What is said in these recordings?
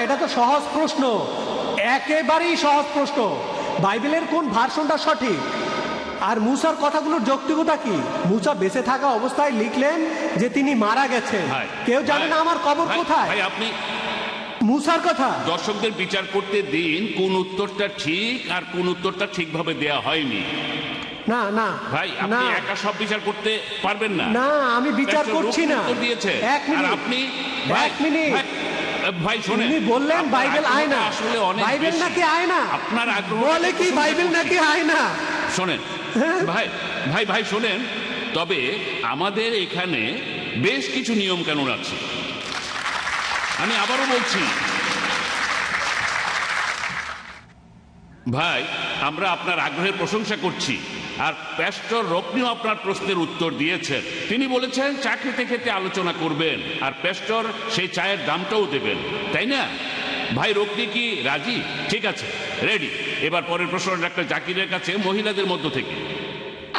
এটা তো সহজ প্রশ্ন, একেবারেই সহজ প্রশ্ন। বাইবেলের কোন ভার্সনটা সঠিক? আর মুসার কথাগুলোর যৌক্তিকতা কি? মুসা বেঁচে থাকা অবস্থায় লিখলেন যে তিনি মারা গেছেন, কেউ জানে না আমার কবর কোথায়। আপনি মুসার কথা দর্শকদের বিচার করতে দিন, কোন উত্তরটা ঠিক আর কোন উত্তরটা ঠিকভাবে দেয়া হয়নি। না না ভাই, আপনি একা সব বিচার করতে পারবেন না। না, আমি বিচার করছি না। দিয়েছে এক মিনিট, আপনি এক মিনিট ভাই শুনে বললেন বাইবেল আয়না, আসলে অনেক বাইবেল নাকি আয়না? আপনার আগ্রহ বলে কি বাইবেল নাকি আয়না? শোনেন ভাই ভাই ভাই শোনেন, তবে আমাদের এখানে বেশ কিছু নিয়ম কানুন আছে। আমি আবারও বলছি ভাই, আমরা আপনার আগ্রহের প্রশংসা করছি। আর প্যাস্টর রকনিও আপনার প্রশ্নের উত্তর দিয়েছেন। তিনি বলেছেন চা খেতে খেতে আলোচনা করবেন, আর প্যাস্টর সেই চায়ের দামটাও দেবেন, তাই না? ভাই রকনি কি রাজি? ঠিক আছে, রেডি। এবার পরের প্রশ্ন ডাক্তার জাকিরের কাছে, মহিলাদের মধ্য থেকে।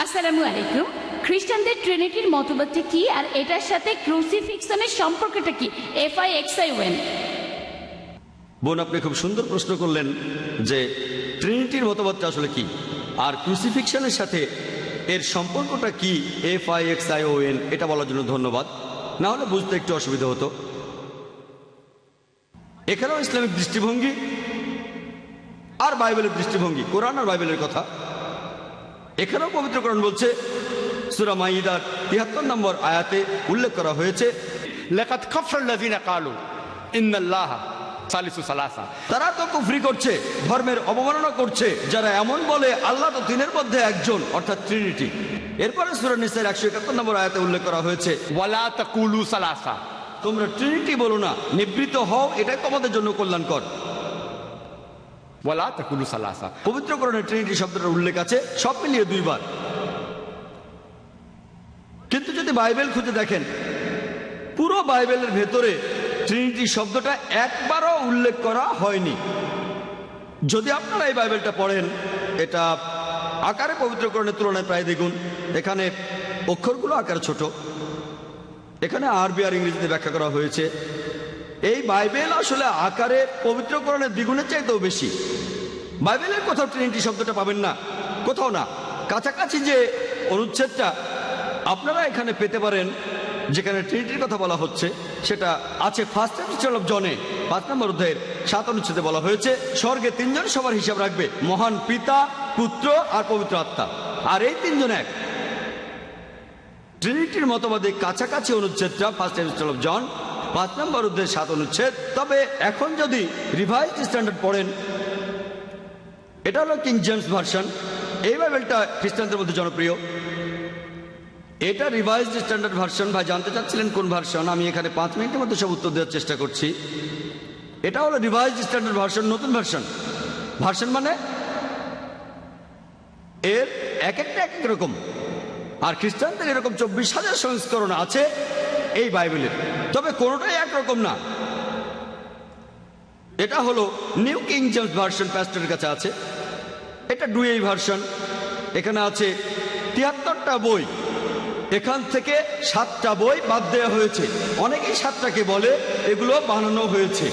আসসালামু আলাইকুম। খ্রিস্টানদের ট্রিনিটির মতবাদটা কি, আর এটার সাথে ক্রুসিফিক্সনের সম্পর্কটা কি? FIXION। বোন, আপনি খুব সুন্দর প্রশ্ন করলেন যে ট্রিনিটির মতবাদটা আসলে কি, আর ক্রুসিফিকশনের সাথে এর সম্পর্কটা কি, FIXION, এটা বলার জন্য ধন্যবাদ। না হলে বুঝতে একটু অসুবিধা হতো। এখানেও ইসলামিক দৃষ্টিভঙ্গি আর বাইবেলের দৃষ্টিভঙ্গি, কোরআন আর বাইবেলের কথা। এখানেও পবিত্র কোরআন বলছে, সূরা মাইদার ৭৩ নম্বর আয়াতে উল্লেখ করা হয়েছে, লাকাদ কাফারাল্লাযিনা ক্বালু ইন্নাল্লাহা সালিসু সালাসা। তারা তো কুফরি করছে, ধর্মের অবমাননা করছে যারা এমন বলে আল্লাহ তো তিনের মধ্যে একজন, অর্থাৎ ট্রিনিটি। এরপরে সূরা নিসার ১৭১ নম্বর আয়াতে উল্লেখ করা হয়েছে, ওয়ালা তাকুলু সালাসা, তোমরা ট্রিনিটি বলো না, নিবৃত্ত হও, এটাই তোমাদের জন্য কল্যাণকর। ওয়ালা তাকুলু সালাসা। পবিত্র কোরআনে ট্রিনিটি শব্দটার উল্লেখ আছে সব মিলিয়ে 2 বার। কিন্তু যদি বাইবেল খুঁজে দেখেন, পুরো বাইবেলের ভেতরে ট্রিনিটি শব্দটা একবারও উল্লেখ করা হয়নি। যদি আপনারা এই বাইবেলটা পড়েন, এটা আকারে পবিত্রকরণের তুলনায় প্রায় দ্বিগুণ। এখানে অক্ষরগুলো আকারে ছোট, এখানে আরবি আর ইংরেজিতে ব্যাখ্যা করা হয়েছে। এই বাইবেল আসলে আকারে পবিত্রকরণের দ্বিগুণের চাইতেও বেশি। বাইবেলের কোথাও ট্রিনিটি শব্দটা পাবেন না, কোথাও না। কাছাকাছি যে অনুচ্ছেদটা আপনারা এখানে পেতে পারেন যেখানে ট্রিনিটির কথা বলা হচ্ছে, সেটা আছে ফার্স্ট এপিস্টল অফ জনে 5 নম্বর অধ্যায়ের 7 অনুচ্ছেদে বলা হয়েছে, স্বর্গে 3 জন সবার হিসাব রাখবে, মহান পিতা, পুত্র আর পবিত্র আত্মা, আর এই 3 জন এক। ট্রিনিটির মতবাদে কাছাকাছি অনুচ্ছেদটা ফার্স্ট এপিস্টল অফ জন 5 নম্বর অধ্যায়ের 7 অনুচ্ছেদ। তবে এখন যদি রিভাইজড স্ট্যান্ডার্ড পড়েন, এটা হলো কিং জেমস ভার্সন। এই বাইবেলটা খ্রিস্টানদের মধ্যে জনপ্রিয়। এটা রিভাইজড স্ট্যান্ডার্ড ভার্সন। ভাই জানতে চাচ্ছিলেন কোন ভার্সন? আমি এখানে 5 মিনিটের মধ্যে সব উত্তর দেওয়ার চেষ্টা করছি। এটা হলো রিভাইজড স্ট্যান্ডার্ড ভার্সন, নতুন ভার্সন। ভার্সন মানে এর এক একটা এক এক রকম। আর খ্রিস্টানদের এরকম 24,000 সংস্করণ আছে এই বাইবেলের, তবে কোনোটাই একরকম না। এটা হলো নিউ কিং জেমস ভার্সন, প্যাস্টরের কাছে আছে। এটা ডুয়েই ভার্সন। এখানে আছে 73টা বই, এখান থেকে 7টা বই বাদ দেওয়া হয়েছে। অনেকেই 7টাকে বলে এগুলো বানানো হয়েছে।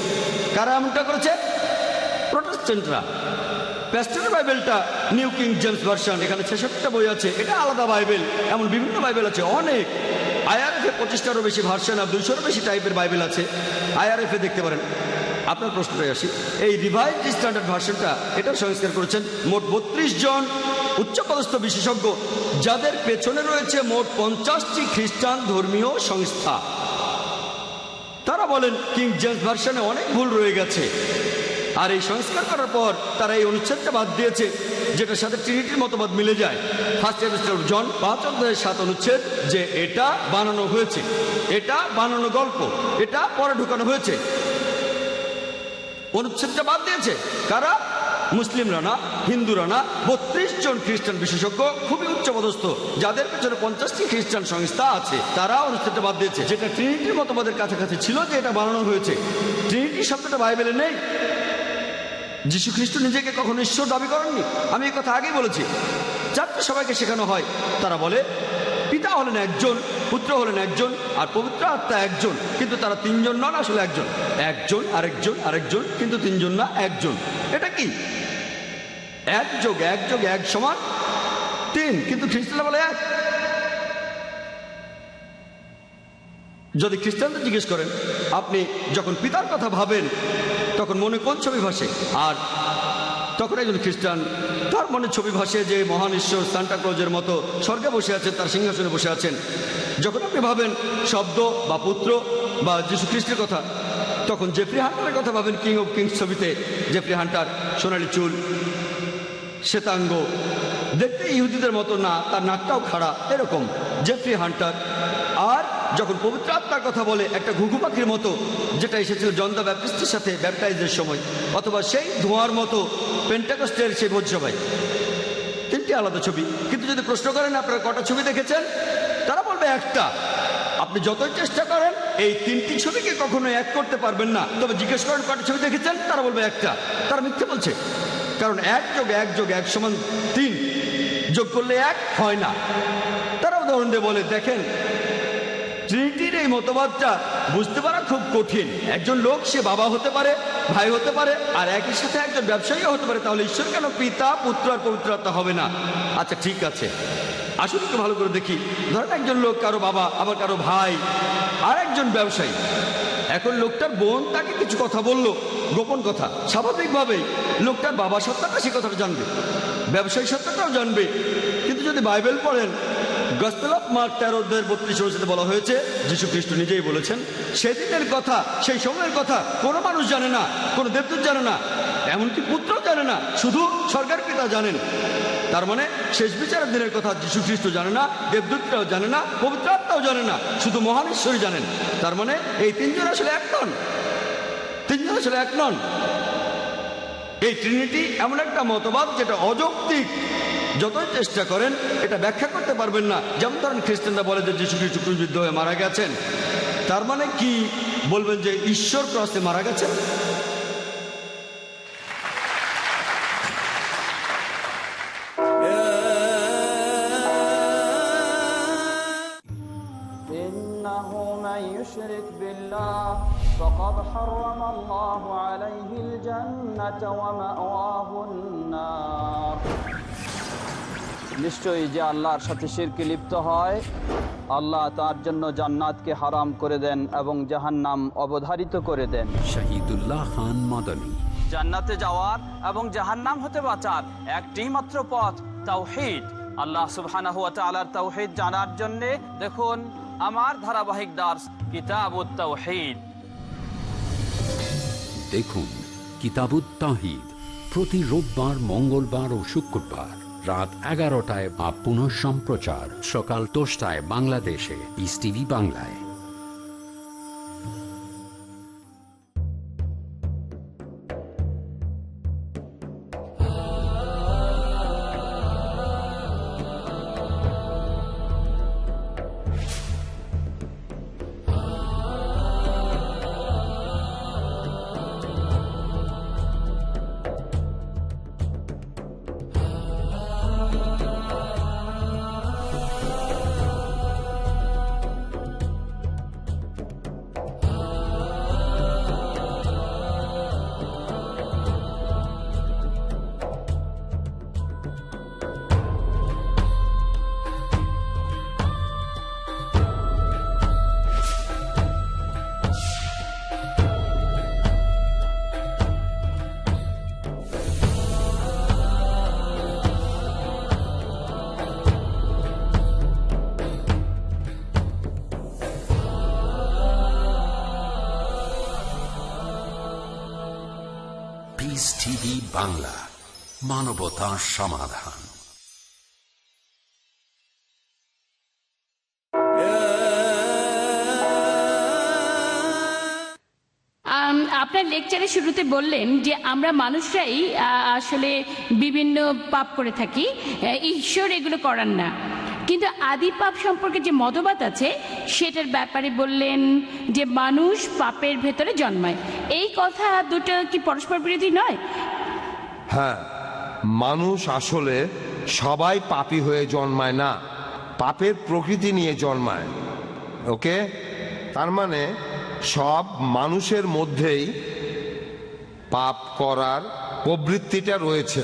কারা এমনটা করেছে? প্রটেস্ট্যান্টরা। প্যাস্টরের বাইবেলটা নিউ কিং জেমস ভার্সন, এখানে 66টা বই আছে। এটা আলাদা বাইবেল, এমন বিভিন্ন বাইবেল আছে অনেক। IRF-এ 25টারও বেশি ভার্সন আর 200-রও বেশি টাইপের বাইবেল আছে। IRF-এ দেখতে পারেন। আপনার প্রশ্নটাই আসি, এই রিভাইজড স্ট্যান্ডার্ড ভার্সনটা এটা সংস্কার করেছেন মোট 32 জন উচ্চপদস্থ বিশেষজ্ঞ, যাদের পেছনে রয়েছে মোট 50টি খ্রিস্টান ধর্মীয় সংস্থা। তারা বলেন কিং জেমস ভার্সনে অনেক ভুল রয়ে গেছে, আর এই সংস্কার করার পর তারা এই অনুচ্ছেদটা বাদ দিয়েছে যেটার সাথে ট্রিনিটির মতবাদ মিলে যায়। ফার্স্ট এপিস্টল অফ জন 5 অধ্যায়ের 7 অনুচ্ছেদ, যে এটা বানানো হয়েছে, এটা বানানো গল্প, এটা পরে ঢুকানো হয়েছে। অনুচ্ছেদটা বাদ দিয়েছে কারা? মুসলিমরা না, হিন্দুরা না, 32 জন খ্রিস্টান বিশেষজ্ঞ, খুবই উচ্চপদস্থ, যাদের পেছনে 50টি খ্রিস্টান সংস্থা আছে। তারা অনুচ্ছেদটা বাদ দিয়েছে, যেটা ট্রিনিটির মতবাদের কাছাকাছি ছিল, যে এটা বানানো হয়েছে। ট্রিনিটি শব্দটা বাইবেলে নেই। যীশু খ্রিস্ট নিজেকে কখনো ঈশ্বর দাবি করেননি। আমি এই কথা আগেই বলেছি। চারটে সবাইকে শেখানো হয়, তারা বলে পিতা হলেন একজন, পুত্র হলেন একজন আর পবিত্র আত্মা একজন, কিন্তু তারা তিনজন নন, আসলে একজন। একজন আরেকজন আরেকজন, কিন্তু তিনজন না, একজন। এটা কি? এক যোগ এক যোগ এক সমান 3, কিন্তু খ্রিস্টানরা বলে এক। যদি খ্রিস্টানদের জিজ্ঞেস করেন আপনি যখন পিতার কথা ভাবেন তখন মনে কোন ছবি ভাসে, আর তখন একজন খ্রিস্টান তার মনে ছবি ভাসে যে মহান ঈশ্বর সান্টা ক্লজের মতো স্বর্গে বসে আছেন, তার সিংহাসনে বসে আছেন। যখন আপনি ভাবেন শব্দ বা পুত্র বা যীশু খ্রিস্টের কথা, তখন জেফ্রি হান্টারের কথা ভাবেন কিং অফ কিংস ছবিতে। জেফ্রি হান্টার, সোনালি চুল, শ্বেতাঙ্গ, দেখতে ইহুদিদের মতো না, তার নাকটাও খাড়া, এরকম জেফ্রি হান্টার। আর যখন পবিত্র আত্মার কথা বলে একটা ঘুঘু পাখির মতো, যেটা এসেছিল জন দ্য ব্যাপটিস্টের সাথে ব্যাপটাইজের সময়, অথবা সেই ধোঁয়ার মতো পেন্টাকস্টের সেই ভোজসভায়। 3টি আলাদা ছবি। কিন্তু যদি প্রশ্ন করেন আপনারা কটা ছবি দেখেছেন, তারা বলবে একটা। আপনি যতই চেষ্টা করেন এই 3টি ছবিকে কখনো এক করতে পারবেন না। তবে জিজ্ঞেস করেন কটা ছবি দেখেছেন, তারা বলবে একটা। তারা মিথ্যে বলছে, কারণ 1 যোগ 1 যোগ 1 সমান 3, যোগ করলে 1 হয় না। তারা উদাহরণ দিয়ে বলে, দেখেন ট্রিনিটির এই মতবাদটা বুঝতে পারা খুব কঠিন। একজন লোক সে বাবা হতে পারে, ভাই হতে পারে, আর একই সাথে একজন ব্যবসায়ীও হতে পারে, তাহলে ঈশ্বর কেন পিতা, পুত্র আর পবিত্র আত্মা হবে না? আচ্ছা ঠিক আছে, আসলে একটু ভালো করে দেখি। ধরেন একজন লোক কারো বাবা, আবার কারো ভাই, আর একজন ব্যবসায়ী। এখন লোকটার বোন তাকে কিছু কথা বললো, গোপন কথা। স্বাভাবিকভাবেই লোকটার বাবা সত্তাটা সে কথাটা জানবে, ব্যবসায়ী সত্তাটাও জানবে। কিন্তু যদি বাইবেল পড়েন, গসপেল অফ মার্ক 13:32 বলা হয়েছে, যীশু খ্রিস্ট নিজেই বলেছেন সেদিনের কথা, সেই সময়ের কথা কোনো মানুষ জানে না, কোনো দেবদূত জানে না, এমনকি পুত্রও জানে না, শুধু স্বর্গের পিতা জানেন। তার মানে শেষ বিচারের দিনের কথা যীশু খ্রিস্ট জানে না, দেবদূতরাও জানে না, পবিত্র আত্মাও জানে না, শুধু মহান ঈশ্বরই জানেন। তার মানে এই 3জন আসলে এক নন, 3জন আসলে এক নন। এই ট্রিনিটি এমন একটা মতবাদ যেটা অযৌক্তিক। যতই চেষ্টা করেন এটা ব্যাখ্যা করতে পারবেন না। যেমন ধরেন খ্রিস্টানরা বলে যে যীশু খ্রিস্ট ক্রুশবিদ্ধ হয়ে মারা গেছেন, তার মানে কি বলবেন যে ঈশ্বর ক্রসে মারা গেছেন? إنه من يشرك بالله فقد حرم الله عليه الجنة ومأواه النار। নিশ্চয়ই যে আল্লাহর সাথে শিরকে লিপ্ত হয়, আল্লাহ তার জন্য জান্নাতকে হারাম করে দেন এবং জাহান্নাম অবধারিত করে দেন। শহীদুল্লাহ খান মাদানী। জান্নাতে যাওয়ার এবং জাহান্নাম হতে বাঁচার একটি মাত্র পথ, তাওহীদ। আল্লাহ সুবহানাহু ওয়া তাআলার তাওহীদ জানার জন্য দেখুন আমার ধারাবাহিক দার্স কিতাবুত তাওহীদ। দেখুন কিতাবুত তাওহীদ প্রতি রোববার, মঙ্গলবার ও শুক্রবার রাত 11টায় বা পুনঃ সম্প্রচার সকাল 10টায় বাংলাদেশে পিস টিভি বাংলায়। পিস টিভি বাংলা, মানবতার সমাধান। আপনার লেকচারের শুরুতে বললেন যে আমরা মানুষরাই আসলে বিভিন্ন পাপ করে থাকি, ঈশ্বর এগুলো করান না। কিন্তু আদি পাপ সম্পর্কে যে মতবাদ আছে সেটার ব্যাপারে বললেন যে মানুষ পাপের ভেতরে জন্মায়। এই কথা দুটো কি পরস্পর বিরোধী নয়? হ্যাঁ, মানুষ আসলে সবাই পাপী হয়ে জন্মায় না, পাপের প্রকৃতি নিয়ে জন্মায়। ওকে, তার মানে সব মানুষের মধ্যেই পাপ করার প্রবৃত্তিটা রয়েছে।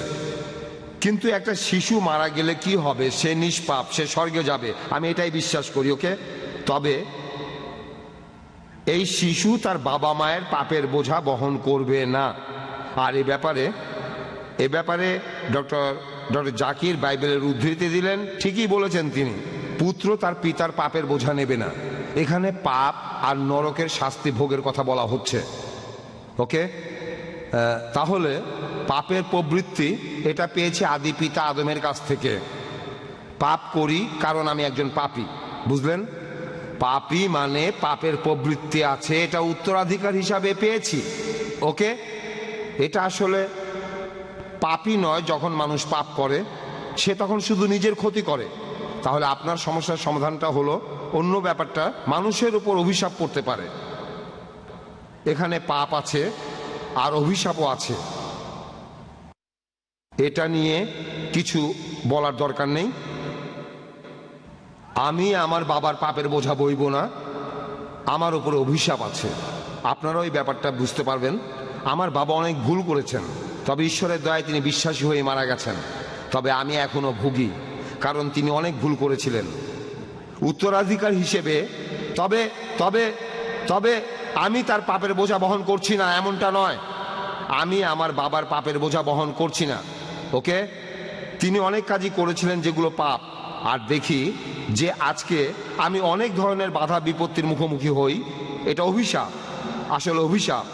কিন্তু একটা শিশু মারা গেলে কি হবে? সে নিষ্পাপ, সে স্বর্গে যাবে, আমি এটাই বিশ্বাস করি। ওকে, তবে এই শিশু তার বাবা মায়ের পাপের বোঝা বহন করবে না। আর এ ব্যাপারে ডক্টর জাকির বাইবেলের উদ্ধৃতি দিলেন, ঠিকই বলেছেন তিনি, পুত্র তার পিতার পাপের বোঝা নেবে না। এখানে পাপ আর নরকের শাস্তি ভোগের কথা বলা হচ্ছে। ওকে, তাহলে পাপের প্রবৃত্তি এটা পেয়েছে আদি পিতা আদমের কাছ থেকে। পাপ করি কারণ আমি একজন পাপী, বুঝলেন? পাপী মানে পাপের প্রবৃত্তি আছে, এটা উত্তরাধিকার হিসাবে পেয়েছি। ওকে, এটা আসলে পাপই নয়। যখন মানুষ পাপ করে সে তখন শুধু নিজের ক্ষতি করে। তাহলে আপনার সমস্যার সমাধানটা হলো অন্য ব্যাপারটা, মানুষের উপর অভিশাপ পড়তে পারে। এখানে পাপ আছে আর অভিশাপও আছে, এটা নিয়ে কিছু বলার দরকার নেই। আমি আমার বাবার পাপের বোঝা বইব না, আমার উপরে অভিশাপ আছে। আপনারাও এই ব্যাপারটা বুঝতে পারবেন। আমার বাবা অনেক ভুল করেছেন, তবে ঈশ্বরের দয়ায় তিনি বিশ্বাসী হয়ে মারা গেছেন। তবে আমি এখনো ভুগি, কারণ তিনি অনেক ভুল করেছিলেন। উত্তরাধিকার হিসেবে তবে তবে তবে আমি তার পাপের বোঝা বহন করছি না, এমনটা নয়। আমি আমার বাবার পাপের বোঝা বহন করছি না। ওকে, তিনি অনেক কাজই করেছিলেন যেগুলো পাপ। আর দেখি যে আজকে আমি অনেক ধরনের বাধা বিপত্তির মুখোমুখি হই, এটা অভিশাপ। আসলে অভিশাপ,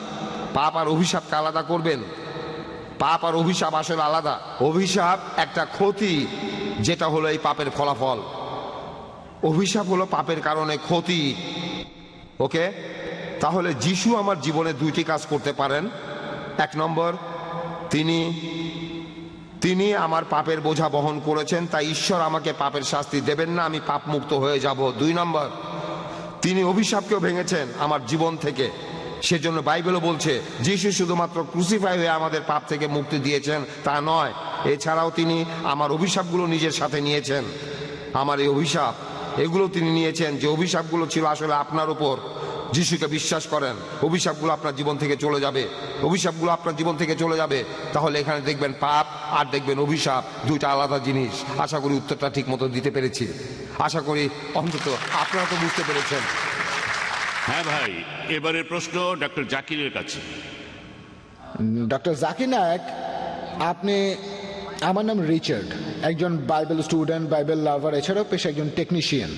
পাপ আর অভিশাপকে আলাদা করবেন। পাপ আর অভিশাপ আসলে আলাদা। অভিশাপ একটা ক্ষতি, যেটা হলো এই পাপের ফলাফল। অভিশাপ হলো পাপের কারণে ক্ষতি। ওকে, তাহলে যিশু আমার জীবনে দুইটি কাজ করতে পারেন। এক নম্বর, তিনি আমার পাপের বোঝা বহন করেছেন, তাই ঈশ্বর আমাকে পাপের শাস্তি দেবেন না, আমি পাপ মুক্ত হয়ে যাব। দুই নম্বর, তিনি অভিশাপকেও ভেঙেছেন আমার জীবন থেকে। সেজন্য বাইবেলও বলছে যিশু শুধুমাত্র ক্রুসিফাই হয়ে আমাদের পাপ থেকে মুক্তি দিয়েছেন তা নয়, এছাড়াও তিনি আমার অভিশাপগুলো নিজের সাথে নিয়েছেন। আমার এই অভিশাপ, এগুলো তিনি নিয়েছেন, যে অভিশাপগুলো ছিল আসলে আপনার উপর। যিশুকে বিশ্বাস করেন, অভিশাপগুলো আপনার জীবন থেকে চলে যাবে। অভিশাপগুলো আপনার জীবন থেকে চলে যাবে। তাহলে এখানে দেখবেন পাপ আর দেখবেন অভিশাপ, দুইটা আলাদা জিনিস। আশা করি উত্তরটা ঠিক মতো দিতে পেরেছি। আশা করি অন্তত আপনারা তো বুঝতে পেরেছেন। হ্যাঁ ভাই, এবারের প্রশ্ন ডক্টর জাকিরের কাছে। ডক্টর জাকির নায়েক, আমার নাম রিচার্ড, একজন বাইবেল স্টুডেন্ট, বাইবেল লাভার, এছাড়াও পেশা একজন টেকনিশিয়ান।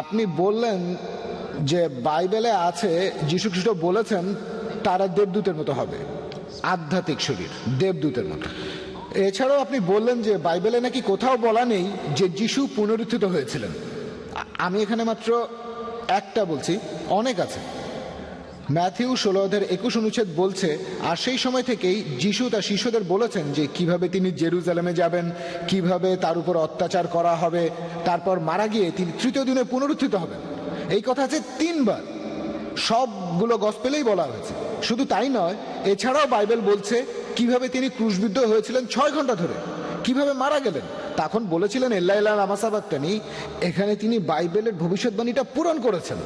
আপনি বললেন যে বাইবেলে আছে যীশু খ্রিস্ট বলেছেন তারা দেবদূতের মতো হবে, আধ্যাত্মিক শরীর দেবদূতের মতো। এছাড়াও আপনি বললেন যে বাইবেলে নাকি কোথাও বলা নেই যে যীশু পুনরুত্থিত হয়েছিলেন। আমি এখানে মাত্র একটা বলছি, অনেক আছে। ম্যাথিউ 16:21 বলছে, আর সেই সময় থেকেই যিশু তার শিষ্যদের বলেছেন যে কিভাবে তিনি জেরুজালেমে যাবেন, কিভাবে তার উপর অত্যাচার করা হবে, তারপর মারা গিয়ে তিনি তৃতীয় দিনে পুনরুত্থিত হবেন। এই কথা আছে 3 বার, সবগুলো গসপেলেই বলা হয়েছে। শুধু তাই নয়, এছাড়াও বাইবেল বলছে কিভাবে তিনি ক্রুশবিদ্ধ হয়েছিলেন 6 ঘন্টা ধরে, কিভাবে মারা গেলেন। তখন বলেছিলেন এল্লা এল্লা লামা সাবাক্তানি। এখানে তিনি বাইবেলের ভবিষ্যৎবাণীটা পূরণ করেছেন।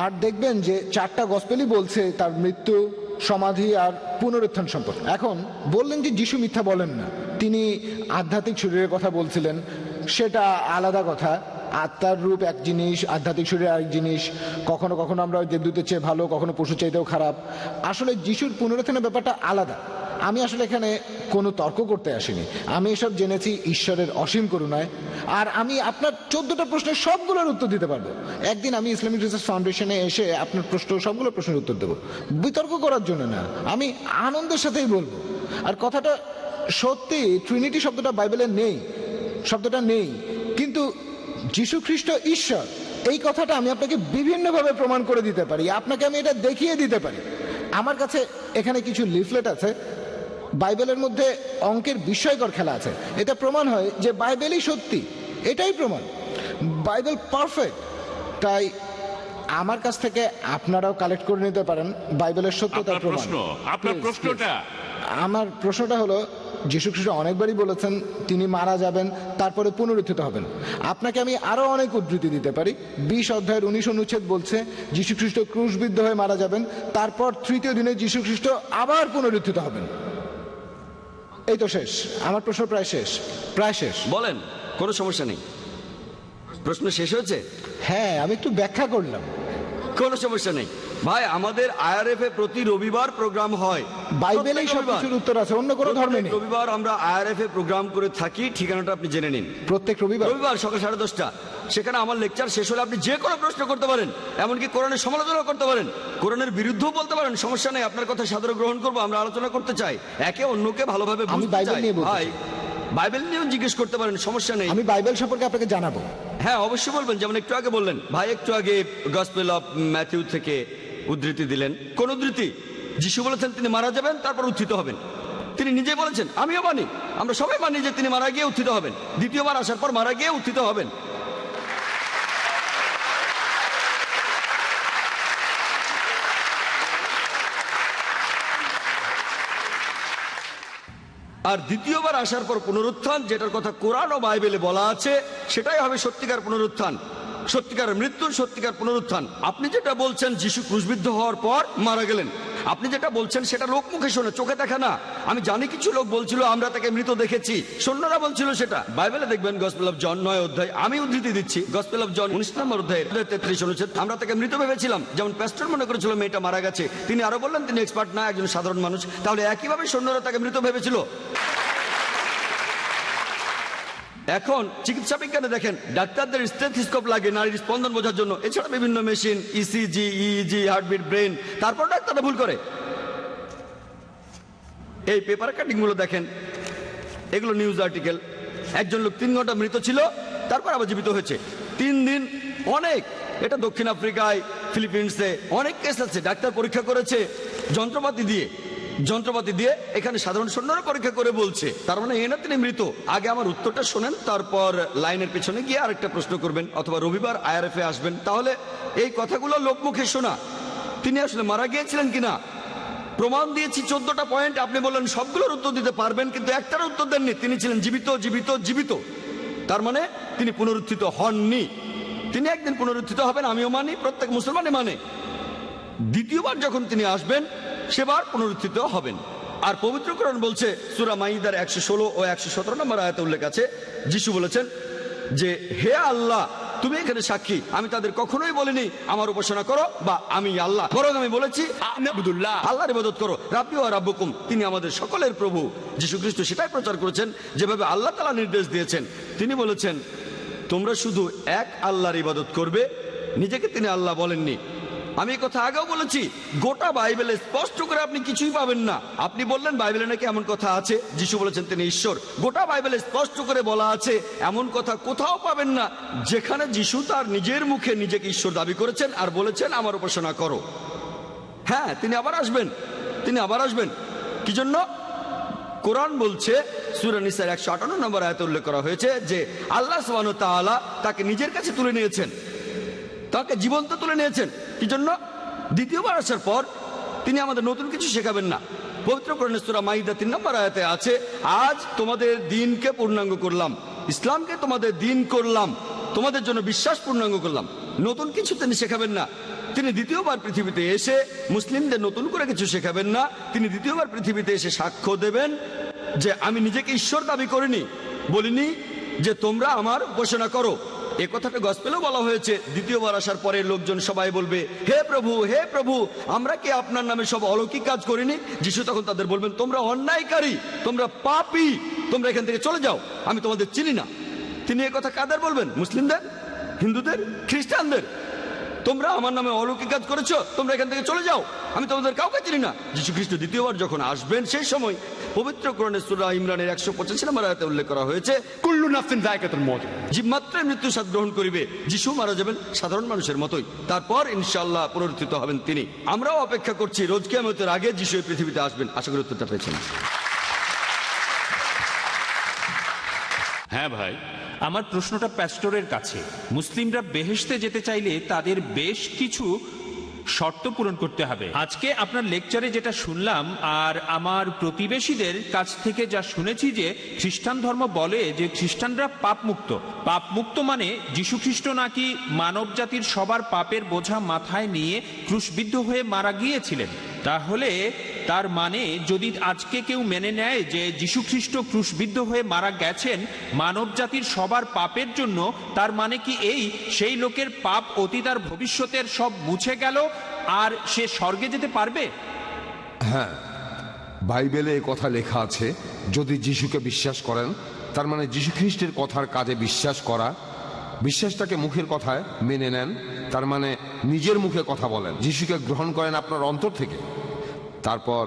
আর দেখবেন যে 4টা গসপেলই বলছে তার মৃত্যু, সমাধি আর পুনরুত্থান সম্পর্কে। এখন বললেন যে যিশু মিথ্যা বলেন না, তিনি আধ্যাত্মিক শরীরের কথা বলছিলেন, সেটা আলাদা কথা। আত্মার রূপ এক জিনিস, আধ্যাত্মিক শরীর আরেক জিনিস। কখনো কখনো আমরা দেবদূতের চেয়ে ভালো, কখনো পশু চাইতেও খারাপ। আসলে যিশুর পুনরুত্থানের ব্যাপারটা আলাদা। আমি আসলে এখানে কোনো তর্ক করতে আসিনি, আমি এসব জেনেছি ঈশ্বরের অসীম করুণায়। আর আমি আপনার 14টা প্রশ্নের সবগুলোর উত্তর দিতে পারবো। একদিন আমি ইসলামিক রিসার্চ ফাউন্ডেশনে এসে আপনার সবগুলো প্রশ্নের উত্তর দেবো, বিতর্ক করার জন্য না, আমি আনন্দের সাথেই বলবো। আর কথাটা সত্যি, ট্রিনিটি শব্দটা বাইবেলে নেই, শব্দটা নেই, কিন্তু যীশু খ্রিস্ট ঈশ্বর, এই কথাটা আমি আপনাকে বিভিন্নভাবে প্রমাণ করে দিতে পারি। আপনাকে আমি এটা দেখিয়ে দিতে পারি। আমার কাছে এখানে কিছু লিফলেট আছে, বাইবেলের মধ্যে অঙ্কের বিস্ময়কর খেলা আছে। এটা প্রমাণ হয় যে বাইবেলই সত্যি, এটাই প্রমাণ। Bible perfect. তাই আমার কাছ থেকে আপনারাও কালেক্ট করে নিতে পারেন বাইবেলের সত্যতার আপনার প্রমাণ। প্রশ্ন, আপনার Please, প্রশ্নটা। please। আমার প্রশ্নটা হলো, যীশু খ্রিস্ট অনেকবারই বলেছেন তিনি মারা যাবেন, তারপরে পুনরুত্থিত হবেন। আপনাকে আমি আরো অনেক উদ্ধৃতি দিতে পারি। 20 অধ্যায়ের 19 অনুচ্ছেদ বলছে যীশু খ্রিস্ট ক্রুশবিদ্ধ হয়ে মারা যাবেন, তারপর তৃতীয় দিনে যীশু খ্রিস্ট আবার পুনরুত্থিত হবেন। এই তো শেষ, আমার প্রশ্ন প্রায় শেষ, প্রায় শেষ। বলেন, কোনো সমস্যা নেই। প্রশ্ন শেষ হয়েছে? হ্যাঁ, আমি একটু ব্যাখ্যা করলাম। কোনো সমস্যা নেই ভাই, আমাদের IRF এ প্রতি রবিবার প্রোগ্রাম হয়। বাইবেলেই প্রত্যেক রবিবার। সবকিছুর উত্তর আছে, অন্য কোনো ধর্মে নেই। রবিবার আমরা IRF এ প্রোগ্রাম করে থাকি, ঠিকানাটা আপনি জেনে নিন। প্রত্যেক রবিবার রবিবার সকাল 10:30। সেখানে আমার লেকচার শেষ হলে আপনি যে কোনো প্রশ্ন করতে পারেন, এমনকি কোরআনের সমালোচনা করতে পারেন, কোরআনের বিরুদ্ধেও বলতে পারেন, সমস্যা নেই। আপনার কথা সাদরে গ্রহণ করবো, আমরা আলোচনা করতে চাই, একে অন্যকে ভালোভাবে আমি বুঝতে বাইবেল চাই। নিয়ে বলতে ভাই, বাইবেল নিয়েও জিজ্ঞেস করতে পারেন, সমস্যা নেই। আমি বাইবেল সম্পর্কে আপনাকে জানাবো। হ্যাঁ, অবশ্যই বলবেন। যেমন একটু আগে বললেন, ভাই একটু আগে গসপেল অফ ম্যাথিউ থেকে উদ্ধৃতি দিলেন। কোন উদ্ধৃতি? যিশু বলেছেন তিনি মারা যাবেন, তারপর উত্থিত হবেন। তিনি নিজেই বলেছেন, আমিও মানি, আমরা সবাই মানি যে তিনি মারা গিয়ে উত্থিত হবেন, দ্বিতীয়বার আসার পর মারা গিয়ে উত্থিত হবেন। আর দ্বিতীয়বার আসার পর পুনরুত্থান, যেটার কথা কোরআন ও বাইবেলে বলা আছে, সেটাই হবে সত্যিকার পুনরুত্থান, সত্যিকার মৃত্যু, সত্যিকার পুনরুত্থান। আপনি যেটা বলছেন যিশু ক্রুশবিদ্ধ হওয়ার পর মারা গেলেন, আপনি যেটা বলছেন সেটা লোক মুখে শোনে, চোখে দেখা না। আমি জানি কিছু লোক বলছিল আমরা তাকে মৃত দেখেছি, সৈন্যরা বলছিল সেটা। বাইবেলে দেখবেন গসপেল অফ জন 9 অধ্যায়, আমি উদ্ধৃতি দিচ্ছি, গসপেল অফ জন 19 নম্বর অধ্যায় 33 অনুচ্ছেদ, আমরা তাকে মৃত ভেবেছিলাম। যেমন প্যাস্টর মনে করেছিল মেয়েটা মারা গেছে, তিনি আরো বললেন তিনি এক্সপার্ট না, একজন সাধারণ মানুষ। তাহলে একইভাবে সৈন্যরা তাকে মৃত ভেবেছিল। এখন চিকিৎসা বিজ্ঞানে দেখেন, ডাক্তারদের স্টেথোস্কোপ লাগে নারীর স্পন্দন বোঝার জন্য, এছাড়া বিভিন্ন machine, ECG, EEG, heartbeat, brain, তারপর ডাক্তাররা ভুল করে। এই পেপার কাটিং গুলো দেখেন, এগুলো নিউজ আর্টিকেল। একজন লোক 3 ঘন্টা মৃত ছিল, তারপর আবার জীবিত হয়েছে 3 দিন। অনেক, এটা দক্ষিণ আফ্রিকায়, ফিলিপিন্সে অনেক কেস আছে। ডাক্তার পরীক্ষা করেছে যন্ত্রপাতি দিয়ে, এখানে সাধারণ সৈন্যরা পরীক্ষা করে বলছে, তার মানে এ না তিনি মৃত। আগে আমার উত্তরটা শোনেন, তারপর লাইনের পেছনে গিয়ে আরেকটা প্রশ্ন করবেন, অথবা রবিবার IRF এ আসবেন। তাহলে এই কথাগুলো লোকমুখে শোনা, তিনি আসলে মারা গিয়েছিলেন কিনা প্রমাণ দিয়েছি 14টা পয়েন্ট। আপনি বললেন সবগুলোর উত্তর দিতে পারবেন, কিন্তু একটার উত্তর দেননি। তিনি ছিলেন জীবিত, জীবিত, জীবিত। তার মানে তিনি পুনরুত্থিত হননি। তিনি একদিন পুনরুত্থিত হবেন, আমিও মানি, প্রত্যেক মুসলমানই মানে। দ্বিতীয়বার যখন তিনি আসবেন, সেবার পুনরুত্থিত হবেন। আর পবিত্র কোরআন বলছে, সূরা মাইদার 116 ও 117 নম্বর আয়াতে উল্লেখ আছে, যিশু বলেছেন যে হে আল্লাহ, তুমি এখানে সাক্ষী, আমি তাদের কখনোই বলিনি আমার উপাসনা করো বা আমি আল্লাহ, বরং আমি বলেছি আল্লাহর ইবাদত করো, রাব্বি ওয়া রাব্বুকুম, তিনি আমাদের সকলের প্রভু। যিশু খ্রিস্ট সেটাই প্রচার করেছেন যেভাবে আল্লাহ তাআলা নির্দেশ দিয়েছেন। তিনি বলেছেন তোমরা শুধু এক আল্লাহর ইবাদত করবে, নিজেকে তিনি আল্লাহ বলেননি। আমি এই কথা আগেও বলেছি, গোটা বাইবেলে স্পষ্ট করে আপনি কিছুই পাবেন না। আপনি বললেন বাইবেলে নাকি এমন কথা আছে যিশু বলেছেন তিনি ঈশ্বর, গোটা বাইবেলে স্পষ্ট করে বলা আছে এমন কথা কোথাও পাবেন না যেখানে যিশু তার নিজের মুখে নিজেকে ঈশ্বর দাবি করেছেন আর বলেছেন আমার উপাসনা করো। হ্যাঁ, তিনি আবার আসবেন, তিনি আবার আসবেন। কি জন্য? কোরআন বলছে, সূরা নিসার 158 নম্বর আয়াতে উল্লেখ করা হয়েছে যে আল্লাহ সুবহানাহু ওয়া তাআলা তাকে নিজের কাছে তুলে নিয়েছেন, তাকে জীবন্ত তুলে নিয়েছেন। কি জন্য? দ্বিতীয়বার আসার পর তিনি আমাদের নতুন কিছু শেখাবেন না। পবিত্র কোরআনের সূরা মাইদা 3 নম্বর আয়াতে আছে, আজ তোমাদের দিনকে পূর্ণাঙ্গ করলাম, ইসলামকে তোমাদের দিন করলাম, তোমাদের জন্য বিশ্বাস পূর্ণাঙ্গ করলাম। নতুন কিছু তিনি শেখাবেন না। তিনি দ্বিতীয়বার পৃথিবীতে এসে মুসলিমদের নতুন করে কিছু শেখাবেন না। তিনি দ্বিতীয়বার পৃথিবীতে এসে সাক্ষ্য দেবেন যে আমি নিজেকে ঈশ্বর দাবি করিনি, বলিনি যে তোমরা আমার উপাসনা করো। এ কথাটা গসপেলেও বলা হয়েছে। দ্বিতীয়বার আসার পরে লোকজন সবাই বলবে হে প্রভু, হে প্রভু, আমরা কি আপনার নামে সব অলৌকিক কাজ করিনি? যিশু তখন তাদের বলবেন তোমরা অন্যায়কারী, তোমরা পাপী, তোমরা এখান থেকে চলে যাও, আমি তোমাদের চিনি না। তিনি এ কথা কাদের বলবেন? মুসলিমদের, হিন্দুদের, খ্রিস্টানদের। তোমরা আমার নামে অলৌকিক কাজ করেছো, তোমরা এখান থেকে চলে যাও, আমি তোমাদের কাউকে চিনি না। যিশু খ্রিস্ট দ্বিতীয়বার যখন আসবেন সেই সময় পবিত্র কোরআনের সূরা ইমরানের 185 নম্বর আয়াতে উল্লেখ করা হয়েছে কুল্লু নাফসিন যায়কাতুল মউত, জীবমাত্রায় মৃত্যু স্বাদ গ্রহণ করিবে। যিশু মারা যাবেন সাধারণ মানুষের মতোই, তারপর ইনশাআল্লাহ পুনরুত্থিত হবেন তিনি। আমরাও অপেক্ষা করছি রোজ কিয়ামতের আগে যিশু এই পৃথিবীতে আসবেন। আশা করি উত্তরটা পেয়েছেন। হ্যাঁ ভাই, আমার প্রশ্নটা প্যাস্টরের কাছে। মুসলিমরা বেহেশতে যেতে চাইলে তাদের বেশ কিছু শর্ত পূরণ করতে হবে। আজকে আপনার লেকচারে যেটা শুনলাম আর আমার প্রতিবেশীদের কাছ থেকে যা শুনেছি যে খ্রিস্টান ধর্ম বলে যে খ্রিস্টানরা পাপমুক্ত। পাপমুক্ত মানে যীশুখ্রিস্ট নাকি মানব জাতির সবার পাপের বোঝা মাথায় নিয়ে ক্রুশবিদ্ধ হয়ে মারা গিয়েছিলেন। তাহলে তার মানে যদি আজকে কেউ মেনে নেয় যে যীশুখ্রিস্ট ক্রুশবিদ্ধ হয়ে মারা গেছেন মানব জাতির সবার পাপের জন্য, তার মানে কি এই সেই লোকের পাপ অতীত আর ভবিষ্যতের সব মুছে গেল আর সে স্বর্গে যেতে পারবে? হ্যাঁ, বাইবেলে এই কথা লেখা আছে, যদি যিশুকে বিশ্বাস করেন তার মানে যিশু খ্রিস্টের কথার কাজে বিশ্বাস করা। বিশ্বাসটাকে মুখের কথায় মেনে নেন, তার মানে নিজের মুখে কথা বলেন, যিশুকে গ্রহণ করেন আপনার অন্তর থেকে, তারপর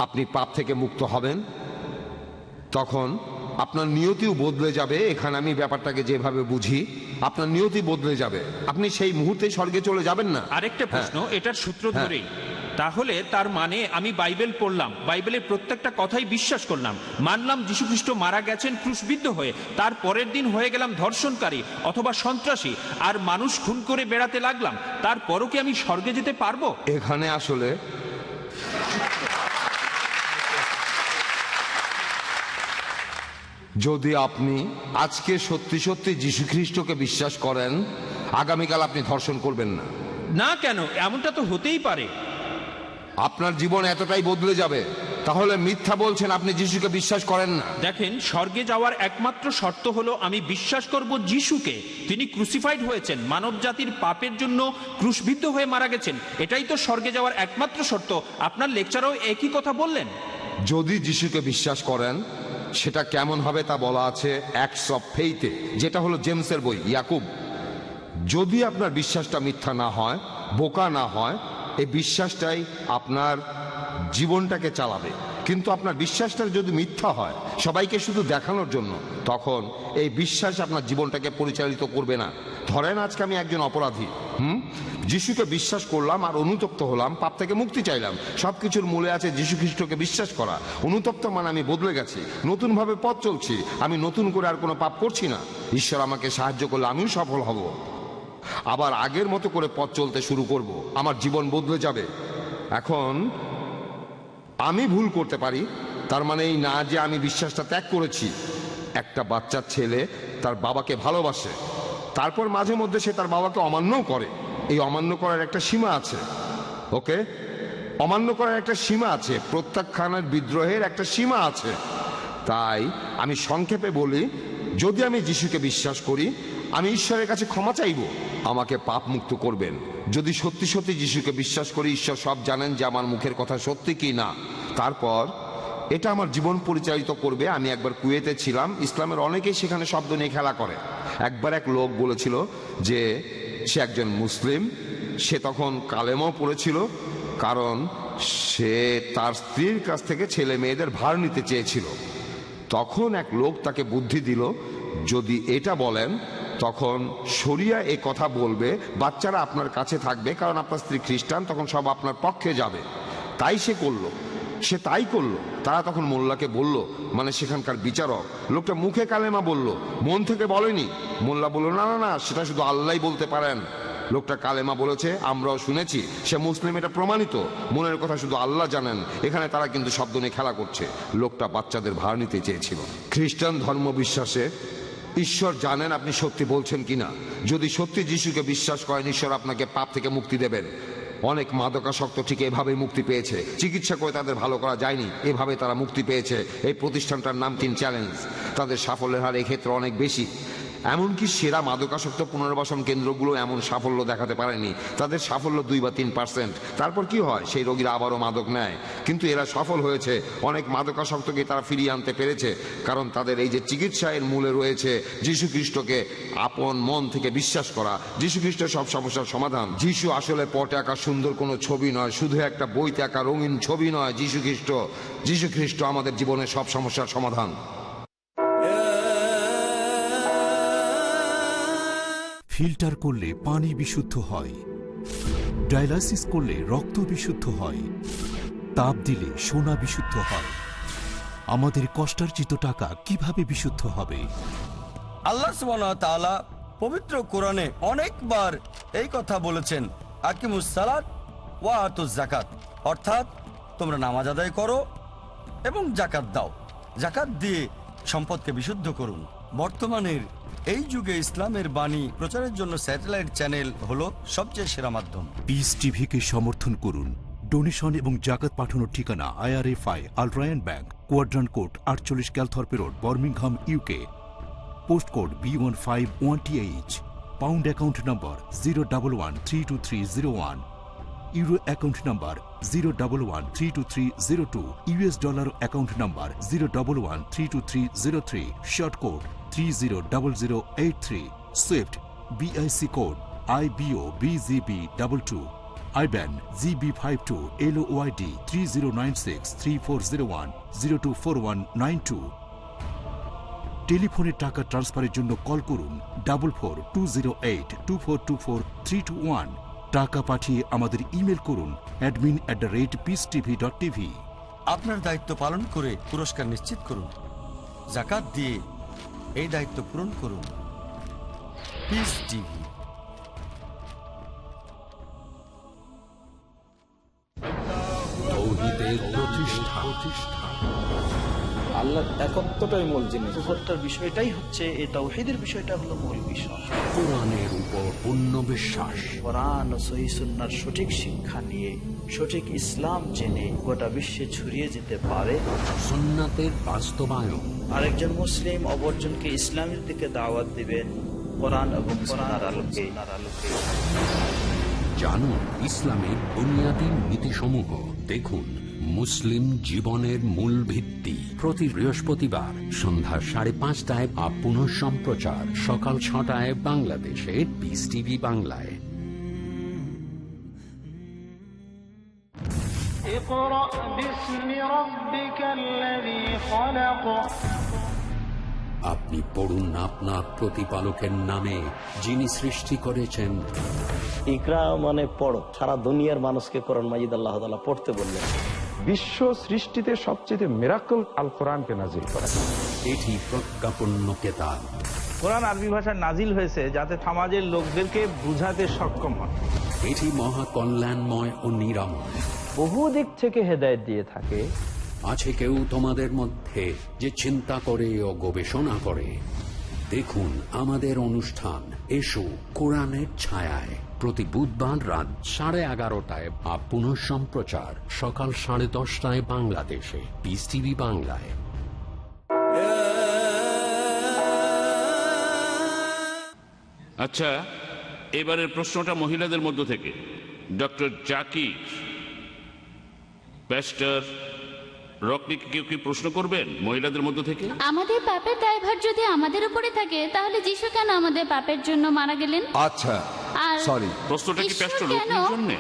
আপনি পাপ থেকে মুক্ত হবেন। তখন আপনার নিয়তিও বদলে যাবে। এখানে আমি ব্যাপারটাকে যেভাবে বুঝি, আপনার নিয়তি বদলে যাবে, আপনি সেই মুহূর্তে স্বর্গে চলে যাবেন না। আরেকটা প্রশ্ন এটার সূত্র ধরেই, তাহলে তার মানে আমি বাইবেল পড়লাম, বাইবেলের প্রত্যেকটা কথাই বিশ্বাস করলাম, মানলাম যীশুখ্রিস্ট মারা গেছেন ক্রুশবিদ্ধ হয়ে, তার পরের দিন হয়ে গেলাম ধর্ষণকারী অথবা সন্ত্রাসী আর মানুষ খুন করে বেড়াতে লাগলাম, তারপরও কি আমি স্বর্গে যেতে পারবো? এখানে আসলে যদি আপনি আজকে সত্যি সত্যি যীশু খ্রিস্টকে বিশ্বাস করেন, আগামীকাল আপনি ধর্ষণ করবেন না। না কেন? এমনটা তো হতেই পারে। আপনার জীবন এতটাই বদলে যাবে। তাহলে মিথ্যা বলছেন, আপনি যিশুকে বিশ্বাস করেন না। দেখেন, স্বর্গে যাওয়ার একমাত্র শর্ত হলো আমি বিশ্বাস করব যিশুকে, তিনি ক্রুসিফাইড হয়েছেন, মানব জাতির পাপের জন্য ক্রুশবিদ্ধ হয়ে মারা গেছেন। এটাই তো স্বর্গে যাওয়ার একমাত্র শর্ত। আপনার লেকচারেও একই কথা বললেন। যদি যিশুকে বিশ্বাস করেন সেটা কেমন হবে তা বলা আছে অ্যাক্টস অফ ফেইথে, যেটা হলো জেমসের বই, ইয়াকুব। যদি আপনার বিশ্বাসটা মিথ্যা না হয়, বোকা না হয়, এই বিশ্বাসটাই আপনার জীবনটাকে চালাবে। কিন্তু আপনার বিশ্বাসটা যদি মিথ্যা হয়, সবাইকে শুধু দেখানোর জন্য, তখন এই বিশ্বাস আপনার জীবনটাকে পরিচালিত করবে না। ধরেন আজকে আমি একজন অপরাধী, যিশুকে বিশ্বাস করলাম আর অনুতপ্ত হলাম, পাপ থেকে মুক্তি চাইলাম। সবকিছুর মূলে আছে যিশু খ্রিস্টকে বিশ্বাস করা। অনুতপ্ত মানে আমি বদলে গেছি, নতুনভাবে পথ চলছি, আমি নতুন করে আর কোনো পাপ করছি না। ঈশ্বর আমাকে সাহায্য করলে আমিও সফল হব, আবার আগের মতো করে পথ চলতে শুরু করব, আমার জীবন বদলে যাবে। এখন আমি ভুল করতে পারি, তার মানে এই না যে আমি বিশ্বাসটা ত্যাগ করেছি। একটা বাচ্চা ছেলে তার বাবাকে ভালোবাসে, তারপর মাঝে মধ্যে সে তার বাবাকে অমান্যও করে। এই অমান্য করার একটা সীমা আছে, ওকে? অমান্য করার একটা সীমা আছে, প্রত্যাখ্যানের বিদ্রোহের একটা সীমা আছে। তাই আমি সংক্ষেপে বলি, যদি আমি যিশুকে বিশ্বাস করি, আমি ঈশ্বরের কাছে ক্ষমা চাইব, আমাকে পাপ মুক্ত করবেন। যদি সত্যি সত্যি যিশুকে বিশ্বাস করি, ঈশ্বর সব জানেন যে আমার মুখের কথা সত্যি কি না। তারপর এটা আমার জীবন পরিচালিত করবে। আমি একবার কুয়েতে ছিলাম, ইসলামের অনেকেই সেখানে শব্দ নিয়ে খেলা করে। একবার এক লোক বলেছিল যে সে একজন মুসলিম, সে তখন কালেমাও পড়েছিল, কারণ সে তার স্ত্রীর কাছ থেকে ছেলে মেয়েদের ভার নিতে চেয়েছিল। তখন এক লোক তাকে বুদ্ধি দিল, যদি এটা বলেন তখন শরিয়া এ কথা বলবে, বাচ্চারা আপনার কাছে থাকবে, কারণ আপনার স্ত্রী খ্রিস্টান, তখন সব আপনার পক্ষে যাবে। তাই সে করলো, সে তাই করলো। তারা তখন মোল্লাকে বলল, মানে সেখানকার বিচারক, লোকটা মুখে কালেমা বলল, মন থেকে বলেনি। মোল্লা বলল, না না না, সেটা শুধু আল্লাহই বলতে পারেন। লোকটা কালেমা বলেছে, আমরাও শুনেছি, সে মুসলিম, এটা প্রমাণিত, মনের কথা শুধু আল্লাহ জানেন। এখানে তারা কিন্তু শব্দ নিয়ে খেলা করছে। লোকটা বাচ্চাদের ভার নিতে চেয়েছিল। খ্রিস্টান ধর্ম বিশ্বাসে ঈশ্বর জানেন আপনি সত্যি বলছেন কিনা। যদি সত্যি যিশুকে বিশ্বাস করেন, ঈশ্বর আপনাকে পাপ থেকে মুক্তি দেবেন। অনেক মাদকাসক্ত ঠিক এভাবেই মুক্তি পেয়েছে, চিকিৎসা করে তাদের ভালো করা যায়নি, এভাবে তারা মুক্তি পেয়েছে। এই প্রতিষ্ঠানটার নাম টিন চ্যালেঞ্জ। তাদের সাফল্যের হার এক্ষেত্রে অনেক বেশি। এমনকি সেরা মাদকাসক্ত পুনর্বাসন কেন্দ্রগুলো এমন সাফল্য দেখাতে পারেনি, তাদের সাফল্য 2 বা 3%। তারপর কি হয়, সেই রোগীরা আবারও মাদক নেয়। কিন্তু এরা সফল হয়েছে, অনেক মাদকাসক্তকে তারা ফিরিয়ে আনতে পেরেছে, কারণ তাদের এই যে চিকিৎসা, এর মূলে রয়েছে যীশু খ্রিস্টকে আপন মন থেকে বিশ্বাস করা। যীশু খ্রিস্ট সব সমস্যার সমাধান। যীশু আসলে পটে আঁকা সুন্দর কোনো ছবি নয়, শুধু একটা বইতে আঁকা রঙিন ছবি নয়। যীশু খ্রিস্ট আমাদের জীবনের সব সমস্যার সমাধান। ফিল্টার করলে পানি বিশুদ্ধ হয়, ডায়ালাইসিস করলে রক্ত বিশুদ্ধ হয়, তাপ দিলে সোনা বিশুদ্ধ হয়, আমাদের কষ্টার্জিত টাকা কিভাবে বিশুদ্ধ হবে? আল্লাহ সুবহানাহু ওয়া তাআলা পবিত্র কোরআনে অনেকবার এই কথা বলেছেন, আকিমুস সালাত ওয়া আতুজ যাকাত, অর্থাৎ তোমরা নামাজ আদায় করো এবং যাকাত দাও। যাকাত দিয়ে সম্পদকে বিশুদ্ধ করুন। বর্তমানের এই যুগে ইসলামের বাণী প্রচারের জন্য স্যাটেলাইট চ্যানেল হলো সবচেয়ে সেরা মাধ্যম। পিস টিভিকে সমর্থন করুন। ডোনেশন এবং জাকাত পাঠানোর ঠিকানা IRFI Al Rayan bank, quadrant court 48 Calthorpe road, Birmingham, UK। Post code B151TH। Pound account number 011-32301। Euro account number 011-32302। US dollar account number 011-32303। Short code 300083। Swift BIC code IBOBZB22। IBAN GB52 LOYD 30963401 024192। টেলিফোনে টাকা ট্রান্সফারের জন্য call করুন 442082424321। টাকা পাঠিয়ে আমাদের email করুন admin@peacetv.tv। আপনার দায়িত্ব পালন করে পুরস্কার নিশ্চিত করুন। যাকাত দিয়ে এই দায়িত্ব পূরণ করুন। Piece TV. তৌহিদের প্রতিষ্ঠা। আল্লাহর একত্বটাই মূল জিনিস, উপরটার বিষয়টাই হচ্ছে এই তাওহীদের বিষয়টা হলো মূল বিষয়। কোরআনের উপর পূর্ণ বিশ্বাস। কোরআন ও সহিহ সুন্নাহর সঠিক শিক্ষা নিয়ে সঠিক ইসলাম জেনে গোটা বিশ্বে ছড়িয়ে যেতে পারে। সুন্নাতের বাস্তবায়ন। আরেকজন মুসলিম অপরজনকে ইসলামের দিকে দাওয়াত দিবেন কোরআন এবং সুন্নাহর আলোকে। জানুন ইসলামের বুনিয়াদী নীতিসমূহ। দেখুন মুসলিম জীবনের মূল ভিত্তি। প্রতি বৃহস্পতিবার সন্ধ্যা 5:30 বা পুনঃ সম্প্রচার সকাল 6টায় বাংলাদেশে পিস টিভি বাংলায়। আপনি পড়ুন আপনার প্রতিপালকের নামে, যিনি সৃষ্টি করেছেন। ইকরা মানে পড়ো। সারা দুনিয়ার মানুষকে কোরআন মাজিদ আল্লাহ তাআলা পড়তে বললেন। বিশ্ব সৃষ্টিতে সবচেয়ে মিরাকল আল কোরআনকে নাজিল করা। এটি প্রজ্ঞাপন্য কেতাব। কোরআন আরবি ভাষায় নাজিল হয়েছে যাতে সমাজের লোকদেরকে বুঝাতে সক্ষম হয়। এটি মহা কল্যাণময় ও নিরাময়। বহু দিক থেকে হেদায়েত দিয়ে থাকে। আছে কেউ তোমাদের মধ্যে যে চিন্তা করে ও গবেষণা করে? দেখুন আমাদের অনুষ্ঠান এসো কোরআনের ছায়ায়, প্রতি বুধবার রাত 11:30টায় বা পুনঃ সম্প্রচার সকাল 10:30টায় বাংলাদেশে পিস টিভি বাংলায়। আচ্ছা, এবারের প্রশ্নটা মহিলাদের মধ্য থেকে। ডক্টর জাকির, প্যাস্টর রকনিকে কেউ কি প্রশ্ন করবেন মহিলাদের মধ্য থেকে? আমাদের পাপের দায়ভার যদি আমাদের উপরে থাকে, তাহলে যিশু কেন আমাদের পাপের জন্য মারা গেলেন? আচ্ছা, আর সরি, প্রশ্নটা কি প্যাস্টর রকনির জন্য?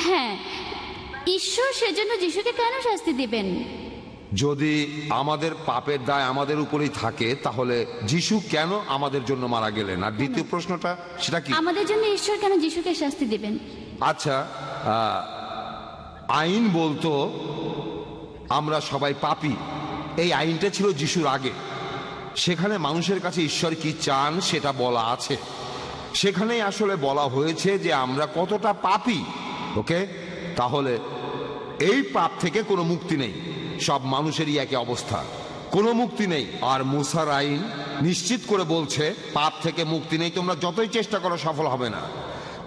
হ্যাঁ, ঈশ্বর সেজন্য যিশুকে কেন শাস্তি দিবেন? যদি আমাদের পাপের দায় আমাদের উপরেই থাকে, তাহলে যিশু কেন আমাদের জন্য মারা গেলেন? আর দ্বিতীয় প্রশ্নটা সেটা কি? আমাদের জন্য ঈশ্বর কেন যিশুকে শাস্তি দিবেন? আচ্ছা, আইন বলতো আমরা সবাই পাপী। এই আইনটা ছিল যিশুর আগে। সেখানে মানুষের কাছে ঈশ্বর কি চান সেটা বলা আছে। সেখানেই আসলে বলা হয়েছে যে আমরা কতটা পাপী। ওকে, তাহলে এই পাপ থেকে কোনো মুক্তি নেই। সব মানুষেরই একই অবস্থা, কোনো মুক্তি নেই। আর মুসার আইন নিশ্চিত করে বলছে পাপ থেকে মুক্তি নেই, তোমরা যতই চেষ্টা করো সফল হবে না।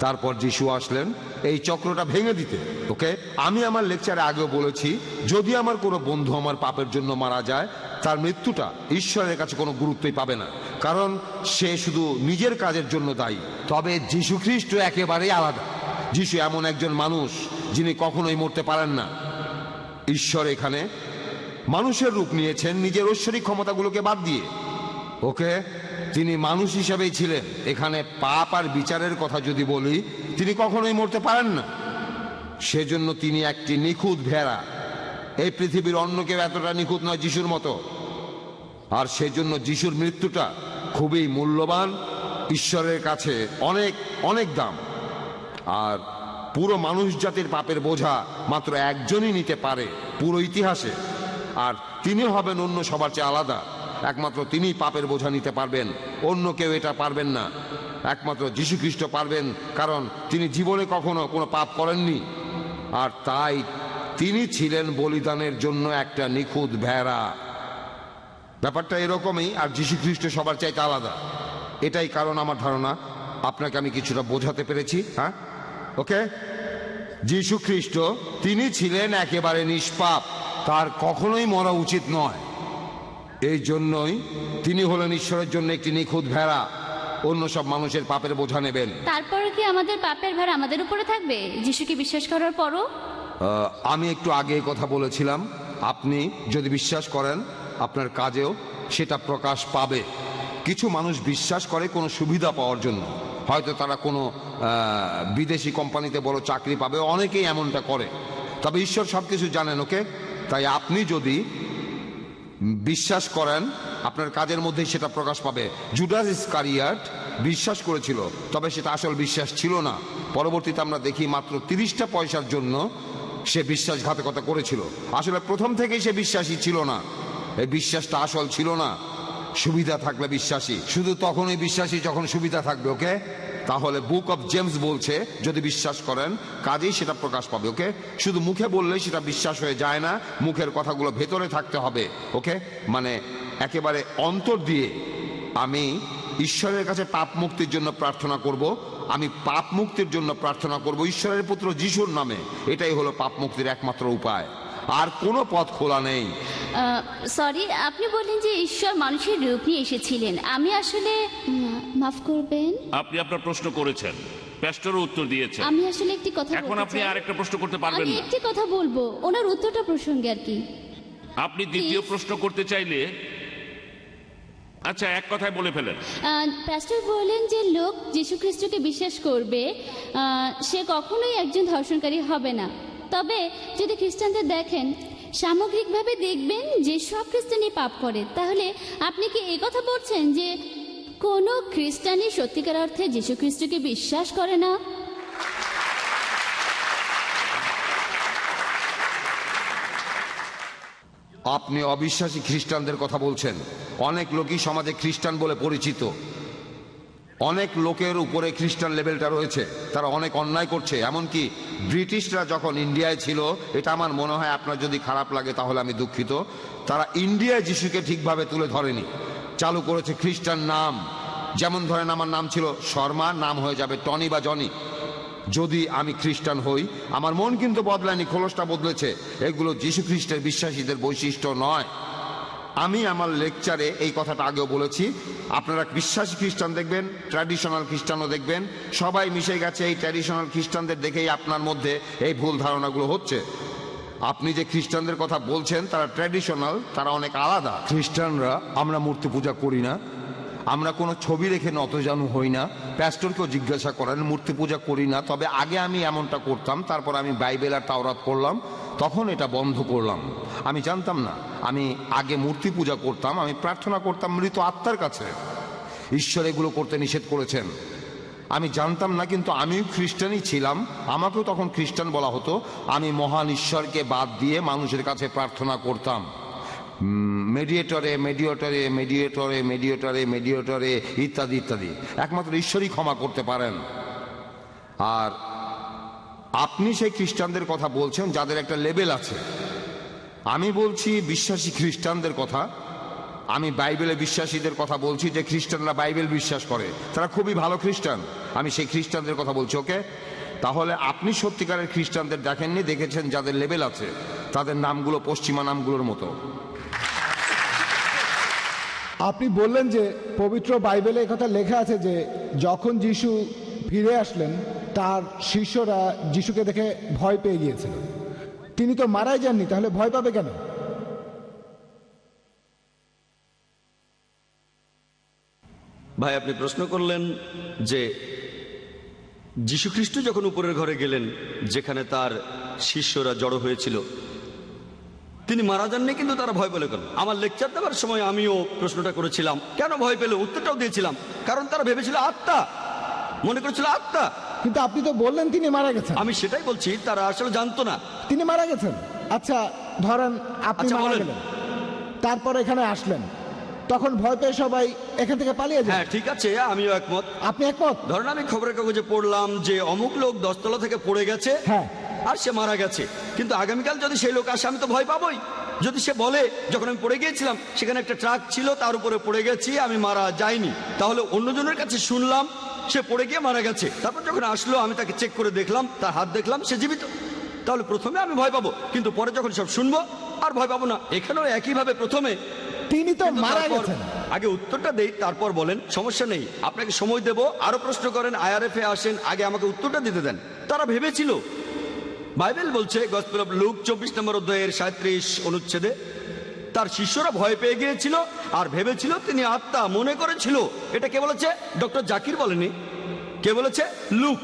তারপর যিশু আসলেন এই চক্রটা ভেঙে দিতে। ওকে, আমি আমার লেকচারে আগেও বলেছি, যদি আমার কোনো বন্ধু আমার পাপের জন্য মারা যায়, তার মৃত্যুটা ঈশ্বরের কাছে কোনো গুরুত্বই পাবে না, কারণ সে শুধু নিজের কাজের জন্য দায়ী। তবে যীশু খ্রিস্ট একেবারেই আলাদা। যিশু এমন একজন মানুষ যিনি কখনোই মরতে পারেন না। ঈশ্বর এখানে মানুষের রূপ নিয়েছেন নিজের ঐশ্বরিক ক্ষমতাগুলোকে বাদ দিয়ে। ওকে, তিনি মানুষ হিসাবেই ছিলেন। এখানে পাপ আর বিচারের কথা যদি বলি, তিনি কখনোই মরতে পারেন না। সেজন্য তিনি একটি নিখুঁত ভেড়া। এই পৃথিবীর অন্য কেউ এতটা নিখুঁত নয় যিশুর মতো। আর সেজন্য যিশুর মৃত্যুটা খুবই মূল্যবান, ঈশ্বরের কাছে অনেক অনেক দাম। আর পুরো মানুষ জাতির পাপের বোঝা মাত্র একজনই নিতে পারে পুরো ইতিহাসে, আর তিনি হবেন অন্য সবার চেয়ে আলাদা। একমাত্র তিনিই পাপের বোঝা নিতে পারবেন, অন্য কেউ এটা পারবেন না। একমাত্র যীশু খ্রিস্ট পারবেন, কারণ তিনি জীবনে কখনো কোনো পাপ করেননি। আর তাই তিনি ছিলেন বলিদানের জন্য একটা নিখুঁত ভেড়া। ব্যাপারটা এরকমই। আর যীশু খ্রিস্ট সবার চাইতে আলাদা। এটাই কারণ আমার ধারণা আপনাকে আমি কিছুটা বোঝাতে পেরেছি। হ্যাঁ, ওকে। যীশু খ্রিস্ট তিনি ছিলেন একেবারে নিষ্পাপ, তার কখনোই মরা উচিত নয়। এই জন্যই তিনি হলেন ঈশ্বরের জন্য একটি নিখুঁত ভেড়া, অন্য সব মানুষের পাপের বোঝা নেবেন। তারপরে কি আমাদের পাপের ভার আমাদের উপরে থাকবে যিশুকে বিশ্বাস করার পরও? আমি একটু আগে কথা বলেছিলাম, আপনি যদি বিশ্বাস করেন আপনার কাজেও সেটা প্রকাশ পাবে। কিছু মানুষ বিশ্বাস করে কোনো সুবিধা পাওয়ার জন্য, হয়তো তারা কোনো বিদেশি কোম্পানিতে বড় চাকরি পাবে, অনেকেই এমনটা করে। তবে ঈশ্বর সব কিছু জানেন, ওকে। তাই আপনি যদি বিশ্বাস করেন আপনার কাজের মধ্যেই সেটা প্রকাশ পাবে। জুডাস ইসকারিয়াত বিশ্বাস করেছিল, তবে সেটা আসল বিশ্বাস ছিল না। পরবর্তীতে আমরা দেখি মাত্র 30টা পয়সার জন্য সে বিশ্বাসঘাতকতা করেছিল। আসলে প্রথম থেকেই সে বিশ্বাসী ছিল না। এই বিশ্বাসটা আসল ছিল না। সুবিধা থাকলে বিশ্বাসী, শুধু তখনই বিশ্বাসী যখন সুবিধা থাকবে, ওকে। তাহলে বুক অফ জেমস বলছে যদি বিশ্বাস করেন কাজেই সেটা প্রকাশ পাবে, ওকে। শুধু মুখে বললেই সেটা বিশ্বাস হয়ে যায় না, মুখের কথাগুলো ভেতরে থাকতে হবে, ওকে। মানে একেবারে অন্তর দিয়ে আমি ঈশ্বরের কাছে পাপ মুক্তির জন্য প্রার্থনা করব, আমি পাপ মুক্তির জন্য প্রার্থনা করব ঈশ্বরের পুত্র যিশুর নামে। এটাই হলো পাপ মুক্তির একমাত্র উপায়, আর কোনো পথ খোলা নেই। সরি, আপনি বললেন যে ঈশ্বর মানুষের রূপ নিয়ে এসেছিলেন। আমি আসলে মাফ করবেন, আপনি আপনার প্রশ্ন করেছেন, প্যাস্টরও উত্তর দিয়েছেন। আমি আসলে একটি কথা এখন আপনি আরেকটা প্রশ্ন করতে পারবেন আমি না। একটি কথা বলবো ওনার উত্তরটা প্রসঙ্গে আর কি। আপনি দ্বিতীয় প্রশ্ন করতে চাইলে আচ্ছা এক কথায় বলে ফেলেন। প্যাস্টর বললেন যে লোক যীশু খ্রিস্টকে বিশ্বাস করবে সে কখনোই একজন ধর্ষণকারী হবে না। তবে যদি খ্রিস্টানদের দেখেন সামগ্রিকভাবে দেখবেন যে সব খ্রিস্টানই পাপ করে। তাহলে আপনি কি এই কথা বলছেন যে কোনো খ্রিস্টানই সত্যিকার অর্থে যীশু খ্রিস্টকে বিশ্বাস করে না? আপনি অবিশ্বাসী খ্রিস্টানদের কথা বলছেন। অনেক লোকই সমাজে খ্রিস্টান বলে পরিচিত, অনেক লোকের উপরে খ্রিস্টান লেভেলটা রয়েছে, তারা অনেক অন্যায় করছে। এমনকি ব্রিটিশরা যখন ইন্ডিয়ায় ছিল, এটা আমার মনে হয় আপনার যদি খারাপ লাগে তাহলে আমি দুঃখিত, তারা ইন্ডিয়ায় যিশুকে ঠিকভাবে তুলে ধরেনি, চালু করেছে খ্রিস্টান নাম। যেমন ধরেন আমার নাম ছিল শর্মা, নাম হয়ে যাবে টনি বা জনি। যদি আমি খ্রিস্টান হই, আমার মন কিন্তু বদলায়নি, খোলসটা বদলেছে। এগুলো যীশু খ্রিস্টের বিশ্বাসীদের বৈশিষ্ট্য নয়। আমি আমার লেকচারে এই কথাটা আগেও বলেছি, আপনারা বিশ্বাসী খ্রিস্টান দেখবেন, ট্র্যাডিশনাল খ্রিস্টানও দেখবেন, সবাই মিশে গেছে। এই ট্র্যাডিশনাল খ্রিস্টানদের দেখেই আপনার মধ্যে এই ভুল ধারণাগুলো হচ্ছে। আপনি যে খ্রিস্টানদের কথা বলছেন তারা ট্র্যাডিশনাল, তারা অনেক আলাদা। খ্রিস্টানরা আমরা মূর্তি পূজা করি না, আমরা কোনো ছবি রেখে নতজানু হই না। প্যাস্টরকেও জিজ্ঞাসা করেন, মূর্তি পূজা করি না। তবে আগে আমি এমনটা করতাম, তারপর আমি বাইবেল আর তাওরাত পড়লাম, তখন এটা বন্ধ করলাম। আমি জানতাম না, আমি আগে মূর্তি পূজা করতাম, আমি প্রার্থনা করতাম মৃত আত্মার কাছে। ঈশ্বর এগুলো করতে নিষেধ করেছেন, আমি জানতাম না। কিন্তু আমিও খ্রিস্টানই ছিলাম, আমাকেও তখন খ্রিস্টান বলা হতো। আমি মহান ঈশ্বরকে বাদ দিয়ে মানুষের কাছে প্রার্থনা করতাম, মেডিয়েটরে মেডিয়েটরে মেডিয়েটরে মেডিয়েটরে মেডিয়েটরে ইত্যাদি ইত্যাদি। একমাত্র ঈশ্বরই ক্ষমা করতে পারেন। আর আপনি সেই খ্রিস্টানদের কথা বলছেন যাদের একটা লেভেল আছে। আমি বলছি বিশ্বাসী খ্রিস্টানদের কথা, আমি বাইবেলে বিশ্বাসীদের কথা বলছি, যে খ্রিস্টানরা বাইবেল বিশ্বাস করে, তারা খুবই ভালো খ্রিস্টান। আমি সেই খ্রিস্টানদের কথা বলছি, ওকে। তাহলে আপনি সত্যিকারের খ্রিস্টানদের দেখেননি, দেখেছেন যাদের লেভেল আছে, তাদের নামগুলো পশ্চিমা নামগুলোর মতো। আপনি বললেন যে পবিত্র বাইবেলে কথা লেখা আছে যে যখন যিশু ফিরে আসলেন তার শিষ্যরা যিশুকে দেখে ভয় পেয়ে গিয়েছিল। তিনি তো মারাই যাননি, তাহলে ভয় পাবে কেন? ভাই, আপনি প্রশ্ন করলেন যে যীশুখ্রিস্ট যখন উপরের ঘরে গেলেন যেখানে তার শিষ্যরা জড়ো হয়েছিল, তিনি মারা যাননি, কিন্তু তারা ভয় পেল কেন? আমার লেকচার দেওয়ার সময় আমিও প্রশ্নটা করেছিলাম, কেন ভয় পেল? উত্তরটাও দিয়েছিলাম, কারণ তারা ভেবেছিল আত্মা, মনে করেছিল আত্মা। কিন্তু আপনি তো বললেন তিনি মারা গেছেন। আমি সেটাই বলছি, তারা আসলে জানতো না তিনি মারা গেছেন। আচ্ছা, ধরেন আপনি আচ্ছা, মারা বলেন। গেলেন, তারপর এখানে আসলেন, তখন ভয় পেয়ে সবাই এখান থেকে পালিয়ে যায়। হ্যাঁ ঠিক আছে, আমিও একমত। আপনি একমত? ধরেন আমি খবরের কাগজে পড়লাম যে অমুক লোক 10 তলা থেকে পড়ে গেছে, হ্যাঁ, আর সে মারা গেছে, কিন্তু আগামীকাল যদি সেই লোক আসে আমি তো ভয় পাবোই। যদি সে বলে যখন আমি পড়ে গিয়েছিলাম সেখানে একটা ট্রাক ছিল, তার উপরে পড়ে গেছি, আমি মারা যাইনি, তাহলে অন্যজনের কাছে শুনলাম সে পড়ে গিয়ে মারা গেছে, তারপর যখন আসলো আমি তাকে চেক করে দেখলাম, তার হাত দেখলাম সে জীবিত, তাহলে প্রথমে আমি ভয় পাবো, কিন্তু পরে যখন সব শুনবো আর ভয় পাবো না। এখানেও একইভাবে প্রথমে তিনি তো মারা তারপর গেছেন। আগে উত্তরটা দেই, তারপর বলেন, সমস্যা নেই, আপনাকে সময় দেব, আরো প্রশ্ন করেন, আইআরএফ এ আসেন, আগে আমাকে উত্তরটা দিতে দেন। তারা ভেবেছিল, বাইবেল বলছে গসপেল অফ লুক 24 নম্বর অধ্যায়ের 37 অনুচ্ছেদে, তার শিষ্যরা ভয় পেয়ে গিয়েছিল আর ভেবেছিল তিনি আত্মা, মনে করেছিল। এটা কে বলেছে? ডক্টর জাকির বলেনি, কে বলেছে? লুক।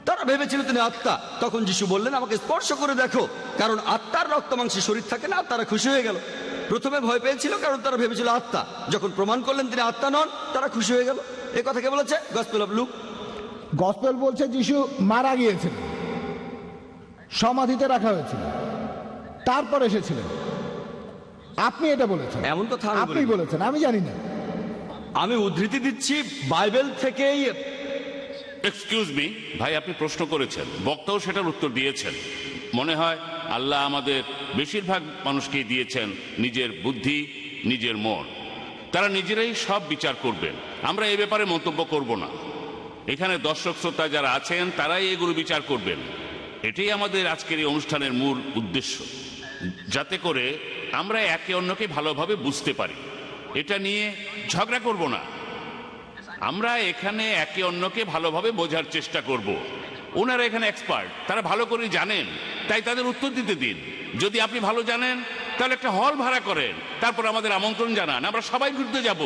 তারা ভেবেছিল তিনি আত্মা। তখন যিশু বললেন, আমাকে স্পর্শ করে দেখো, কারণ আত্মার রক্ত মাংসে শরীর থাকে না। তারা খুশি হয়ে গেল। প্রথমে ভয় পেয়েছিল কারণ তারা ভেবেছিল আত্মা, যখন প্রমাণ করলেন তিনি আত্মা নন, তারা খুশি হয়ে গেল। এই কথা কে বলেছে? Gospel of look. গসপেল বলছে যিশু মারা গিয়েছিলেন, সমাধিতে রাখা হয়েছিল, তারপর এসেছিলেন। আপনি এটা বলেছেন? এমন কথা আপনি বলেছেন, আমি জানি না। আমি উদ্ধৃতি দিচ্ছি বাইবেল থেকেই। এক্সকিউজ মি ভাই, আপনি প্রশ্ন করেছেন, বক্তাও সেটার উত্তর দিয়েছেন। মনে হয় আল্লাহ আমাদের বেশিরভাগ মানুষকে দিয়েছেন নিজের বুদ্ধি, নিজের মন, তারা নিজেরাই সব বিচার করবেন। আমরা এ ব্যাপারে মন্তব্য করব না। এখানে দর্শক শ্রোতা যারা আছেন তারাই এগুলো বিচার করবেন। এটাই আমাদের আজকের এই অনুষ্ঠানের মূল উদ্দেশ্য, যাতে করে আমরা একে অন্যকে ভালোভাবে বুঝতে পারি। এটা নিয়ে ঝগড়া করব না, আমরা এখানে একে অন্যকে ভালোভাবে বোঝার চেষ্টা করব। ওনারা এখানে এক্সপার্ট, তারা ভালো করে জানেন, তাই তাদের উত্তর দিতে দিন। যদি আপনি ভালো জানেন তাহলে একটা হল ভাড়া করেন, তারপর আমাদের আমন্ত্রণ জানান, আমরা সবাই ঘুরতে যাব,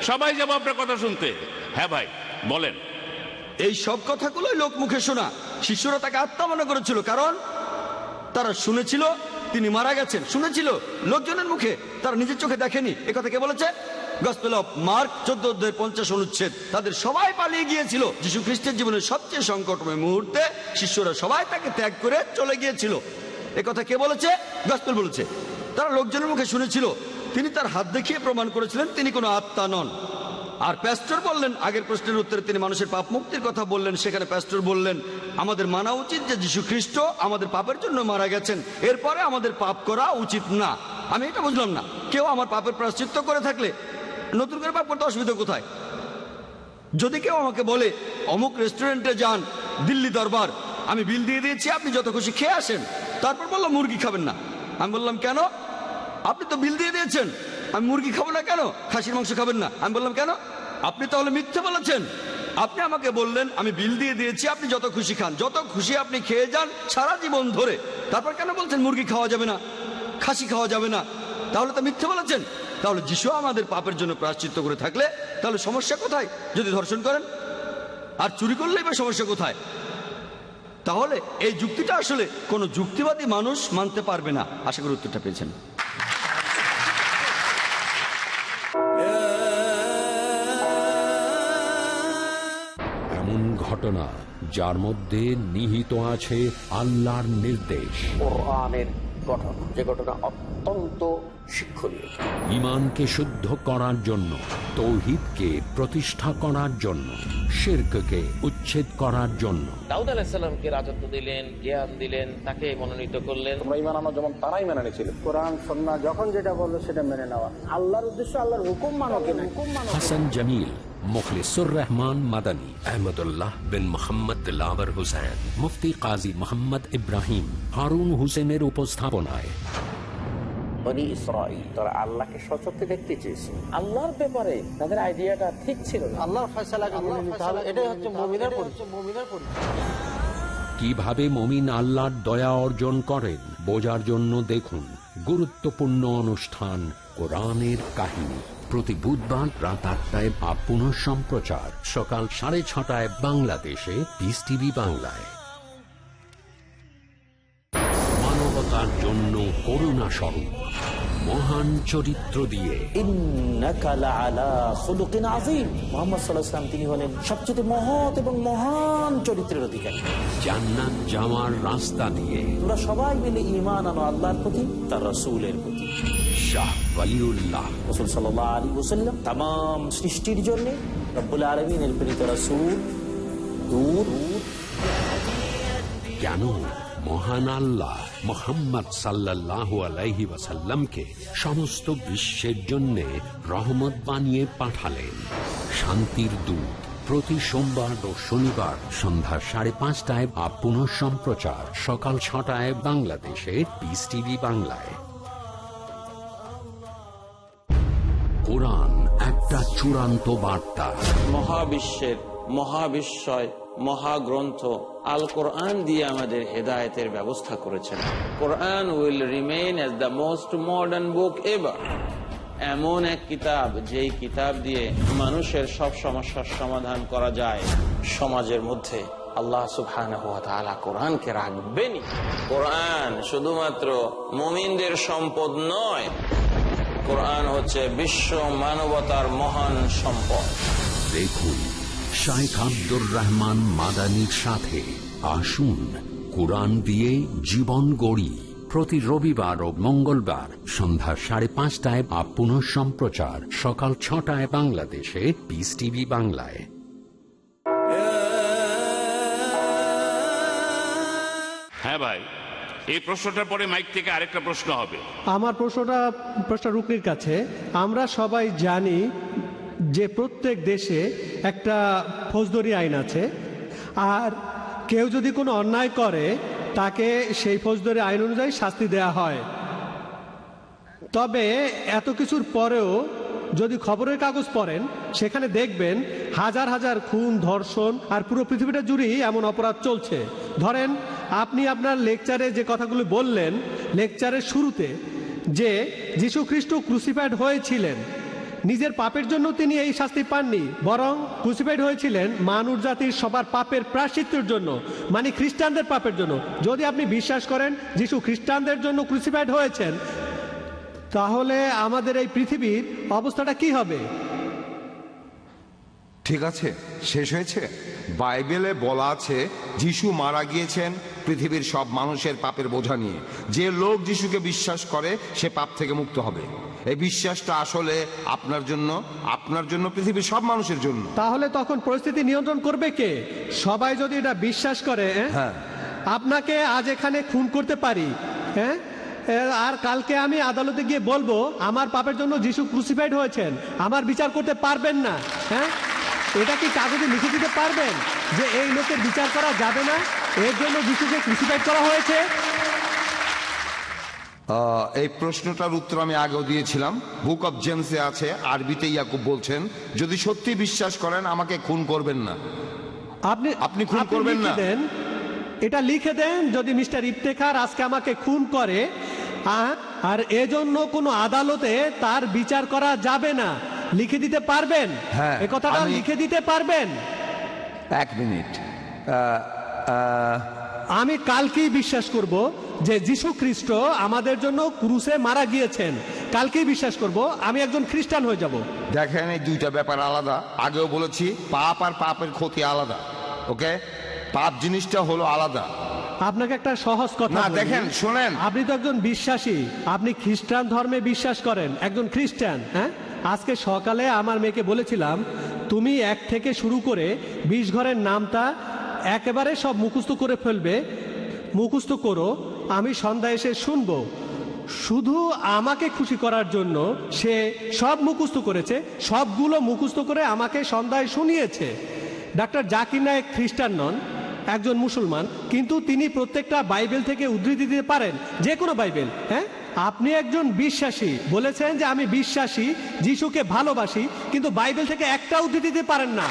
সবাই যাব আপনার কথা শুনতে। হ্যাঁ ভাই বলেন। এই সব কথাগুলোই লোক মুখে শোনা। শিষ্যরা তাকে আত্মা মনে করেছিল, কারণ তারা শুনেছিল তিনি মারা গেছেন, শুনেছিল লোকজনের মুখে, তারা নিজের চোখে দেখেনি। এ কথা কে বলেছে? গসপেল অফ মার্ক 14 অধ্যায়ের 50 অনুচ্ছেদ। তাদের সবাই পালিয়ে গিয়েছিল। যিশু খ্রিস্টের জীবনের সবচেয়ে সংকটময় মুহূর্তে শিষ্যরা সবাই তাকে ত্যাগ করে চলে গিয়েছিল। এ কথা কে বলেছে? গসপেল বলেছে। তারা লোকজনের মুখে শুনেছিল, তিনি তার হাত দেখিয়ে প্রমাণ করেছিলেন তিনি কোনো আত্মা নন। আর প্যাস্টর বললেন, আগের প্রশ্নের উত্তরে তিনি মানুষের পাপ মুক্তির কথা বললেন, সেখানে প্যাস্টর বললেন আমাদের মানা উচিত যে যীশু খ্রিস্ট আমাদের পাপের জন্য মারা গেছেন, এরপরে আমাদের পাপ করা উচিত না। আমি এটা বুঝলাম না, কেউ আমার পাপের প্রায়শ্চিত্ত করে থাকলে নতুন করে পাপ করতে অসুবিধা কোথায়? যদি কেউ আমাকে বলে অমুক রেস্টুরেন্টে যান, দিল্লি দরবার, আমি বিল দিয়ে দিয়েছি, আপনি যত খুশি খেয়ে আসেন, তারপর বললাম মুরগি খাবেন না। আমি বললাম কেন? আপনি তো বিল দিয়ে দিয়েছেন, আমি মুরগি খাবো না কেন? খাসির মাংস খাবেন না, আমি বললাম কেন? আপনি তাহলে মিথ্যে বলেছেন। আপনি আমাকে বললেন আমি বিল দিয়ে দিয়েছি, আপনি যত খুশি খান, যত খুশি আপনি খেয়ে যান সারা জীবন ধরে, তারপর কেন বলছেন মুরগি খাওয়া যাবে না, খাসি খাওয়া যাবে না? তাহলে তো মিথ্যে বলেছেন। তাহলে যিশু আমাদের পাপের জন্য প্রায়শ্চিত্ত করে থাকলে তাহলে সমস্যা কোথায়? যদি ধর্ষণ করেন আর চুরি করলেই বা সমস্যা কোথায়? তাহলে এই যুক্তিটা আসলে কোনো যুক্তিবাদী মানুষ মানতে পারবে না। আশা করি উত্তরটা পেয়েছেন। এমন ঘটনা যার মধ্যে নিহিত আছে আল্লাহর নির্দেশ, কোরআনের গঠন, যে ঘটনা অত্যন্ত শিক্ষণীয়। ঈমানকে শুদ্ধ করার জন্য, তাওহীদকে প্রতিষ্ঠা করার জন্য, শিরককে উচ্ছেদ করার জন্য। দাউদ আলাইহিস সালামকে রাজত্ব দিলেন, জ্ঞান দিলেন, তাকে মনোনীত করলেন। তোমরা ঈমান আনো যেমন তারাই মেনে নিয়েছিল। কোরআন সুন্নাহ যখন যেটা বললো সেটা মেনে নেওয়া। আল্লাহর উদ্দেশ্য আল্লাহর হুকুম মানো কিনা। হাসান জামিল, মুখলিসুর রহমান মাদানী, আহমদুল্লাহ বিন মোহাম্মদ দিলাওয়ার হুসেন, মুফতি কাজী মোহাম্মদ ইব্রাহিম, হারুন হুসেনের উপস্থাপনায় বনী ইসরাঈল তারা আল্লাহকে সচক্ষে দেখতে চেয়েছে। আল্লাহর ব্যাপারে তাদের আইডিয়াটা ঠিক ছিল না। আল্লাহর ফয়সালাকে মেনে নিতে হবে, এটাই হচ্ছে মুমিনের পরিচয়। কিভাবে মুমিন আল্লাহর দয়া অর্জন করেন বোঝার জন্য দেখুন গুরুত্বপূর্ণ অনুষ্ঠান কোরআনের কাহিনী, প্রতি বুধবার রাত 8টায় বা পুনঃ সম্প্রচার সকাল 6:30 বাংলাদেশে পিস টিভি বাংলায়। মানবতার জন্য করুণা স্বরূপ মহান চরিত্র দিয়ে। ইন্নাকা লাআলা খুলুকিন আযীম। মুহাম্মদ সাল্লাল্লাহু আলাইহি ওয়াসাল্লাম তিনি হলেন সবচেয়ে মহৎ এবং মহান চরিত্রের অধিকারী। জান্নাত যাওয়ার রাস্তা দিয়ে তোমরা সবাই মিলে ঈমান আনো আল্লাহর প্রতি, তার রাসূলের প্রতি। শাহ ওয়ালিউল্লাহ রাসূল সাল্লাল্লাহু আলাইহি ওয়াসাল্লাম तमाम সৃষ্টির জন্য রব্বুল আলামিনের প্রেরিত রাসূল। দূর কেন মহান আল্লাহ মুহাম্মদ সাল্লাল্লাহু আলাইহি ওয়াসাল্লামকে সমস্ত বিশ্বের জন্য রহমত বানিয়ে পাঠালেন। শান্তির দূত প্রতি সোমবার ও শনিবার সন্ধ্যা 5:30 বা পুনঃ সম্প্রচার সকাল 6টায় বাংলাদেশে পিস টিভি বাংলায়। কোরআন একটা চূড়ান্ত বার্তা। মহাবিশ্বের মহাবিশ্বয় মহাগ্রন্থ আল কোরআন দিয়ে আমাদের হেদায়েতের ব্যবস্থা করেছেন। Quran will remain as the most modern book ever. এমন এক কিতাব যেই কিতাব দিয়ে মানুষের সব সমস্যার সমাধান করা যায়। সমাজের মধ্যে আল্লাহ সুবহানাহু ওয়া তাআলা কোরআনকে রাখবেনই। কোরআন শুধুমাত্র মুমিনদের সম্পদ নয়, কোরআন হচ্ছে বিশ্ব মানবতার মহান সম্পদ। দেখুন শাইখ আব্দুর রহমান মাদানির সাথে আসুন কোরআন দিয়ে জীবন গড়ি, প্রতি রবিবার ও মঙ্গলবার সন্ধ্যা 5:30 বা পুনঃ সম্প্রচার সকাল 6টায় বাংলাদেশে পিস টিভি বাংলায়। হ্যাঁ ভাই, এই প্রশ্নটার পরে মাইক থেকে আরেকটা প্রশ্ন হবে। আমার প্রশ্ন রুকনির কাছে। আমরা সবাই জানি যে প্রত্যেক দেশে একটা ফৌজদারি আইন আছে, আর কেউ যদি কোনো অন্যায় করে তাকে সেই ফৌজদারি আইন অনুযায়ী শাস্তি দেয়া হয়। তবে এত কিছুর পরেও যদি খবরের কাগজ পড়েন সেখানে দেখবেন হাজার হাজার খুন, ধর্ষণ আর পুরো পৃথিবীটা জুড়েই এমন অপরাধ চলছে। ধরেন আপনি আপনার লেকচারে যে কথাগুলো বললেন লেকচারের শুরুতে, যে যীশু খ্রিস্ট ক্রুসিফাইড হয়েছিলেন, নিজের পাপের জন্য তিনি এই শাস্তি পাননি, বরং ক্রুসিফাইড হয়েছিলেন মানব জাতির সবার পাপের প্রায়শ্চিত্তের জন্য, মানে খ্রিস্টানদের পাপের জন্য। যদি আপনি বিশ্বাস করেন যীশু খ্রিস্টানদের জন্য ক্রুসিফাইড হয়েছেন, তাহলে আমাদের এই পৃথিবীর অবস্থাটা কি হবে? ঠিক আছে, শেষ হয়েছে। বাইবেলে বলা আছে যিশু মারা গিয়েছেন পৃথিবীর সব মানুষের পাপের বোঝা নিয়ে। যে লোক যিশুকে বিশ্বাস করে সে পাপ থেকে মুক্ত হবে। এই বিশ্বাসটা আসলে আপনার জন্য পৃথিবীর সব মানুষের জন্য। তাহলে তখন পরিস্থিতি নিয়ন্ত্রণ করবে কে? সবাই যদি এটা বিশ্বাস করে, হ্যাঁ, আপনাকে আজ এখানে খুন করতে পারি, হ্যাঁ, আর কালকে আমি আদালতে গিয়ে বলবো আমার পাপের জন্য যিশু ক্রুসিফাইড হয়েছেন, আমার বিচার করতে পারবেন না। হ্যাঁ, এটা কি কাগজে লিখে দিতে পারবেন যে এই লোকের বিচার করা যাবে না, এর জন্য যিশুকে ক্রুসিফাইড করা হয়েছে? এই প্রশ্নটার উত্তর আমি আগেও দিয়েছিলাম। বুক অফ জেমসে আছে, আরবিতে ইয়াকুব বলছেন, যদি সত্যি বিশ্বাস করেন আমাকে খুন করবেন না। আপনি খুন করবেন না, এটা লিখে দেন, যদি মিস্টার ইফতেখার আজকে আমাকে খুন করে আর এজন্য কোনো আদালতে তার বিচার করা যাবে না, লিখে দিতে পারবেন? হ্যাঁ, এই কথাটা লিখে দিতে পারবেন? এক মিনিট, আমি কালকেই বিশ্বাস করব যে যীশু খ্রিস্ট আমাদের জন্য ক্রুসে মারা গিয়েছেন। কালকেই বিশ্বাস করব, আমি একজন খ্রিস্টান হয়ে যাব। দেখেন এই দুইটা ব্যাপার আলাদা। আগেও বলেছি পাপ আর পাপের ক্ষতি আলাদা। ওকে, পাপ জিনিসটা হলো আলাদা। আপনাকে একটা সহজ কথা বলি। দেখেন শুনেন, আপনি তো একজন বিশ্বাসী, আপনি খ্রিস্টান ধর্মে বিশ্বাস করেন, একজন খ্রিস্টান। হ্যাঁ, আজকে সকালে আমার মেয়েকে বলেছিলাম তুমি 1 থেকে শুরু করে 20 ঘরের নামটা একেবারে সব মুখস্থ করে ফেলবে, মুখস্থ করো, আমি সন্ধ্যায় এসে শুনবো। শুধু আমাকে খুশি করার জন্য সে সব মুখস্থ করেছে, সবগুলো মুখস্থ করে আমাকে সন্ধ্যায় শুনিয়েছে। ডাক্তার জাকির নায়েক খ্রিস্টান নন, একজন মুসলমান, কিন্তু তিনি প্রত্যেকটা বাইবেল থেকে উদ্ধৃতি দিতে পারেন, যে কোনো বাইবেল। হ্যাঁ, আপনি একজন বিশ্বাসী, বলেছেন যে আমি বিশ্বাসী, যিশুকে ভালোবাসি, কিন্তু বাইবেল থেকে একটা উদ্ধৃতি দিতে পারেন না।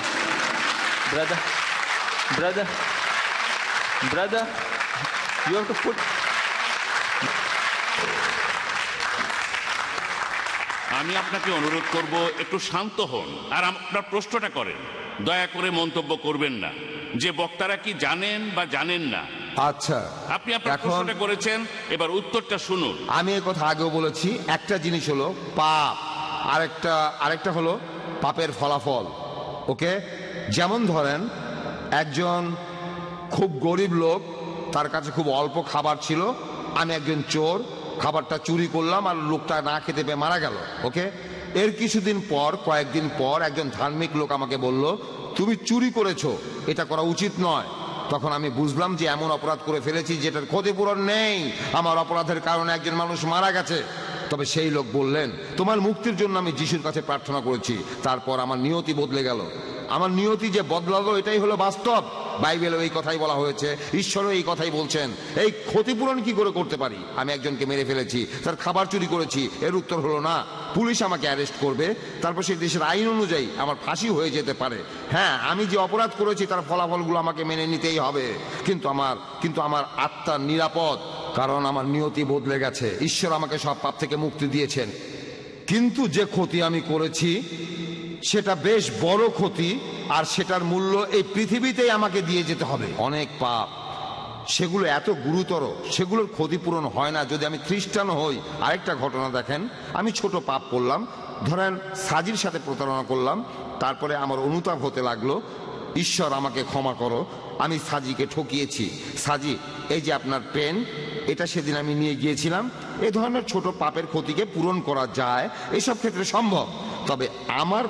Brother, you have to put... আমি আপনাকে অনুরোধ করব একটু শান্ত হন আর আপনার প্রশ্নটা করেন। দয়া করে মন্তব্য করবেন না যে বক্তারা কি জানেন বা জানেন না আচ্ছা, আপনি আপনার প্রশ্নটা করেছেন, এবার উত্তরটা শুনুন। আমি এই কথা আগেও বলেছি, একটা জিনিস হলো পাপ, আরেকটা হলো পাপের ফলাফল। ওকে, যেমন ধরেন একজন খুব গরিব লোক, তার কাছে খুব অল্প খাবার ছিল, আমি একজন চোর, খাবারটা চুরি করলাম আর লোকটা না খেতে পেয়ে মারা গেল। ওকে, এর কিছুদিন পর, কয়েকদিন পর একজন ধার্মিক লোক আমাকে বলল, তুমি চুরি করেছো, এটা করা উচিত নয়। তখন আমি বুঝলাম যে এমন অপরাধ করে ফেলেছি যেটার ক্ষতিপূরণ নেই, আমার অপরাধের কারণে একজন মানুষ মারা গেছে। তবে সেই লোক বললেন, তোমার মুক্তির জন্য আমি যিশুর কাছে প্রার্থনা করেছি, তারপর আমার নিয়তি বদলে গেল। আমার নিয়তি যে বদলালো এটাই হলো বাস্তব। বাইবেলেও এই কথাই বলা হয়েছে, ঈশ্বরও এই কথাই বলছেন। এই ক্ষতিপূরণ কি করে করতে পারি? আমি একজনকে মেরে ফেলেছি, তার খাবার চুরি করেছি, এর উত্তর হলো না, পুলিশ আমাকে অ্যারেস্ট করবে, তারপর সেই দেশের আইন অনুযায়ী আমার ফাঁসি হয়ে যেতে পারে। হ্যাঁ, আমি যে অপরাধ করেছি তার ফলাফলগুলো আমাকে মেনে নিতেই হবে, কিন্তু আমার আত্মার নিরাপদ, কারণ আমার নিয়তি বদলে গেছে। ঈশ্বর আমাকে সব পাপ থেকে মুক্তি দিয়েছেন। কিন্তু যে ক্ষতি আমি করেছি সেটা বেশ বড় ক্ষতি, আর সেটার মূল্য এই পৃথিবীতেই আমাকে দিয়ে যেতে হবে। অনেক পাপ, সেগুলো এত গুরুতর, সেগুলোর ক্ষতিপূরণ হয় না যদি আমি খ্রিস্টান হই। আরেকটা ঘটনা দেখেন, আমি ছোট পাপ করলাম, ধরেন সাজির সাথে প্রতারণা করলাম, তারপরে আমার অনুতাপ হতে লাগলো, ঈশ্বর আমাকে ক্ষমা করো, আমি সাজিকে ঠকিয়েছি। সাজি, এই যে আপনার পেন, এটা সেদিন আমি নিয়ে গিয়েছিলাম। এই ধরনের ছোট পাপের ক্ষতিকে পূরণ করা যায়, এসব ক্ষেত্রে সম্ভব। তবে আমার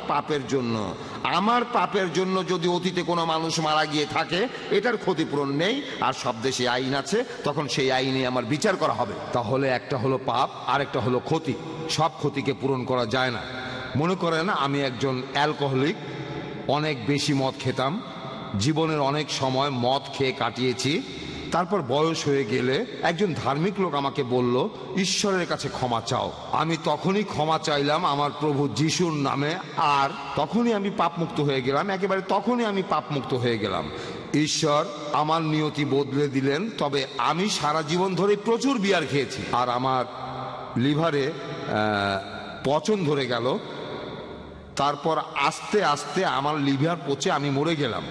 পাপের জন্য যদি অতীতে কোনো মানুষ মারা গিয়ে থাকে, এটার ক্ষতিপূরণ নেই, আর সব দেশে আইন আছে, তখন সেই আইনে আমার বিচার করা হবে। তাহলে একটা হলো পাপ, আর একটা হলো ক্ষতি। সব ক্ষতিকে পূরণ করা যায় না। মনে করেন আমি একজন অ্যালকোহলিক, অনেক বেশি মদ খেতাম, জীবনের অনেক সময় মদ খেয়ে কাটিয়েছি। তারপর বয়স হয়ে গেলে একজন ধার্মিক লোক আমাকে বলল, ঈশ্বরের কাছে ক্ষমা চাও। আমি তখনই ক্ষমা চাইলাম আমার প্রভু যিশুর নামে, আর তখনই আমি পাপমুক্ত হয়ে গেলাম, একেবারে তখনই আমি পাপমুক্ত হয়ে গেলাম। ঈশ্বর আমার নিয়তি বদলে দিলেন। তবে আমি সারা জীবন ধরে প্রচুর বিয়ার খেয়েছি, আর আমার লিভারে পচন ধরে গেল। তারপর আস্তে আস্তে আমার লিভার পচে আমি মরে গেলাম।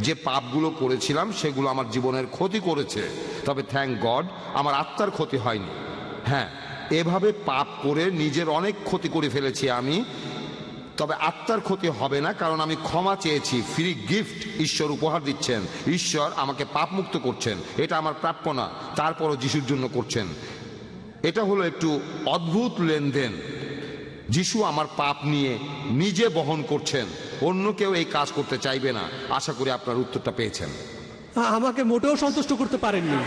যে পাপগুলো করেছিলাম সেগুলো আমার জীবনের ক্ষতি করেছে, তবে থ্যাংক গড আমার আত্মার ক্ষতি হয়নি। হ্যাঁ, এভাবে পাপ করে নিজের অনেক ক্ষতি করে ফেলেছি আমি, তবে আত্মার ক্ষতি হবে না, কারণ আমি ক্ষমা চেয়েছি। ফ্রি গিফট ঈশ্বর উপহার দিচ্ছেন, ঈশ্বর আমাকে পাপ মুক্ত করছেন, এটা আমার প্রাপ্য না, তারপরও যিশুর জন্য করছেন। এটা হলো একটু অদ্ভুত লেনদেন। যিশু আমার পাপ নিয়ে নিজে বহন করছেন, অন্য কেউ এই কাজ করতে চাইবে না। আশা করি আপনার উত্তরটা পেয়েছেন। আমাকে মোটেও সন্তুষ্ট করতে পারেননি।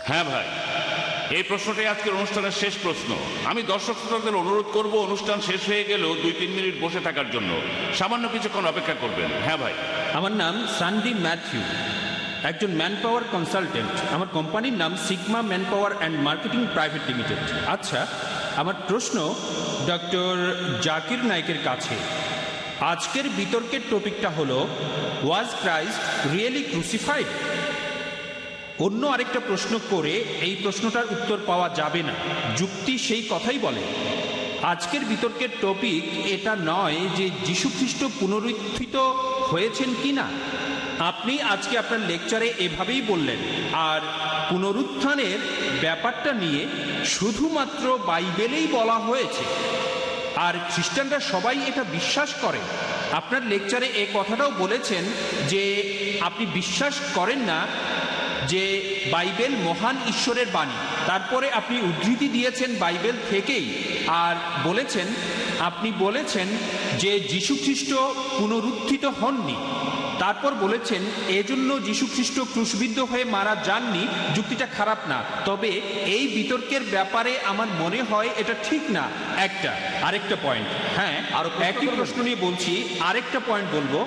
হ্যাঁ ভাই, এই প্রশ্নটাই আজকের অনুষ্ঠানের শেষ প্রশ্ন। আমি দর্শক শ্রোতাদের অনুরোধ করব, অনুষ্ঠান শেষ হয়ে গেলেও 2-3 মিনিট বসে থাকার জন্য, সামান্য কিছুক্ষণ অপেক্ষা করবেন। হ্যাঁ ভাই। আমার নাম সান্ডি ম্যাথিউ, একজন ম্যান পাওয়ার কনসালটেন্ট। আমার কোম্পানির নাম sigma man power and marketing private limited. আচ্ছা, আমার প্রশ্ন ডক্টর জাকির নাইকের কাছে। আজকের বিতর্কের টপিকটা হলো, ওয়াজ ক্রাইস্ট রিয়েলি ক্রুসিফাইড? অন্য আরেকটা প্রশ্ন করে এই প্রশ্নটার উত্তর পাওয়া যাবে না, যুক্তি সেই কথাই বলে। আজকের বিতর্কের টপিক এটা নয় যে যীশু খ্রিস্ট পুনরুত্থিত হয়েছেন কিনা। আপনি আজকে আপনার লেকচারে এভাবেই বললেন, আর পুনরুত্থানের ব্যাপারটা নিয়ে শুধুমাত্র বাইবেলেই বলা হয়েছে, আর খ্রিস্টানরা সবাই এটা বিশ্বাস করে। আপনার লেকচারে এই কথাটাও বলেছেন যে আপনি বিশ্বাস করেন না যে বাইবেল মহান ঈশ্বরের বাণী। তারপরে আপনি উদ্ধৃতি দিয়েছেন বাইবেল থেকেই, আর আপনি বলেছেন যে যীশু খ্রিস্ট পুনরুত্থিত হননি। তারপর বলেছেন এজন্য যীশু খ্রিস্ট ক্রুশবিদ্ধ হয়ে মারা যাননি। যুক্তিটা খারাপ না, তবে এই বিতর্কের ব্যাপারে আমার মনে হয় এটা ঠিক না। আরেকটা পয়েন্ট, হ্যাঁ, আর একই প্রশ্ন নিয়ে বলছি, আরেকটা পয়েন্ট বলবো।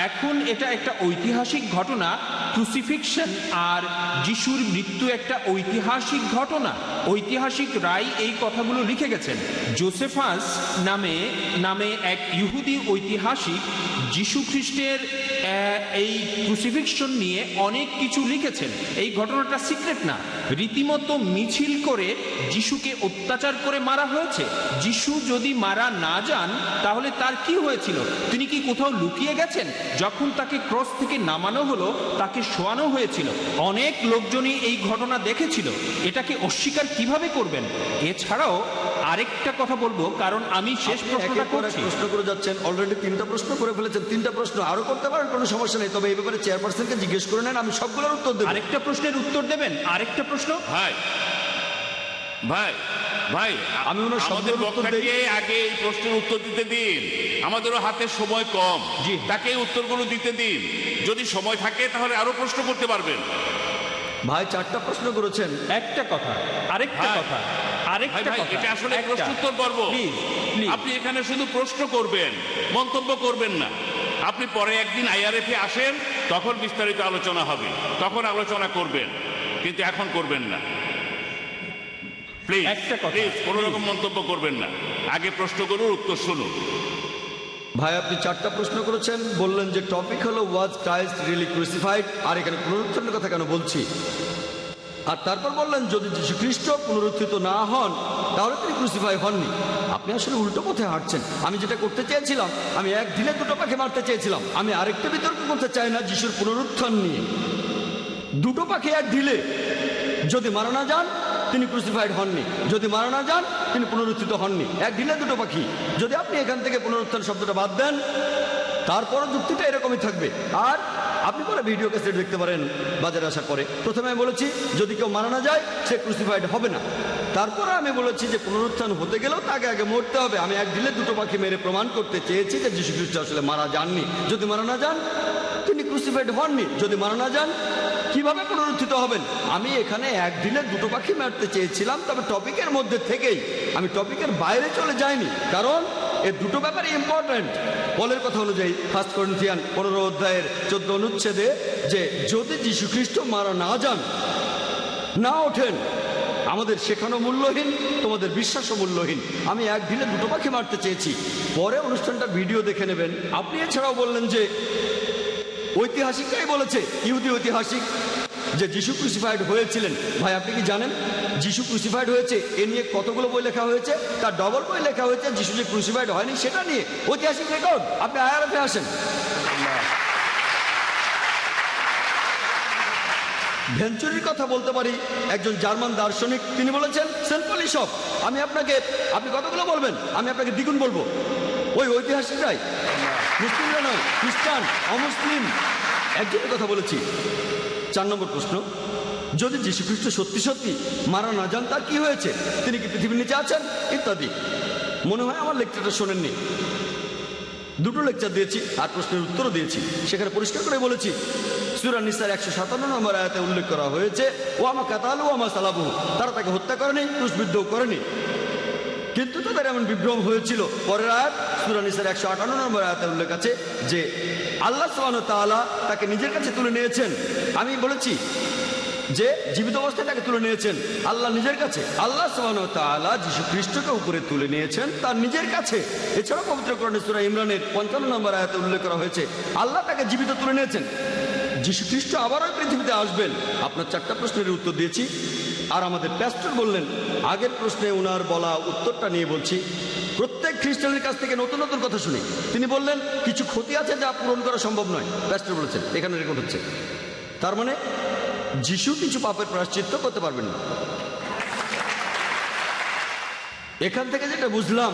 এখন এটা একটা ঐতিহাসিক ঘটনা, ক্রুসিফিকশন আর যিশুর মৃত্যু একটা ঐতিহাসিক ঘটনা। ঐতিহাসিক রায় এই কথাগুলো লিখে গেছেন। জোসেফাস নামে এক ইহুদি ঐতিহাসিক যিশু খ্রিস্টের এই ক্রুসিফিকশন নিয়ে অনেক কিছু লিখেছেন। এই ঘটনাটা সিক্রেট না, রীতিমতো মিছিল করে যিশুকে অত্যাচার করে মারা হয়েছে। যিশু যদি মারা না যান তাহলে তার কি হয়েছিল? তিনি কি কোথাও লুকিয়ে গেছেন? যখন তাকে ক্রস থেকে নামানো হলো, তাকে তাকে শোয়ানো হয়েছিল, অনেক লোকজনই এই ঘটনা দেখেছিল, এটাকে অস্বীকার কিভাবে করবেন? এছাড়াও আরেকটা কথা বলবো, কারণ আমি শেষ প্রশ্নটা করছি। প্রশ্ন করে যাচ্ছেন, অলরেডি 3টা প্রশ্ন করে ফেলেছেন, 3টা প্রশ্ন আরো করতে পারেন, কোনো সমস্যা নেই, তবে এই ব্যাপারে চেয়ারপারসনকে জিজ্ঞেস করে নেন, আমি সবগুলোর উত্তর দেব। আরেকটা প্রশ্নের উত্তর দেবেন? আরেকটা প্রশ্ন। ভাই ভাই ভাই, আমি ওনার আমাদের বক্তাকে আগে এই প্রশ্নের উত্তর দিতে দিন, আমাদেরও হাতে সময় কম, তাকে উত্তরগুলো দিতে দিন, যদি সময় থাকে তাহলে আরো প্রশ্ন করতে পারবেন। ভাই 4টা প্রশ্ন করেছেন, একটা কথা, আরেকটা কথা, আরেকটা কথা, এটা আসলে প্রশ্নোত্তর পর্ব, আপনি এখানে শুধু প্রশ্ন করবেন, মন্তব্য করবেন না। আপনি পরে একদিন আইআরএফে আসেন, তখন বিস্তারিত আলোচনা হবে, তখন আলোচনা করবেন, কিন্তু এখন করবেন না। প্লিজ কোনো রকম মন্তব্য করবেন না, আগে প্রশ্ন করুন, উত্তর শুনুন। ভাই আপনি 4টা প্রশ্ন করেছেন, বললেন যে টপিক হলো ওয়াজ ক্রাইস্ট রিয়েলি ক্রুসিফাইড, আর এখানে পুনরুত্থানের কথা কেন বলছি, আর তারপর বললেন যদি যীশু খ্রিস্ট পুনরুত্থিত না হন তাহলে তিনি ক্রুসিফাই হননি। আপনি আসলে উল্টো পথে হাঁটছেন। আমি যেটা করতে চেয়েছিলাম, আমি এক ঢিলে 2টো পাখি মারতে চেয়েছিলাম। আমি আরেকটা বিতর্ক করতে চাই না যিশুর পুনরুত্থান নিয়ে। 2টো পাখি এক ঢিলে, যদি মারা না যান তিনি ক্রুসিফাইড হননি, যদি মারা না যান তিনি পুনরুত্থিত হননি। এক ঢিলে 2টো পাখি। যদি আপনি এখান থেকে পুনরুত্থান শব্দটা বাদ দেন, তারপরও যুক্তিটা এরকমই থাকবে। আর আপনি পরে ভিডিও ক্যাসেট দেখতে পারেন বাজারে আসার পরে। প্রথমে আমি বলেছি যদি কেউ মারা না যায় সে ক্রুসিফাইড হবে না। তারপরে আমি বলেছি যে পুনরুত্থান হতে গেলেও তাকে আগে মরতে হবে। আমি এক ঢিলে 2টো পাখি মেরে প্রমাণ করতে চেয়েছি যে যীশু খ্রিস্ট আসলে মারা যাননি। যদি মারা না যান তিনি ক্রুসিফাইড হননি। যদি মারা না যান কিভাবে পুনরুত্থিত হবেন? আমি এখানে এক ঢিলে 2টো পাখি মারতে চেয়েছিলাম, তবে টপিকের মধ্যে থেকেই, আমি টপিকের বাইরে চলে যাইনি, কারণ এই 2টো ব্যাপারে ইম্পর্টেন্ট। পলের কথা অনুযায়ী 1 করিন্থিয়ান 15 অধ্যায়ের 14 অনুচ্ছেদে যে যদি যীশু খ্রিস্ট মারা না যান, না ওঠেন, আমাদের শেখানো মূল্যহীন, তোমাদের বিশ্বাসও মূল্যহীন। আমি এক ঢিলে 2টো পাখি মারতে চেয়েছি। পরে অনুষ্ঠানটা ভিডিও দেখে নেবেন। আপনি এছাড়াও বললেন যে ঐতিহাসিকরাই বলেছে, ইহুদি ঐতিহাসিক, যে যিশু ক্রুসিফাইড হয়েছিলেন। ভাই আপনি কি জানেন যিশু ক্রুসিফাইড হয়েছে এ নিয়ে কতগুলো বই লেখা হয়েছে? তার ডবল বই লেখা হয়েছে যিশু যে ক্রুসিফাইড হয়নি সেটা নিয়ে, ঐতিহাসিক রেকর্ড। আপনি আইআরএফে আসেন। ভেঞ্চুরির কথা বলতে পারি, একজন জার্মান দার্শনিক, তিনি বলেছেন সিম্পলি সব। আপনি কতগুলো বলবেন? আমি আপনাকে দ্বিগুণ বলবো। ওই ঐতিহাসিকরাই, মুসলিমরা নয়, খ্রিস্টান, অমুসলিম, একজনের কথা বলেছি। 4 নম্বর প্রশ্ন, যদি যীশু খ্রিস্ট সত্যি সত্যি মারা না যান তার কি হয়েছে? তিনি কি পৃথিবীর নিচে আছেন? ইত্যাদি। মনে হয় আমার লেকচারটা শোনেননি। 2টো লেকচার দিয়েছি আর প্রশ্নের উত্তরও দিয়েছি। সেখানে পরিষ্কার করে বলেছি, সূরা নিসার 157 নম্বর আয়াতে উল্লেখ করা হয়েছে ও আমা কাতালু আমা সালাবু, তারা তাকে হত্যা করেনি, ক্রুশবিদ্ধও করেনি, কিন্তু তাদের এমন বিভ্রম হয়েছিল। পরের আয়াত সূরা নিসার 158 নম্বর আয়াতে উল্লেখ আছে যে আল্লাহ সুবহানাহু ওয়া তাআলা তাকে নিজের কাছে তুলে নিয়েছেন। আমি বলেছি যে জীবিত অবস্থায় তাকে তুলে নিয়েছেন আল্লাহ নিজের কাছে। আল্লাহ সুবহানাহু ওয়া তাআলা যীশু খ্রিস্টকে উপরে তুলে নিয়েছেন তার নিজের কাছে। এছাড়াও পবিত্র কোরআনে সূরা ইমরানের 55 নম্বর আয়াতে উল্লেখ করা হয়েছে আল্লাহ তাকে জীবিত তুলে নিয়েছেন। যীশু খ্রিস্ট আবারও পৃথিবীতে আসবেন। আপনার 4টা প্রশ্নের উত্তর দিয়েছি। আর আমাদের প্যাস্টর বললেন, আগের প্রশ্নে ওনার বলা উত্তরটা নিয়ে বলছি, প্রত্যেক খ্রিস্টানের কাছ থেকে নতুন নতুন কথা শুনি। তিনি বললেন কিছু ক্ষতি আছে যা পূরণ করা সম্ভব নয়। প্যাস্টর বলেছেন, এখানে রেকর্ড হচ্ছে। তার মানে যিশু কিছু পাপের প্রায়শ্চিত্ত করতে পারবেন না। এখান থেকে যেটা বুঝলাম,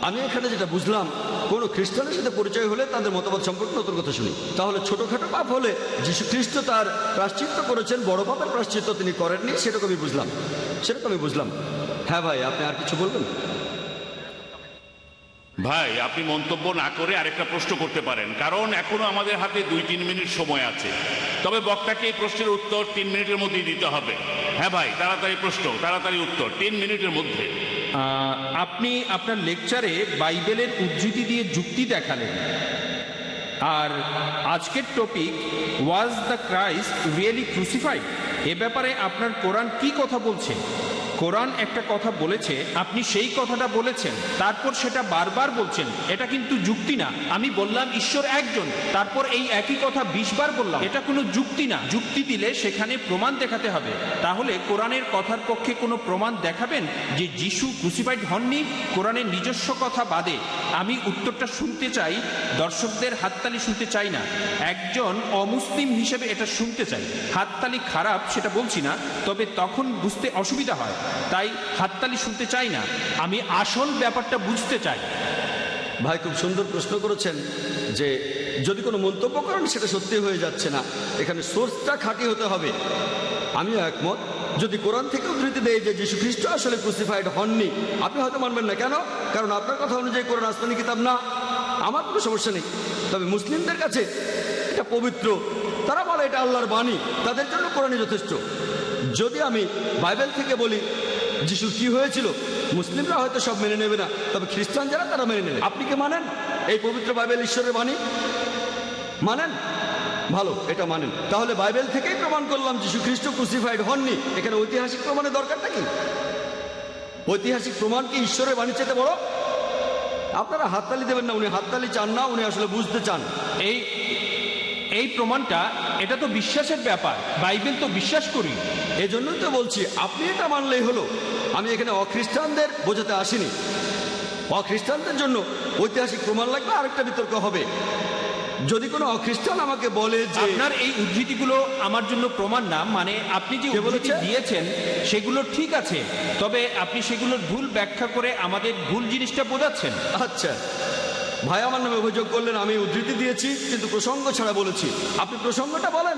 আমি এখানে যেটা বুঝলাম, কোনো খ্রিস্টানের সাথে পরিচয় হলে তাদের মতবাদ সম্পর্কে নতুন কথা শুনি। তাহলে ছোটখাটো পাপ হলে যীশু খ্রিস্ট তার প্রায়শ্চিত্ত করেছেন, বড় পাপের প্রায়শ্চিত্ত তিনি করেননি, সেরকমই বুঝলাম। হ্যাঁ ভাই, আপনি আর কিছু বলবেন? ভাই আপনি মন্তব্য না করে আরেকটা প্রশ্ন করতে পারেন, কারণ এখনো আমাদের হাতে 2-3 মিনিট সময় আছে। তবে বক্তাকে এই প্রশ্নের উত্তর 3 মিনিটের মধ্যেই দিতে হবে। হ্যাঁ ভাই, তাড়াতাড়ি প্রশ্ন, তাড়াতাড়ি উত্তর, 3 মিনিটের মধ্যে। আপনি আপনার লেকচারে বাইবেলের উদ্ধৃতি দিয়ে যুক্তি দেখালেন, আর আজকের topic was the Christ really crucified. এ ব্যাপারে আপনার কোরআন কি কথা বলছে? কোরআন একটা কথা বলেছে, আপনি সেই কথাটা বলেছেন, তারপর সেটা বারবার বলছেন, এটা কিন্তু যুক্তি না। আমি বললাম ঈশ্বর একজন, তারপর এই একই কথা 20 বার বললাম, এটা কোনো যুক্তি না। যুক্তি দিলে সেখানে প্রমাণ দেখাতে হবে। তাহলে কোরআনের কথার পক্ষে কোনো প্রমাণ দেখাবেন যে যিশু ক্রুসিফাইড হননি, কোরআনের নিজস্ব কথা বাদে। আমি উত্তরটা শুনতে চাই, দর্শকদের হাততালি শুনতে চাই না, একজন অমুসলিম হিসেবে এটা শুনতে চাই। হাততালি খারাপ সেটা বলছি না, তবে তখন বুঝতে অসুবিধা হয়, তাই হাততালি শুনতে চাই না, আমি আসল ব্যাপারটা বুঝতে চাই। ভাই খুব সুন্দর প্রশ্ন করেছেন যে যদি কোনো মন্তব্য করেন সেটা সত্যি হয়ে যাচ্ছে না, এখানে সোর্সটা খাঁটি হতে হবে। আমিও একমত। যদি কোরআন থেকে উদ্ধৃতি দেয় যে যীশু খ্রিস্ট আসলে ক্রুসিফাইড হননি, আপনি হয়তো মানবেন না। কেন? কারণ আপনার কথা অনুযায়ী কোরআন আসমানি কিতাব না। আমার কোনো সমস্যা নেই, তবে মুসলিমদের কাছে এটা পবিত্র, তারা বলে এটা আল্লাহর বাণী, তাদের জন্য কোরআনই যথেষ্ট। যদি আমি বাইবেল থেকে বলি যিশু কি হয়েছিল, মুসলিমরা হয়তো সব মেনে নেবে না, তবে খ্রিস্টান যারা তারা মেনে নেবে। আপনি কি মানেন এই পবিত্র বাইবেল ঈশ্বরের বাণী? মানেন? ভালো, এটা মানেন। তাহলে বাইবেল থেকেই প্রমাণ করলাম যিশু খ্রিস্ট ক্রুসিফাইড হননি। এখানে ঐতিহাসিক প্রমাণের দরকারটা কি? ঐতিহাসিক প্রমাণ কি ঈশ্বরের বাণী চেয়ে বড়? আপনারা হাততালি দেবেন না, উনি হাততালি চান না, উনি আসলে বুঝতে চান। এই প্রমাণটা, এটা তো বিশ্বাসের ব্যাপার, বাইবেল তো বিশ্বাস করি। এই জন্যই তো বলছি আপনি এটা মানলেই হলো। আমি এখানে অখ্রিস্টানদের বোঝাতে আসিনি। অখ্রিস্টানদের জন্য ঐতিহাসিক প্রমাণ লাগবে, আরেকটা বিতর্ক হবে। যদি কোনো অখ্রিস্টান আমাকে বলে যে আপনার এই উদ্ধৃতিগুলো আমার জন্য প্রমাণ না, মানে আপনি যে উদ্ধৃতি দিয়েছেন সেগুলো ঠিক আছে, তবে আপনি সেগুলোর ভুল ব্যাখ্যা করে আমাদের ভুল জিনিসটা বোঝাচ্ছেন। আচ্ছা ভাই, আমার নামে অভিযোগ করলেন আমি উদ্ধৃতি দিয়েছি কিন্তু প্রসঙ্গ ছাড়া বলেছি। আপনি প্রসঙ্গটা বলেন,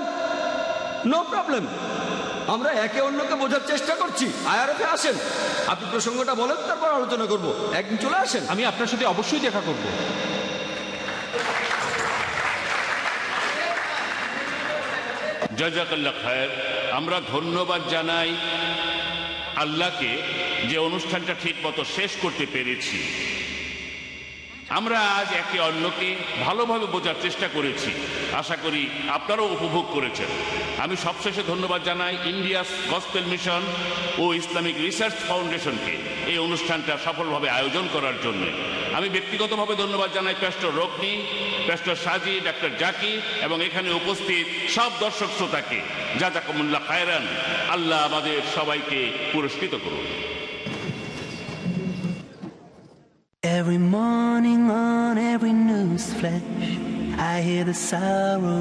নো প্রবলেম। আমরা একে অন্যকে বোঝার চেষ্টা করছি। আইআরএফে আসেন, আপনি প্রসঙ্গটা বলেন, তারপর আলোচনা করব। একদিন চলে আসেন, আমি আপনার সাথে অবশ্যই দেখা করব। জাযাকাল্লাহ খায়ের। আমরা ধন্যবাদ জানাই আল্লাহকে যে অনুষ্ঠানটা ঠিক মতো শেষ করতে পেরেছি। আমরা আজ একে অন্যকে ভালোভাবে বোঝার চেষ্টা করেছি, আশা করি আপনারাও উপভোগ করেছেন। আমি সবশেষে ধন্যবাদ জানাই ইন্ডিয়াস গসপেল মিশন ও ইসলামিক রিসার্চ ফাউন্ডেশনকে এই অনুষ্ঠানটা সফলভাবে আয়োজন করার জন্য। আমি ব্যক্তিগতভাবে ধন্যবাদ জানাই প্যাস্টর রকনি, প্যাস্টর সাজি, ডাক্তার জাকির এবং এখানে উপস্থিত সব দর্শক শ্রোতাকে। জাযাকুমুল্লাহ খায়রান। আল্লাহ আমাদের সবাইকে পুরস্কৃত করুন। Every morning on every news flash, I hear the sorrow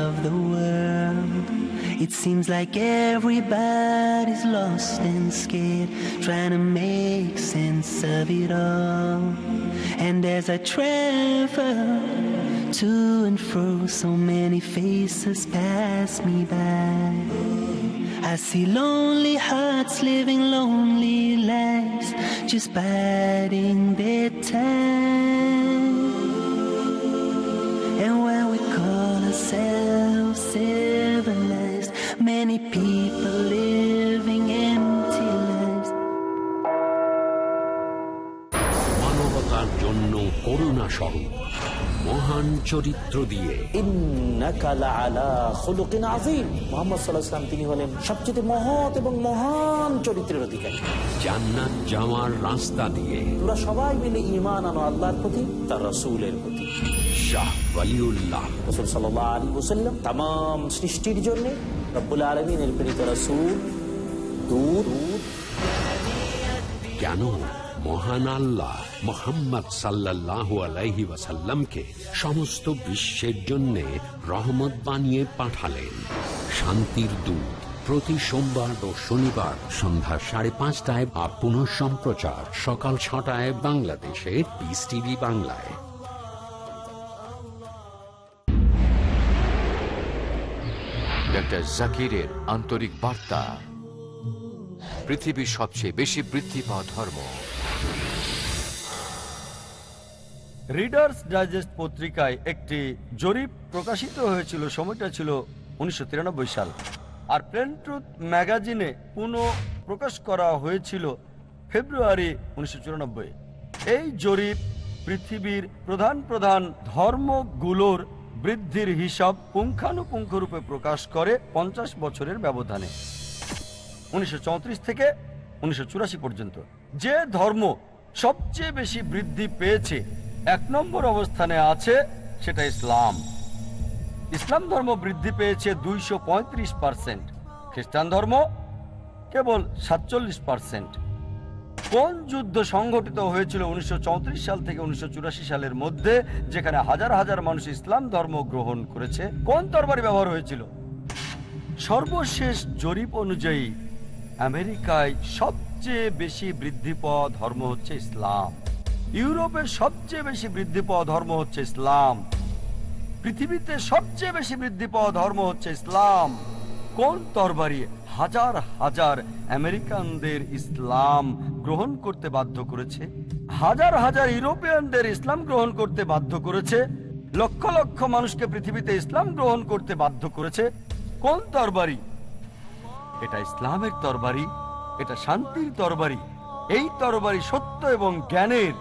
of the world. It seems like everybody's lost and scared, trying to make sense of it all. And as I travel to and fro, so many faces pass me by. I see lonely hearts living lonely lives, just biding their time. And while we call ourselves civilized, many people living empty lives. মানবতার জন্য করুণা স্বরূপ মহান চরিত্র দিয়ে ইন্নাকা লাআলা খুলুকিন আযীম। মুহাম্মদ সাল্লাল্লাহু আলাইহি ওয়াসাল্লাম তিনি হলেন সবচেয়ে মহৎ এবং মহান চরিত্রের অধিকারী। জান্নাত যাওয়ার রাস্তা দিয়ে তোমরা সবাই মিলে ঈমান আনো আল্লাহর প্রতি, তার রাসূলের প্রতি। শাহ ওয়ালিউল্লাহ রাসূল সাল্লাল্লাহু আলাইহি ওয়াসাল্লাম तमाम সৃষ্টির জন্য রব্বুল আলামিনের প্রেরিত রাসূল। দূত কেন মহান আল্লাহ মুহাম্মদ সাল্লাল্লাহু আলাইহি ওয়াসাল্লামকে সমস্ত বিশ্বের জন্য রহমত বানিয়ে পাঠালেন। শান্তির দূত প্রতি সোমবার ও শনিবার সন্ধ্যা 5:30 বা পুনঃ সম্প্রচার সকাল 6টায় বাংলাদেশে পিস টিভি বাংলায়। ডক্টর জাকিরের আন্তরিক বার্তা। পৃথিবীর সবচেয়ে বেশি বৃদ্ধি পাওয়া ধর্ম। রিডার্স ডাইজেস্ট পত্রিকায় একটি জরিপ প্রকাশিত হয়েছিল, সময়টা ছিল 1993 সাল, আর প্লেন ট্রুথ ম্যাগাজিনে পুনঃ প্রকাশ করা হয়েছিল ফেব্রুয়ারি 1994। এই জরিপ পৃথিবীর প্রধান প্রধান ধর্মগুলোর বৃদ্ধির হিসাব পুঙ্খানুপুঙ্খরূপে প্রকাশ করে 50 বছরের ব্যবধানে। 1934 থেকে 1984 পর্যন্ত। যে ধর্ম সবচেয়ে বেশি বৃদ্ধি পেয়েছে 1 নম্বর অবস্থানে আছে সেটা ইসলাম। ইসলাম ধর্ম বৃদ্ধি পেয়েছে 235%, খ্রিস্টান ধর্ম কেবল 47%। কোন যুদ্ধ সংঘটিত হয়েছিল 1934 সাল থেকে 1984 সালের মধ্যে, যেখানে হাজার হাজার মানুষ ইসলাম ধর্ম গ্রহণ করেছে? কোন তরবারি ব্যবহার হয়েছিল? সর্বশেষ জরিপ অনুযায়ী আমেরিকায় সবচেয়ে বেশি বৃদ্ধি পাওয়া ধর্ম হচ্ছে ইসলাম। ইউরোপের সবচেয়ে বেশি বৃদ্ধি পাওয়া ধর্ম হচ্ছে ইসলাম। পৃথিবীতে সবচেয়ে বেশি বৃদ্ধি পাওয়া ধর্ম হচ্ছে ইসলাম। কোন তরবারি হাজার হাজার আমেরিকানদের ইসলাম গ্রহণ করতে বাধ্য করেছে? হাজার হাজার ইউরোপিয়ানদের ইসলাম গ্রহণ করতে বাধ্য করেছে। লক্ষ লক্ষ মানুষকে পৃথিবীতে ইসলাম গ্রহণ করতে বাধ্য করেছে। কোন তরবারি? এটা ইসলামের তরবারি, এটা শান্তির তরবারি। এই তরবারি সত্য এবং জ্ঞানের,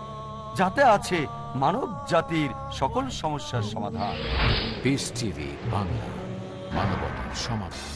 যাতে আছে মানব জাতির সকল সমস্যার সমাধান। পিস টিভি বাংলা, মানবতার সমাধান।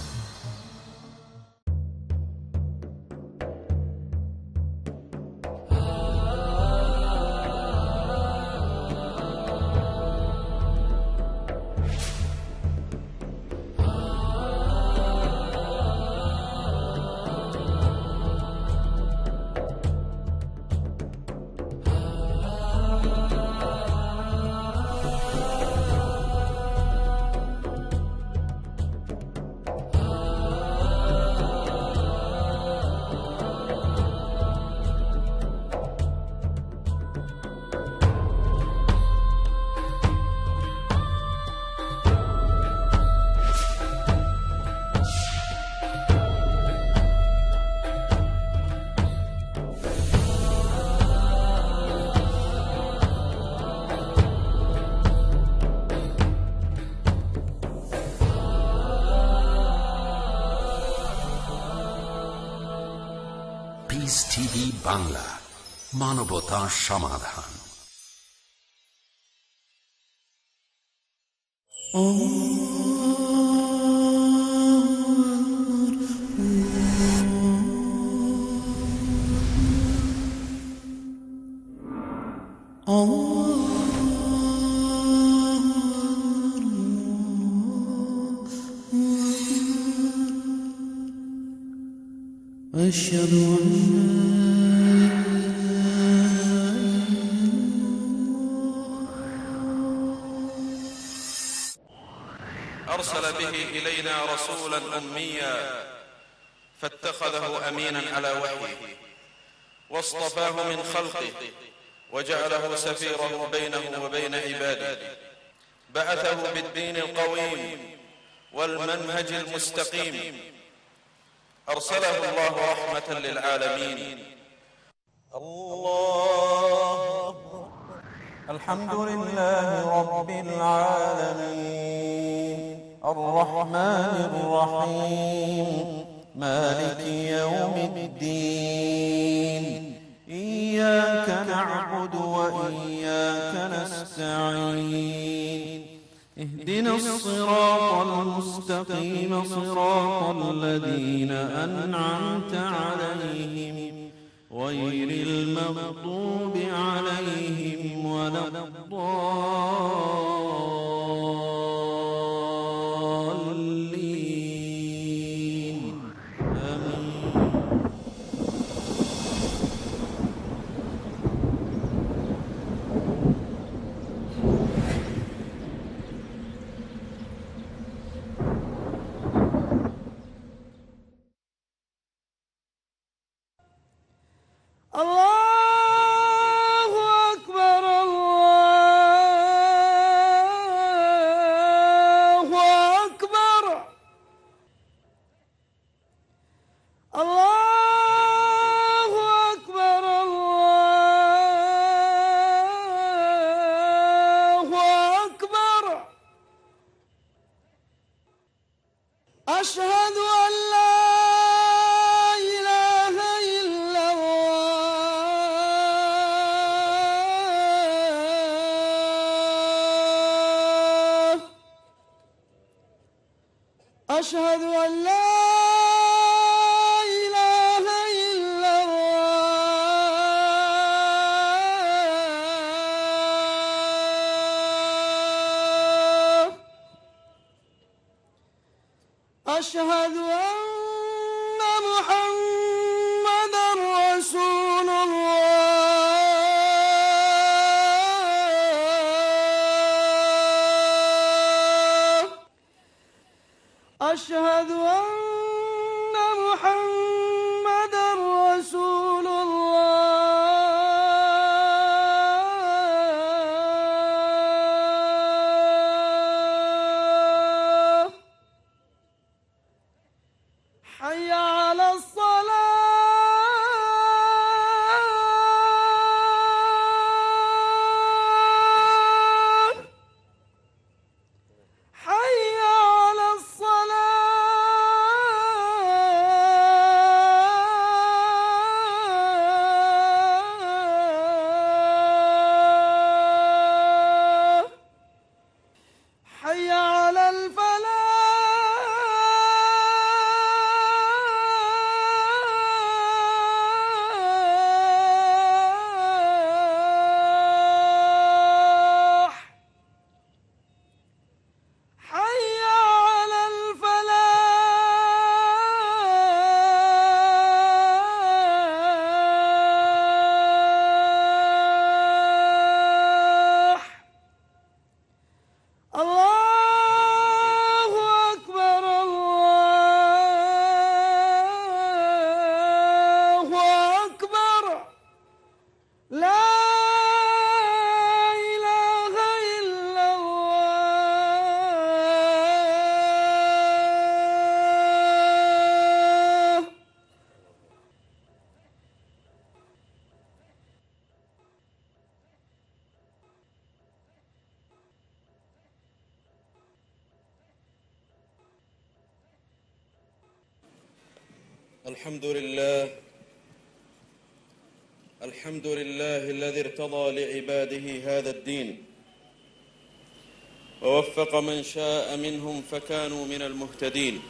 পিস টিভি বাংলা, মানবতার সমাধান। أشهد أن أرسل به إلينا رسولا أميا فاتخذه أمينا على وحيه واصطفاه من خلقه وجعله سفيرا بينه وبين عباده بعثه بالدين القويم والمنهج المستقيم أرسله الله رحمة للعالمين. الله الحمد لله رب العالمين الرحمن الرحيم مالك يوم الدين إياك نعبد وإياك نستعين اهدنا الصراط المستقيم صراط الذين أنعمت عليهم غير المغضوب عليهم ولا الضالين آمين. الله أكبر الله أكبر الله أكبر الله أكبر أشهد أن لا إله إلا الله أشهد أن لا إله إلا أشهد أن محمدا رسول الله حي على الصلاة حي على الصلاة حي على الفلاح حي على الفلاح الله أكبر الله أكبر لا إله إلا الله الحمد لله الذي ارتضى لعباده هذا الدين ووفق من شاء منهم فكانوا من المهتدين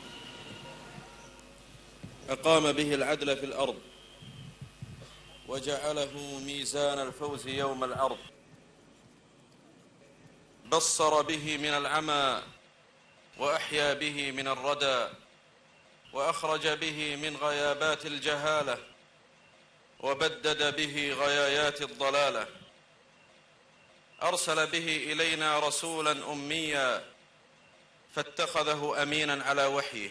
أقام به العدل في الأرض وجعله ميزان الفوز يوم العرض بصر به من العمى وأحيا به من الردى وأخرج به من غيابات الجهالة وبدد به غيايات الضلالة أرسل به إلينا رسولا أميا فاتخذه أمينا على وحيه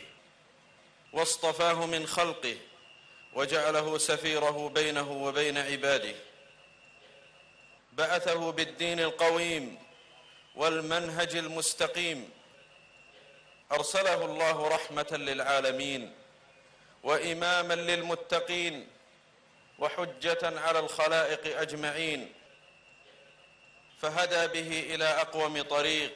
واصطفاه من خلقه وجعله سفيره بينه وبين عباده بعثه بالدين القويم والمنهج المستقيم أرسله الله رحمة للعالمين وإماما للمتقين وحجة على الخلائق أجمعين فهدى به إلى أقوم طريق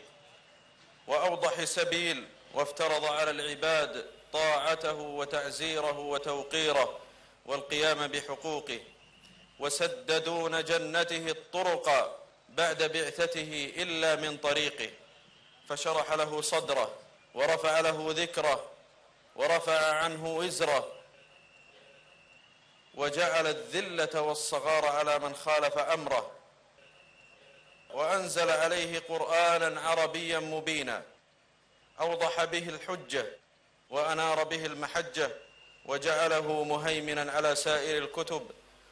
وأوضح سبيل وافترض على العباد طاعته وتعزيره وتوقيره والقيام بحقوقه وسد دون جنته الطرق بعد بعثته إلا من طريقه فشرح له صدره ورفع له ذكره ورفع عنه وزره وجعل الذلة والصغار على من خالف أمره وأنزل عليه قرآنا عربيا مبينا أوضح به الحجة وأنار به المحجة وجعله مهيمنا على سائر الكتب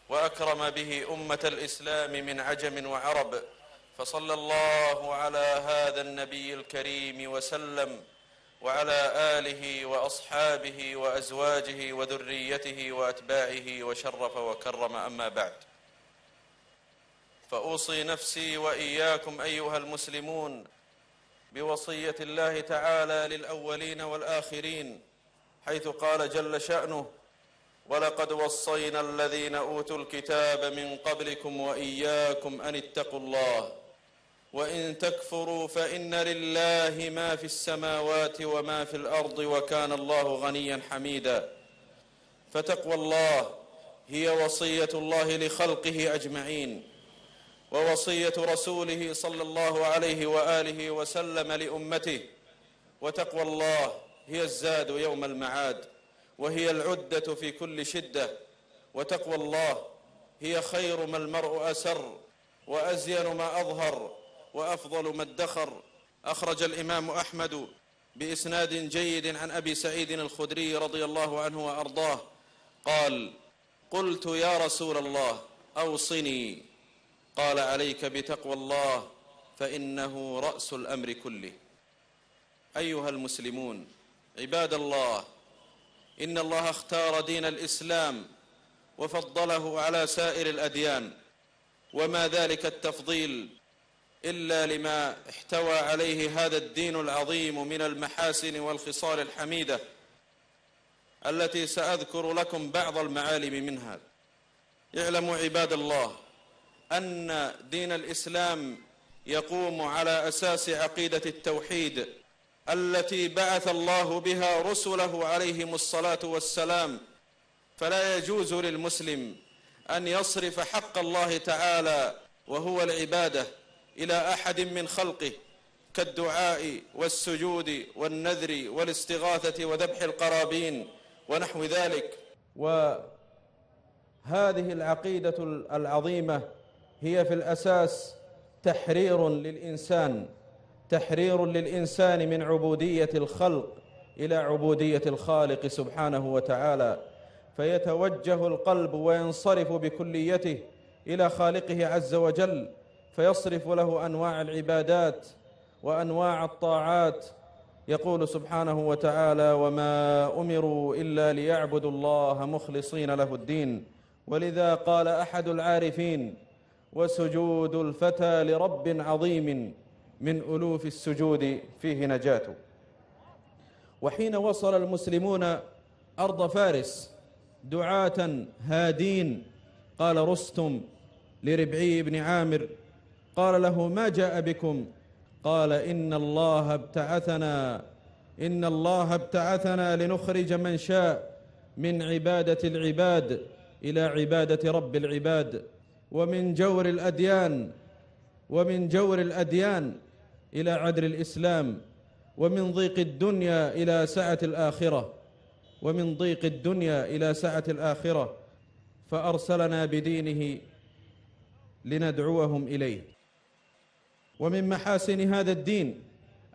وأكرم به أمة الإسلام من عجم وعرب فصلى الله على هذا النبي الكريم وسلم وعلى آله وأصحابه وأزواجه وذريته وأتباعه وشرف وكرم أما بعد فأوصي نفسي وإياكم أيها المسلمون بوصية الله تعالى للأولين والآخرين حيث قال جل شأنه ولقد وصينا الذين أوتوا الكتاب من قبلكم وإياكم أن اتقوا الله وإن تكفروا فإن لله ما في السماوات وما في الأرض وكان الله غنيا حميدا فتقوى الله هي وصية الله لخلقه أجمعين ووصية رسوله صلى الله عليه وآله وسلم لأمته وتقوى الله هي الزاد يوم المعاد وهي العدة في كل شدة وتقوى الله هي خير ما المرء أسر وأزين ما أظهر وأفضل ما ادخر أخرج الإمام أحمد بإسناد جيد عن أبي سعيد الخدري رضي الله عنه وأرضاه قال قلت يا رسول الله أوصني قال عليك بتقوى الله فإنه رأس الأمر كله أيها المسلمون عباد الله، إن الله اختار دين الإسلام وفضله على سائر الأديان، وما ذلك التفضيل إلا لما احتوى عليه هذا الدين العظيم من المحاسن والخصال الحميدة التي سأذكر لكم بعض المعالم منها. اعلموا عباد الله أن دين الإسلام يقوم على أساس عقيدة التوحيد التي بعث الله بها رسله عليهم الصلاة والسلام، فلا يجوز للمسلم أن يصرف حق الله تعالى وهو العبادة إلى أحد من خلقه كالدعاء والسجود والنذر والاستغاثة وذبح القرابين ونحو ذلك. وهذه العقيدة العظيمة هي في الأساس تحرير للإنسان من عبودية الخلق إلى عبودية الخالق سبحانه وتعالى، فيتوجه القلب وينصرف بكليته إلى خالقه عز وجل، فيصرف له أنواع العبادات وأنواع الطاعات. يقول سبحانه وتعالى: وما أمروا إلا ليعبدوا الله مخلصين له الدين. ولذا قال أحد العارفين: وسجود الفتى لرب عظيم من ألوف السجود فيه نجاة. وحين وصل المسلمون أرض فارس دعاة هادين، قال رستم لربعي بن عامر، قال له: ما جاء بكم؟ قال: إن الله ابتعثنا لنخرج من شاء من عبادة العباد إلى عبادة رب العباد، ومن جور الأديان إلى عدل الإسلام، ومن ضيق الدنيا إلى سعة الآخرة، فأرسلنا بدينه لندعوهم إليه. ومن محاسن هذا الدين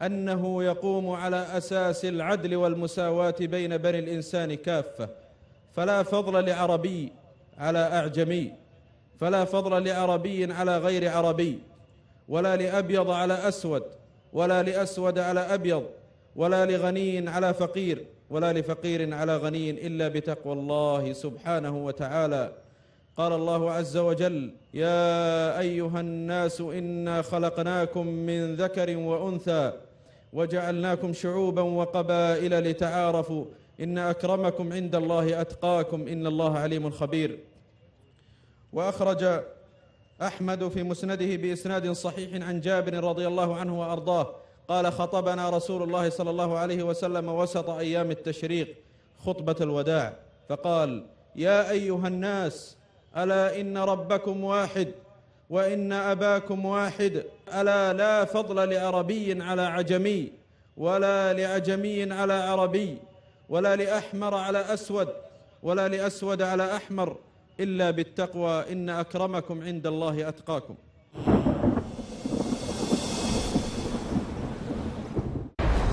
أنه يقوم على أساس العدل والمساواة بين بني الإنسان كافة، فلا فضل لعربي على أعجمي، فلا فضل لعربي على غير عربي، ولا لأبيض على أسود، ولا لأسود على أبيض، ولا لغني على فقير، ولا لفقير على غني، إلا بتقوى الله سبحانه وتعالى. قال الله عز وجل: يا أيها الناس إنا خلقناكم من ذكر وأنثى وجعلناكم شعوبا وقبائل لتعارفوا إن أكرمكم عند الله أتقاكم إن الله عليم خبير. وأخرج أحمد في مسنده بإسناد صحيح عن جابر رضي الله عنه وأرضاه قال: خطبنا رسول الله صلى الله عليه وسلم وسط أيام التشريق خطبة الوداع، فقال: يا أيها الناس، ألا إن ربكم واحد وإن أباكم واحد، ألا لا فضل لعربي على عجمي، ولا لعجمي على عربي، ولا لأحمر على أسود، ولا لأسود على أحمر، إلا بالتقوى إن أكرمكم عند الله أتقاكم।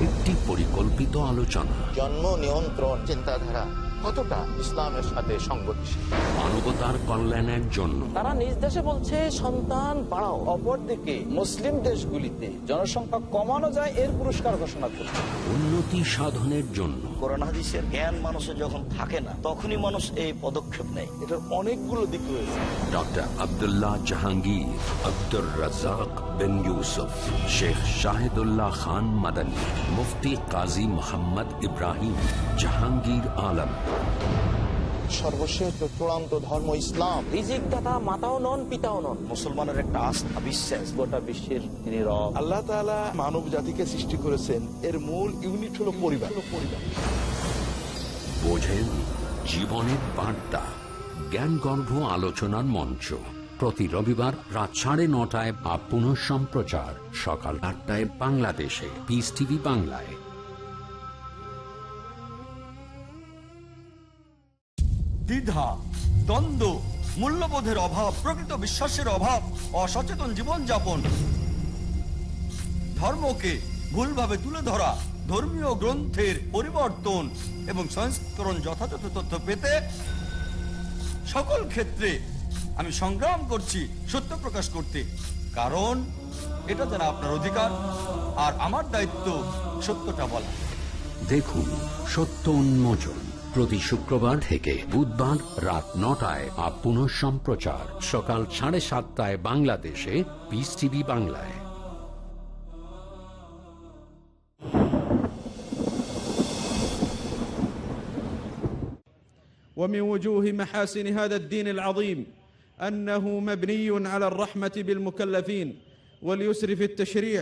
একটি পরিকল্পিত আলোচনা, জন্ম নিয়ন্ত্রণ চিন্তাধারা কতটা ইসলামের সাথে সংগতিশীল, মানবতার কল্যাণের জন্য। তারা নিজ দেশে বলছে সন্তান বাড়াও, অপরদিকে মুসলিম দেশগুলিতে জনসংখ্যা কমানো যায় এর পুরস্কার ঘোষণা করছে। উন্নতি সাধনের জন্য কোরআন হাদিসের জ্ঞান মানুষের যখন থাকে না, তখনই মানুষ এই পদক্ষেপ নেয়। এটার অনেকগুলো দিক রয়েছে। ডক্টর আব্দুল্লাহ জাহাঙ্গীর, আব্দুর রাজ্জাক বিন ইউসুফ, শেখ শাহিদুল্লাহ খান মাদানী, মুফতি কাজী মোহাম্মদ ইব্রাহিম, জাহাঙ্গীর আলম। সর্বশেষ চূড়ান্ত ধর্ম ইসলাম। রিজিক দাতা মাতাও নন, পিতাও নন। মুসলমানের একটা আস্থা, বিশ্বাস। গোটা বিশ্বের তিনি রব। আল্লাহ তাআলা মানব জাতিকে সৃষ্টি করেছেন, এর মূল ইউনিট হলো পরিবার। বোঝেন জীবনের বার্তা, জ্ঞানগর্ভ আলোচনার মঞ্চ। প্রতি রবিবার রাত 9:30 বা পুনঃ সম্প্রচার সকাল 8টায় বাংলাদেশে পিস টিভি বাংলায়। দ্বিধা, দ্বন্দ্ব, মূল্যবোধের অভাব, প্রকৃত বিশ্বাসের অভাব, অসচেতন জীবনযাপন, ধর্মকে ভুলভাবে তুলে ধরা, ধর্মীয় গ্রন্থের পরিবর্তন এবং সংস্করণ যথাযথ তথ্য পেতে সকল ক্ষেত্রে আমি সংগ্রাম করছি সত্য প্রকাশ করতে, কারণ এটা যেন আপনার অধিকার আর আমার দায়িত্ব সত্যটা বলা। দেখুন সত্য উন্মোচন প্রতি শুক্রবার থেকে বুধবার রাত 9টায় আর পুনঃ সম্প্রচার সকাল 7:30 বাংলাদেশে পিস টিভি বাংলায়। ومن وجوه محاسن هذا الدين العظيم أنه مبني على الرحمة بالمكلفين واليسر في التشريع،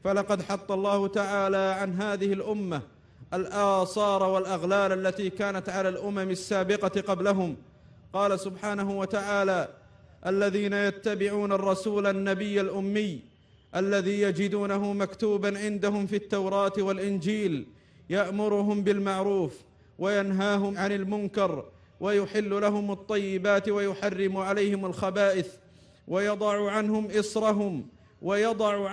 فلقد حط الله تعالى عن هذه الأمة الآثار والأغلال التي كانت على الأمم السابقة قبلهم. قال سبحانه وتعالى: الذين يتبعون الرسول النبي الأمي الذي يجدونه مكتوبا عندهم في التوراة والإنجيل يأمرهم بالمعروف وينهاهم عن المنكر ويحل لهم الطيبات ويحرم عليهم الخبائث ويضع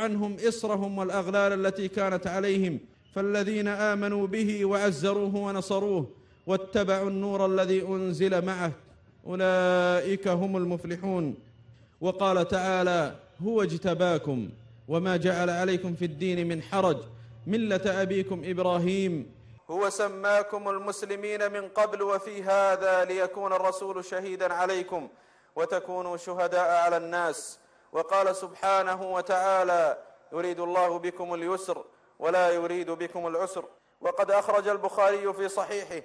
عنهم إصرهم والأغلال التي كانت عليهم، فالذين آمنوا به وعزروه ونصروه واتبعوا النور الذي أنزل معه أولئك هم المفلحون. وقال تعالى: هو اجتباكم وما جعل عليكم في الدين من حرج ملة أبيكم إبراهيم هو سماكم المسلمين من قبل وفي هذا ليكون الرسول شهيدا عليكم وتكونوا شهداء على الناس. وقال سبحانه وتعالى: يريد الله بكم اليسر ولا يريد بكم العسر. وقد أخرج البخاري في صحيحه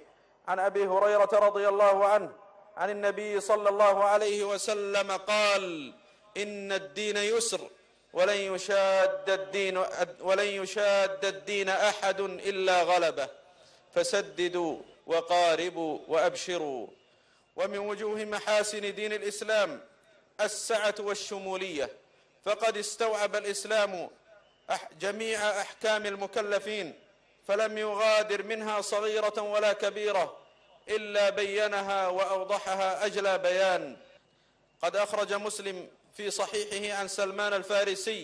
عن أبي هريرة رضي الله عنه عن النبي صلى الله عليه وسلم قال: إن الدين يسر ولن يشاد الدين أحد إلا غلبه فسددوا وقاربوا وأبشروا. ومن وجوه محاسن دين الإسلام السعة والشمولية، فقد استوعب الإسلام جميع أحكام المكلفين فلم يغادر منها صغيرة ولا كبيرة إلا بينها وأوضحها أجلى بيان. قد أخرج مسلم في صحيحه عن سلمان الفارسي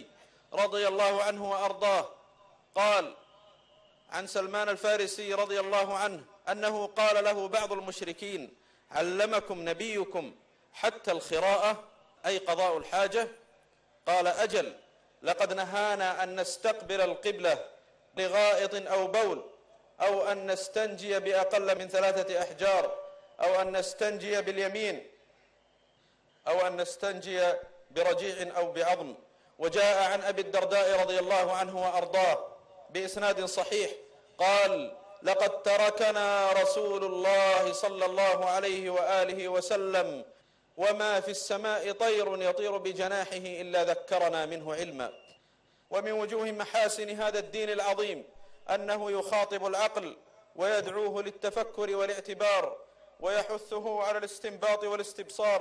رضي الله عنه وأرضاه قال عن سلمان الفارسي رضي الله عنه أنه قال له بعض المشركين: علمكم نبيكم حتى الخراءة أي قضاء الحاجة؟ قال: أجل، لقد نهانا أن نستقبل القبلة لغائط أو بول أو أن نستنجي بأقل من 3 أحجار أو أن نستنجي باليمين أو أن نستنجي برجيع أو بعظم. وجاء عن أبي الدرداء رضي الله عنه وأرضاه بإسناد صحيح قال: لقد تركنا رسول الله صلى الله عليه وآله وسلم وما في السماء طير يطير بجناحه إلا ذكرنا منه علما. ومن وجوه محاسن هذا الدين العظيم أنه يخاطب العقل ويدعوه للتفكر والاعتبار ويحثه على الاستنباط والاستبصار،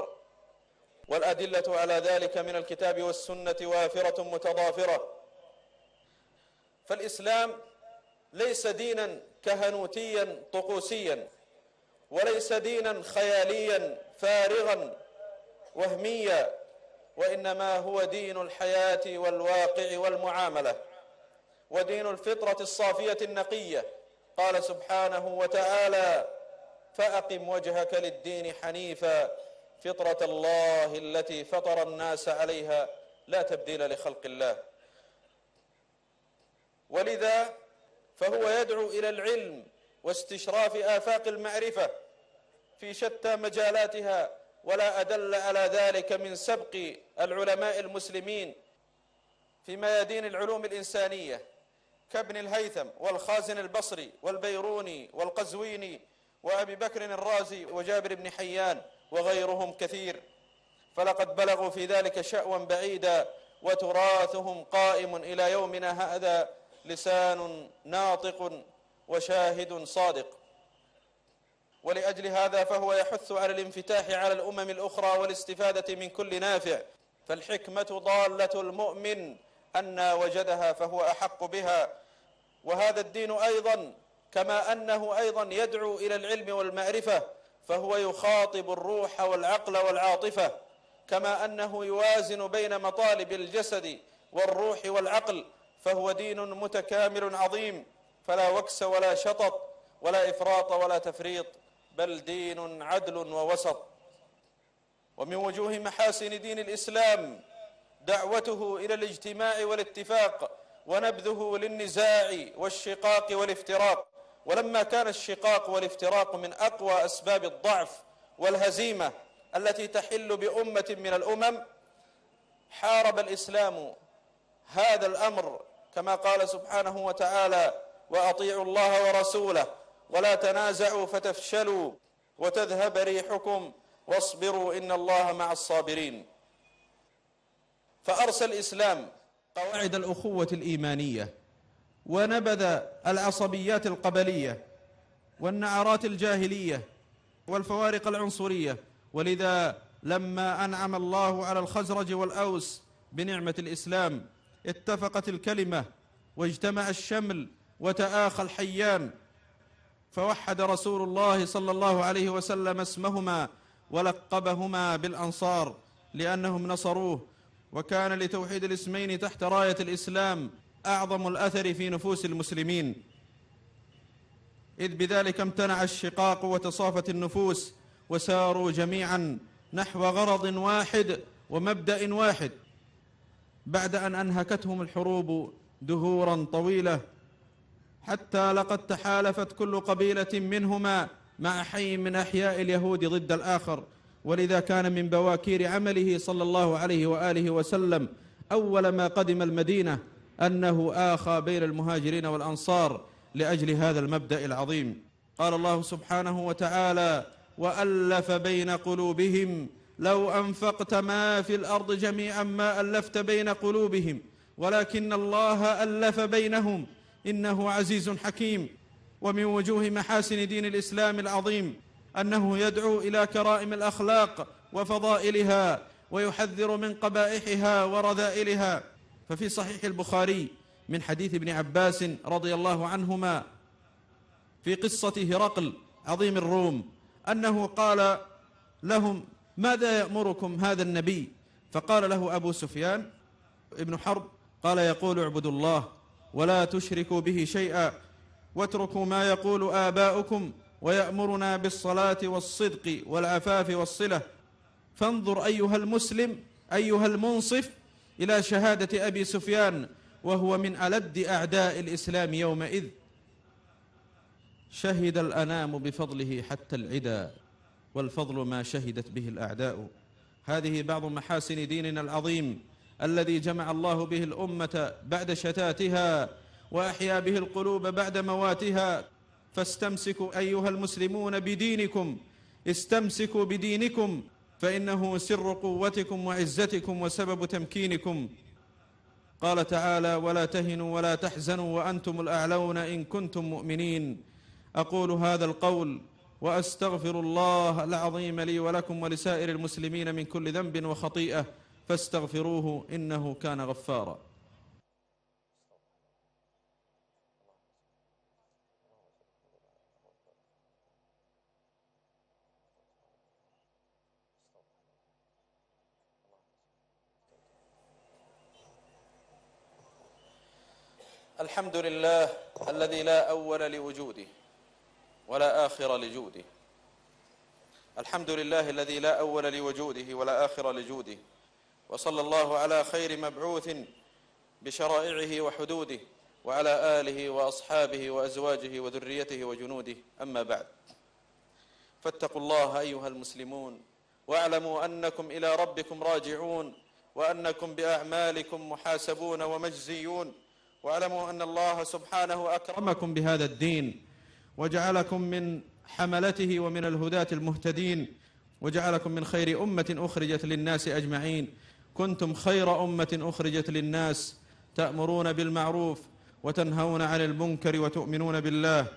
والأدلة على ذلك من الكتاب والسنة وافرة متضافرة. فالإسلام ليس دينا كهنوتيا طقوسيا، وليس دينا خياليا فارغا وهميا، وإنما هو دين الحياة والواقع والمعاملة، ودين الفطرة الصافية النقية. قال سبحانه وتعالى: فأقم وجهك للدين حنيفا فطرة الله التي فطر الناس عليها لا تبديل لخلق الله. ولذا فهو يدعو إلى العلم واستشراف آفاق المعرفة في شتى مجالاتها، ولا أدل على ذلك من سبق العلماء المسلمين في ميادين العلوم الإنسانية كابن الهيثم والخازن البصري والبيروني والقزويني وأبي بكر الرازي وجابر بن حيان وغيرهم كثير، فلقد بلغوا في ذلك شأوا بعيدا، وتراثهم قائم إلى يومنا هذا لسان ناطق وشاهد صادق. ولأجل هذا فهو يحث على الانفتاح على الأمم الأخرى والاستفادة من كل نافع، فالحكمة ضالة المؤمن أن وجدها فهو أحق بها. وهذا الدين أيضا كما أنه أيضا يدعو إلى العلم والمعرفة فهو يخاطب الروح والعقل والعاطفة، كما أنه يوازن بين مطالب الجسد والروح والعقل، فهو دين متكامل عظيم، فلا وكس ولا شطط ولا إفراط ولا تفريط، بل دين عدل ووسط. ومن وجوه محاسن دين الإسلام دعوته إلى الاجتماع والاتفاق ونبذه للنزاع والشقاق والافتراق، ولما كان الشقاق والافتراق من أقوى أسباب الضعف والهزيمة التي تحل بأمة من الأمم، حارب الإسلام هذا الأمر كما قال سبحانه وتعالى: وأطيعوا الله ورسوله ولا تنازعوا فتفشلوا وتذهب ريحكم واصبروا إن الله مع الصابرين. فأرسل الإسلام قواعد الأخوة الإيمانية، ونبذ العصبيات القبلية والنعرات الجاهلية والفوارق العنصرية. ولذا لما أنعم الله على الخزرج والأوس بنعمة الإسلام اتفقت الكلمة واجتمع الشمل وتآخى الحيان، فوحد رسول الله صلى الله عليه وسلم اسمهما ولقبهما بالأنصار لأنهم نصروه. وكان لتوحيد الاسمين تحت راية الإسلام أعظم الأثر في نفوس المسلمين، إذ بذلك امتنع الشقاق وتصافت النفوس وساروا جميعا نحو غرض واحد ومبدأ واحد، بعد أن أنهكتهم الحروب دهورا طويلة، حتى لقد تحالفت كل قبيلة منهما مع حي من أحياء اليهود ضد الآخر. ولذا كان من بواكير عمله صلى الله عليه وآله وسلم أول ما قدم المدينة أنه آخى بين المهاجرين والأنصار لأجل هذا المبدأ العظيم. قال الله سبحانه وتعالى: وألف بين قلوبهم لو أنفقت ما في الأرض جميعا ما ألفت بين قلوبهم ولكن الله ألف بينهم إنه عزيز حكيم. ومن وجوه محاسن دين الإسلام العظيم أنه يدعو إلى كرائم الأخلاق وفضائلها ويحذر من قبائحها ورذائلها. ففي صحيح البخاري من حديث ابن عباس رضي الله عنهما في قصة هرقل عظيم الروم أنه قال لهم: ماذا يأمركم هذا النبي؟ فقال له أبو سفيان ابن حرب قال: يقول اعبدوا الله ولا تشركوا به شيئا واتركوا ما يقول آباؤكم ويأمرنا بالصلاة والصدق والعفاف والصلة. فانظر أيها المسلم أيها المنصف إلى شهادة أبي سفيان وهو من ألد أعداء الإسلام يومئذ. شهد الأنام بفضله حتى العدا والفضل ما شهدت به الأعداء. هذه بعض محاسن ديننا العظيم الذي جمع الله به الأمة بعد شتاتها وأحيا به القلوب بعد مواتها. فاستمسكوا أيها المسلمون بدينكم، استمسكوا بدينكم فإنه سر قوتكم وعزتكم وسبب تمكينكم. قال تعالى: ولا تهنوا ولا تحزنوا وأنتم الأعلون إن كنتم مؤمنين. أقول هذا القول وأستغفر الله العظيم لي ولكم ولسائر المسلمين من كل ذنب وخطيئة فاستغفروه إنه كان غفارا. الحمد لله الذي لا أول لوجوده ولا آخر لجوده. الحمد لله الذي لا أول لوجوده ولا آخر لجوده. وصلى الله على خير مبعوث بشرائعه وحدوده وعلى آله وأصحابه وأزواجه وذريته وجنوده. أما بعد، فاتقوا الله أيها المسلمون واعلموا أنكم إلى ربكم راجعون وأنكم بأعمالكم محاسبون ومجزيون. واعلموا أن الله سبحانه أكرمكم بهذا الدين وجعلكم من حملته ومن الهداة المهتدين وجعلكم من خير أمة أخرجت للناس أجمعين. كنتم خير أمة أخرجت للناس تأمرون بالمعروف وتنهون عن المنكر وتؤمنون بالله.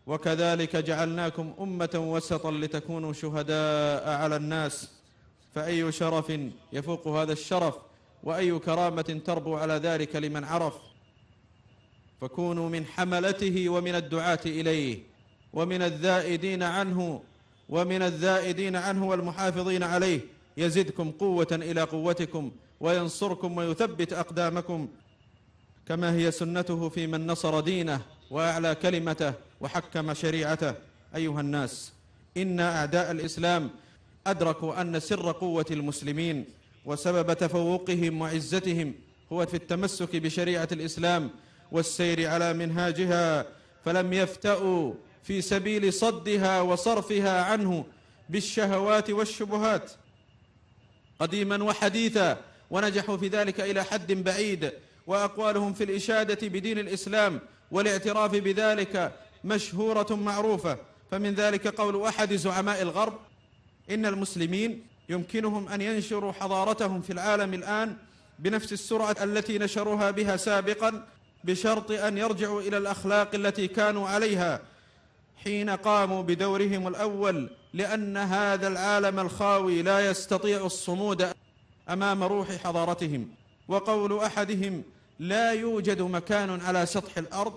وكذلك جعلناكم أمة وسطا لتكونوا شهداء على الناس. فأي شرف يفوق هذا الشرف وأي كرامة تربو على ذلك لمن عرف. فكونوا من حملته ومن الدعاة إليه ومن الذائدين عنه والمحافظين عليه. يزدكم قوة إلى قوتكم وينصركم ويثبت أقدامكم كما هي سنته في من نصر دينه وأعلى كلمته وحكم شريعته. أيها الناس، إن أعداء الإسلام أدركوا أن سر قوة المسلمين وسبب تفوقهم وعزتهم هو في التمسك بشريعة الإسلام والسير على منهاجها. فلم يفتأوا في سبيل صدها وصرفها عنه بالشهوات والشبهات قديما وحديثا، ونجحوا في ذلك إلى حد بعيد. وأقوالهم في الإشادة بدين الإسلام والاعتراف بذلك مشهورة معروفة. فمن ذلك قول أحد زعماء الغرب: إن المسلمين يمكنهم أن ينشروا حضارتهم في العالم الآن بنفس السرعة التي نشروها بها سابقا، بشرط أن يرجعوا إلى الأخلاق التي كانوا عليها حين قاموا بدورهم الأول، لأن هذا العالم الخاوي لا يستطيع الصمود أمام روح حضارتهم. وقول أحدهم: لا يوجد مكان على سطح الأرض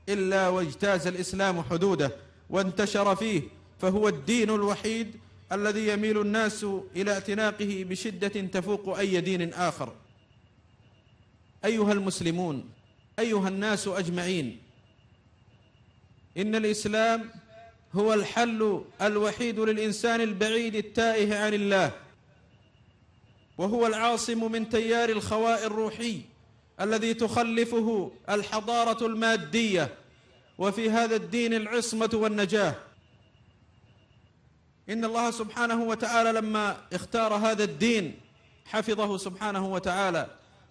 إلا واجتاز الإسلام حدوده وانتشر فيه، فهو الدين الوحيد الذي يميل الناس إلى اعتناقه بشدة تفوق أي دين آخر. أيها المسلمون، أيها الناس أجمعين، إن الإسلام هو الحل الوحيد للإنسان البعيد التائه عن الله، وهو العاصم من تيار الخواء الروحي الذي تخلفه الحضارة المادية، وفي هذا الدين العصمة والنجاة. إن الله سبحانه وتعالى لما اختار هذا الدين حفظه سبحانه وتعالى،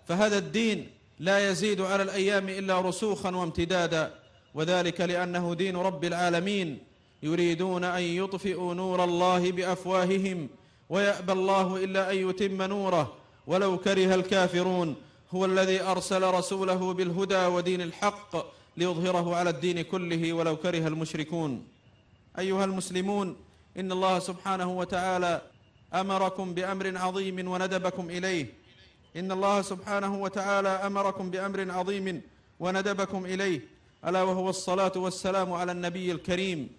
فهذا الدين لا يزيد على الأيام إلا رسوخا وامتدادا، وذلك لأنه دين رب العالمين. يريدون أن يطفئوا نور الله بأفواههم ويأبى الله إلا أن يتم نوره ولو كره الكافرون. هو الذي أرسل رسوله بالهدى ودين الحق ليظهره على الدين كله ولو كره المشركون. أيها المسلمون، إن الله سبحانه وتعالى أمركم بأمر عظيم وندبكم إليه. إن الله سبحانه وتعالى أمركم بأمر عظيم وندبكم إليه، ألا وهو الصلاة والسلام على النبي الكريم.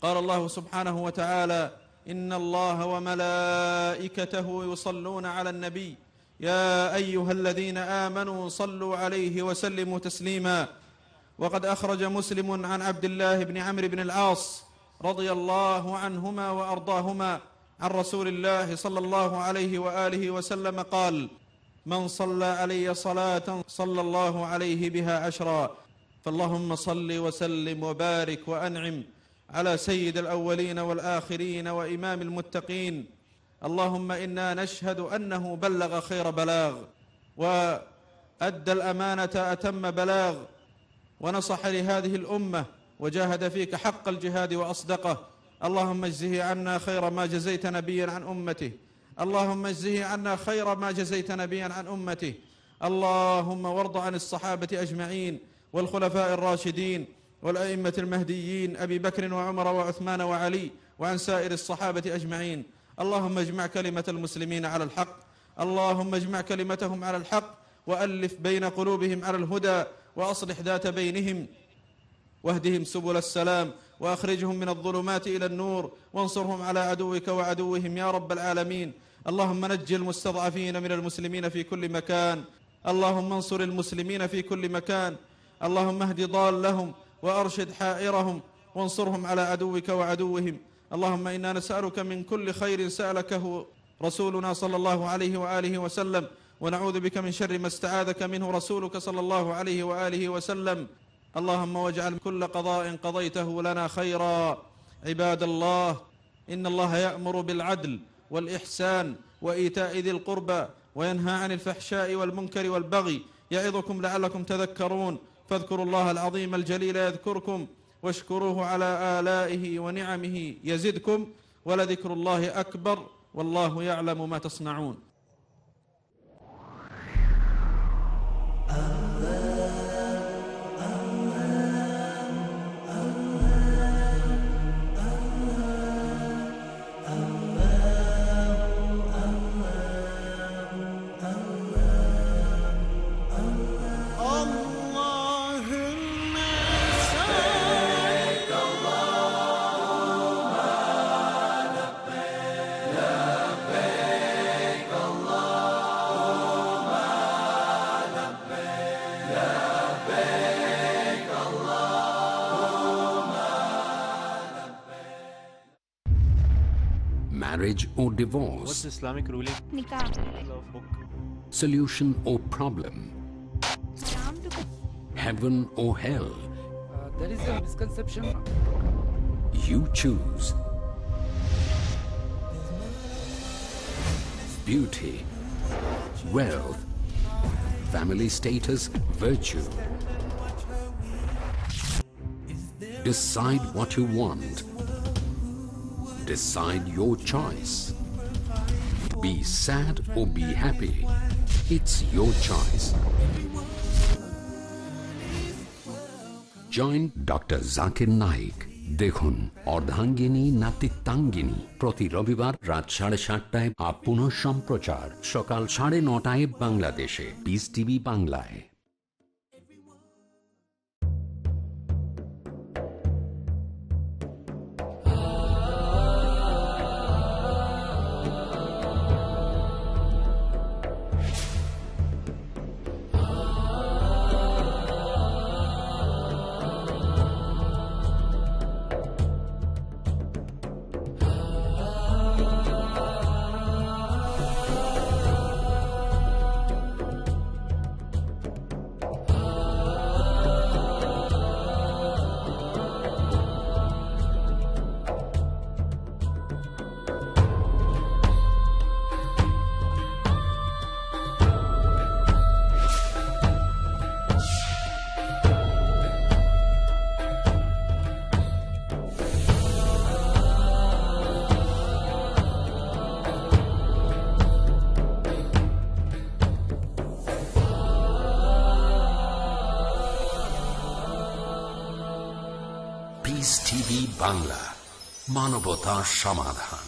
قال الله سبحانه وتعالى: إن الله وملائكته يصلون على النبي يا أيها الذين آمنوا صلوا عليه وسلموا تسليما. وقد أخرج مسلم عن عبد الله بن عمرو بن العاص رضي الله عنهما وأرضاهما عن رسول الله صلى الله عليه وآله وسلم قال: من صلى علي صلاة صلى الله عليه بها 10. فاللهم صل وسلم وبارك وأنعم على سيد الأولين والآخرين وإمام المتقين. اللهم إنا نشهد أنه بلغ خير بلاغ، وأدى الأمانة أتم بلاغ، ونصح لهذه الأمة، وجاهد فيك حق الجهاد وأصدقه. اللهم اجزه عنا خير ما جزيت نبيا عن أمته. اللهم اجزه عنا خير ما جزيت نبيا عن أمته. اللهم وارض عن الصحابة أجمعين والخلفاء الراشدين والأئمة المهديين أبي بكر وعمر وعثمان وعلي، وعن سائر الصحابة أجمعين. اللهم اجمع كلمة المسلمين على الحق، اللهم اجمع كلمتهم على الحق، وألف بين قلوبهم على الهدى، وأصلح ذات بينهم، واهدهم سبل السلام، وأخرجهم من الظلمات إلى النور، وانصرهم على عدوك وعدوهم يا رب العالمين. اللهم نجي المستضعفين من المسلمين في كل مكان، اللهم انصر المسلمين في كل مكان. اللهم اهد ضالهم وأرشد حائرهم، وانصرهم على عدوك وعدوهم. اللهم إنا نسألك من كل خير سألكه رسولنا صلى الله عليه وآله وسلم، ونعوذ بك من شر ما استعاذك منه رسولك صلى الله عليه وآله وسلم. اللهم واجعل كل قضاء قضيته لنا خيرا. عباد الله، إن الله يأمر بالعدل والإحسان وإيتاء ذي القربى، وينهى عن الفحشاء والمنكر والبغي، يعظكم لعلكم تذكرون. فاذكروا الله العظيم الجليل يذكركم، واشكروه على آلائه ونعمه يزدكم، ولذكر الله أكبر، والله يعلم ما تصنعون. Marriage or divorce? What's Islamic ruling? Nikah. Solution or problem? Heaven or hell? There is a misconception. You choose beauty, wealth, family status, virtue. Decide what you want. Decide your choice. Be sad or be happy. It's your choice. Join Dr. Zakir Naik. দেখুন অর্ধাঙ্গিনী নাতিত্বাঙ্গিনী প্রতি রবিবার রাত 7:30 আর পুনঃ সম্প্রচার সকাল 9:30 বাংলাদেশে piece TV বাংলায়। Piece TV Bangla, মানবতার সমাধান।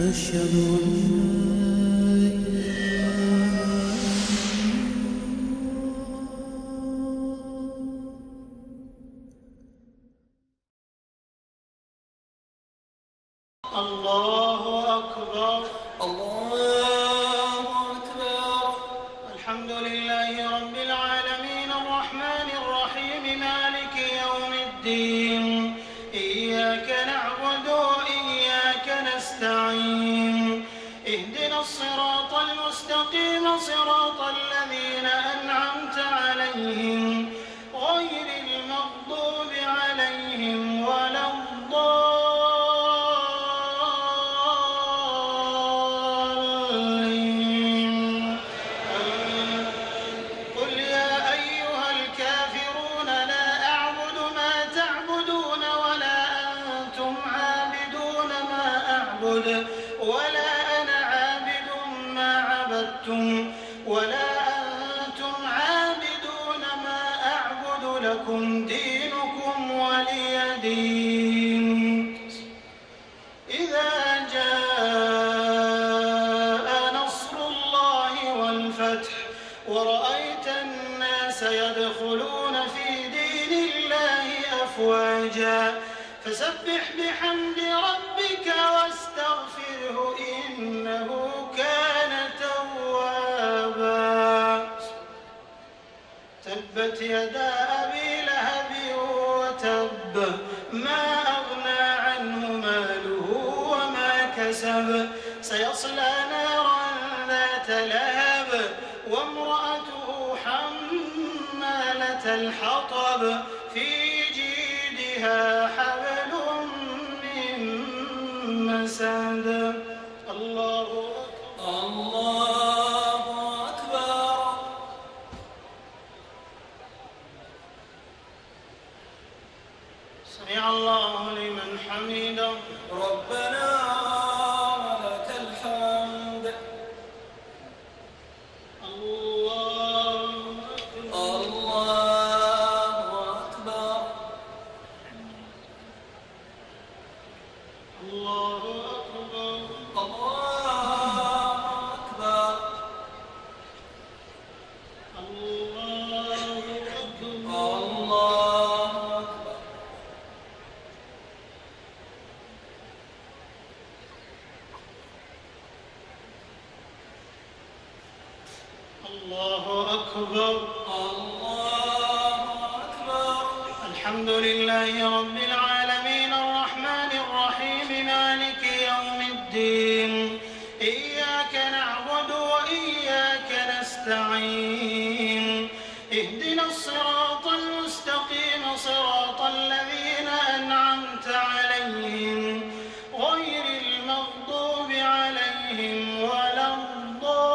أشهد أن الله أكبر الله أكبر. الحمد لله رب العالمين الرحمن الرحيم مالك يوم الدين. إياك نعبد وإياك نستعين. اهدنا الصراط المستقيم صراط الذين أنعمت عليهم غير المغضوب عليهم ولا الضالين. قل يا أيها الكافرون لا أعبد ما تعبدون ولا أنتم عابدون ما أعبد ولا أنا عابد ما عبدتم ولا أنتم عابدون ما أعبد لكم دينكم ولي دين. إذا جاء نصر الله والفتح ورأيت الناس يدخلون في دين الله أفواجا فسبح بحمد ربك واستغفره إنه كان توابا. تبت يدا أبي لهب وتب ما أغنى عنه ماله وما كسب سيصلى نارا ذات لهب وامرأته حمالة الحطب في جيدها حبل من مسد. الله أكبر الله أكبر. سمع الله لمن حمده ربنا ولك الحمد. الله أكبر الله أكبر. أكبر الله أكبر. الحمد لله رب العالمين الرحمن الرحيم مالك يوم الدين. إياك نعبد وإياك نستعين. اهدنا الصراط المستقيم صراط الذين أنعمت عليهم غير المغضوب عليهم ولا الضالين.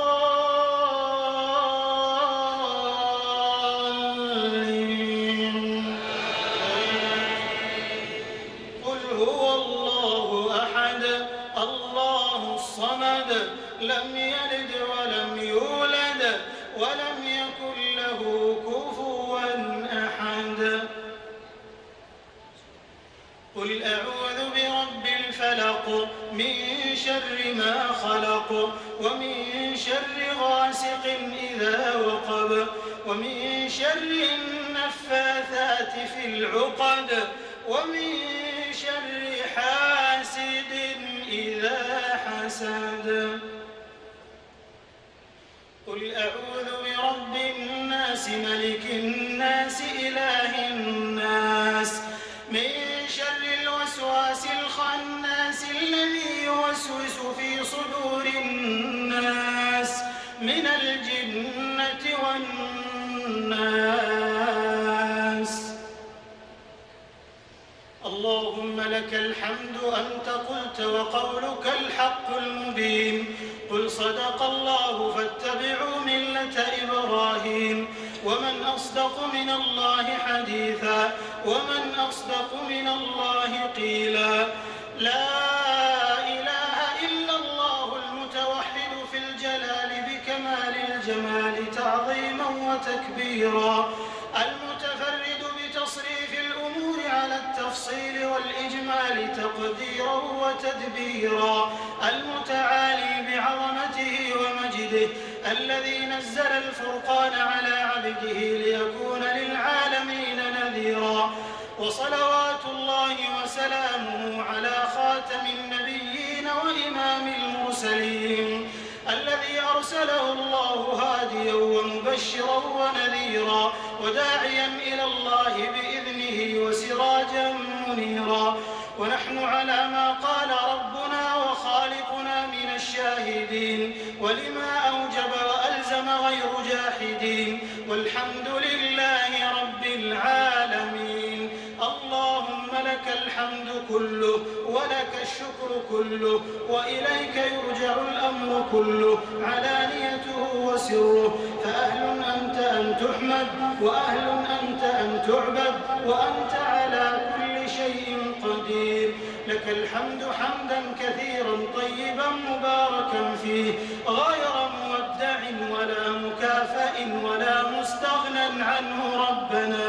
قل هو الله أحد الله الصمد لم يلد ولم يولد ولم يكن له كفوا أحد. قل أعوذ برب الفلق من شر ما خلق ومن شر غاسق إذا وقب ومن شر النفاثات في العقد ومن شر حاسد إذا حسد. قل أعوذ برب الناس ملك الناس إله الناس من شر الوسواس الخناس الذي يوسوس في صدور الناس من الجنة والناس. اللهم لك الحمد أنت قلت وقولك الحق المبين. قل صدق الله فاتبعوا ملة إبراهيم ومن أصدق من الله حديثا ومن أصدق من الله قيلا. لا إله إلا الله المتوحد في الجلال بكمال الجمال تعظيما وتكبيرا المتفرد بتصريف الأمور على التفصيل والإجمال تقديرا وتدبيرا المتعالي بعظمته ومجده الذي نزل الفرقان على عبده ليكون للعالمين نذيرا. وصلوات الله وسلامه على خاتم النبيين وإمام المرسلين الذي أرسله الله هاديا ومبشرا ونذيرا وداعيا إلى الله بإذنه وسراجا منيرا. ونحن على ما قال ربنا وخالقنا من الشاهدين ولما أوجب وألزم غير جاحدين والحمد لله رب العالمين. اللهم لك الحمد كله ولك الشكر كله وإليك يرجع الأمر كله علانيته وسره. فأهل أنت أن تحمد وأهل أنت أن تعبد وأنت على كل شيء قدير. لك الحمد حمدا كثيرا طيبا مباركا فيه غير مودع ولا مكافئ ولا مستغنى عنه. ربنا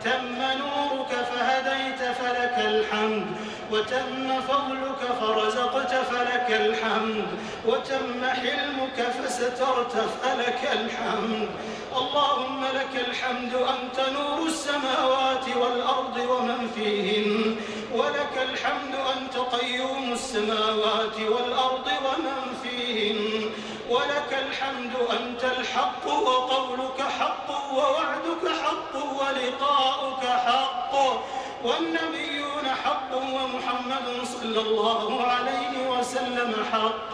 تم نورك فهديت فلك الحمد وتم فضلك فرزقت فلك الحمد وتم حلمك فسترت فلك الحمد. اللهم لك الحمد أنت نور السماوات والأرض ومن فيهن ولك الحمد أنت قيوم السماوات والأرض ومن فيهن ولك الحمد أنت الحق وقولك حق ووعدك حق ولقاؤك حق والنبيون حق ومحمد صلى الله عليه وسلم حق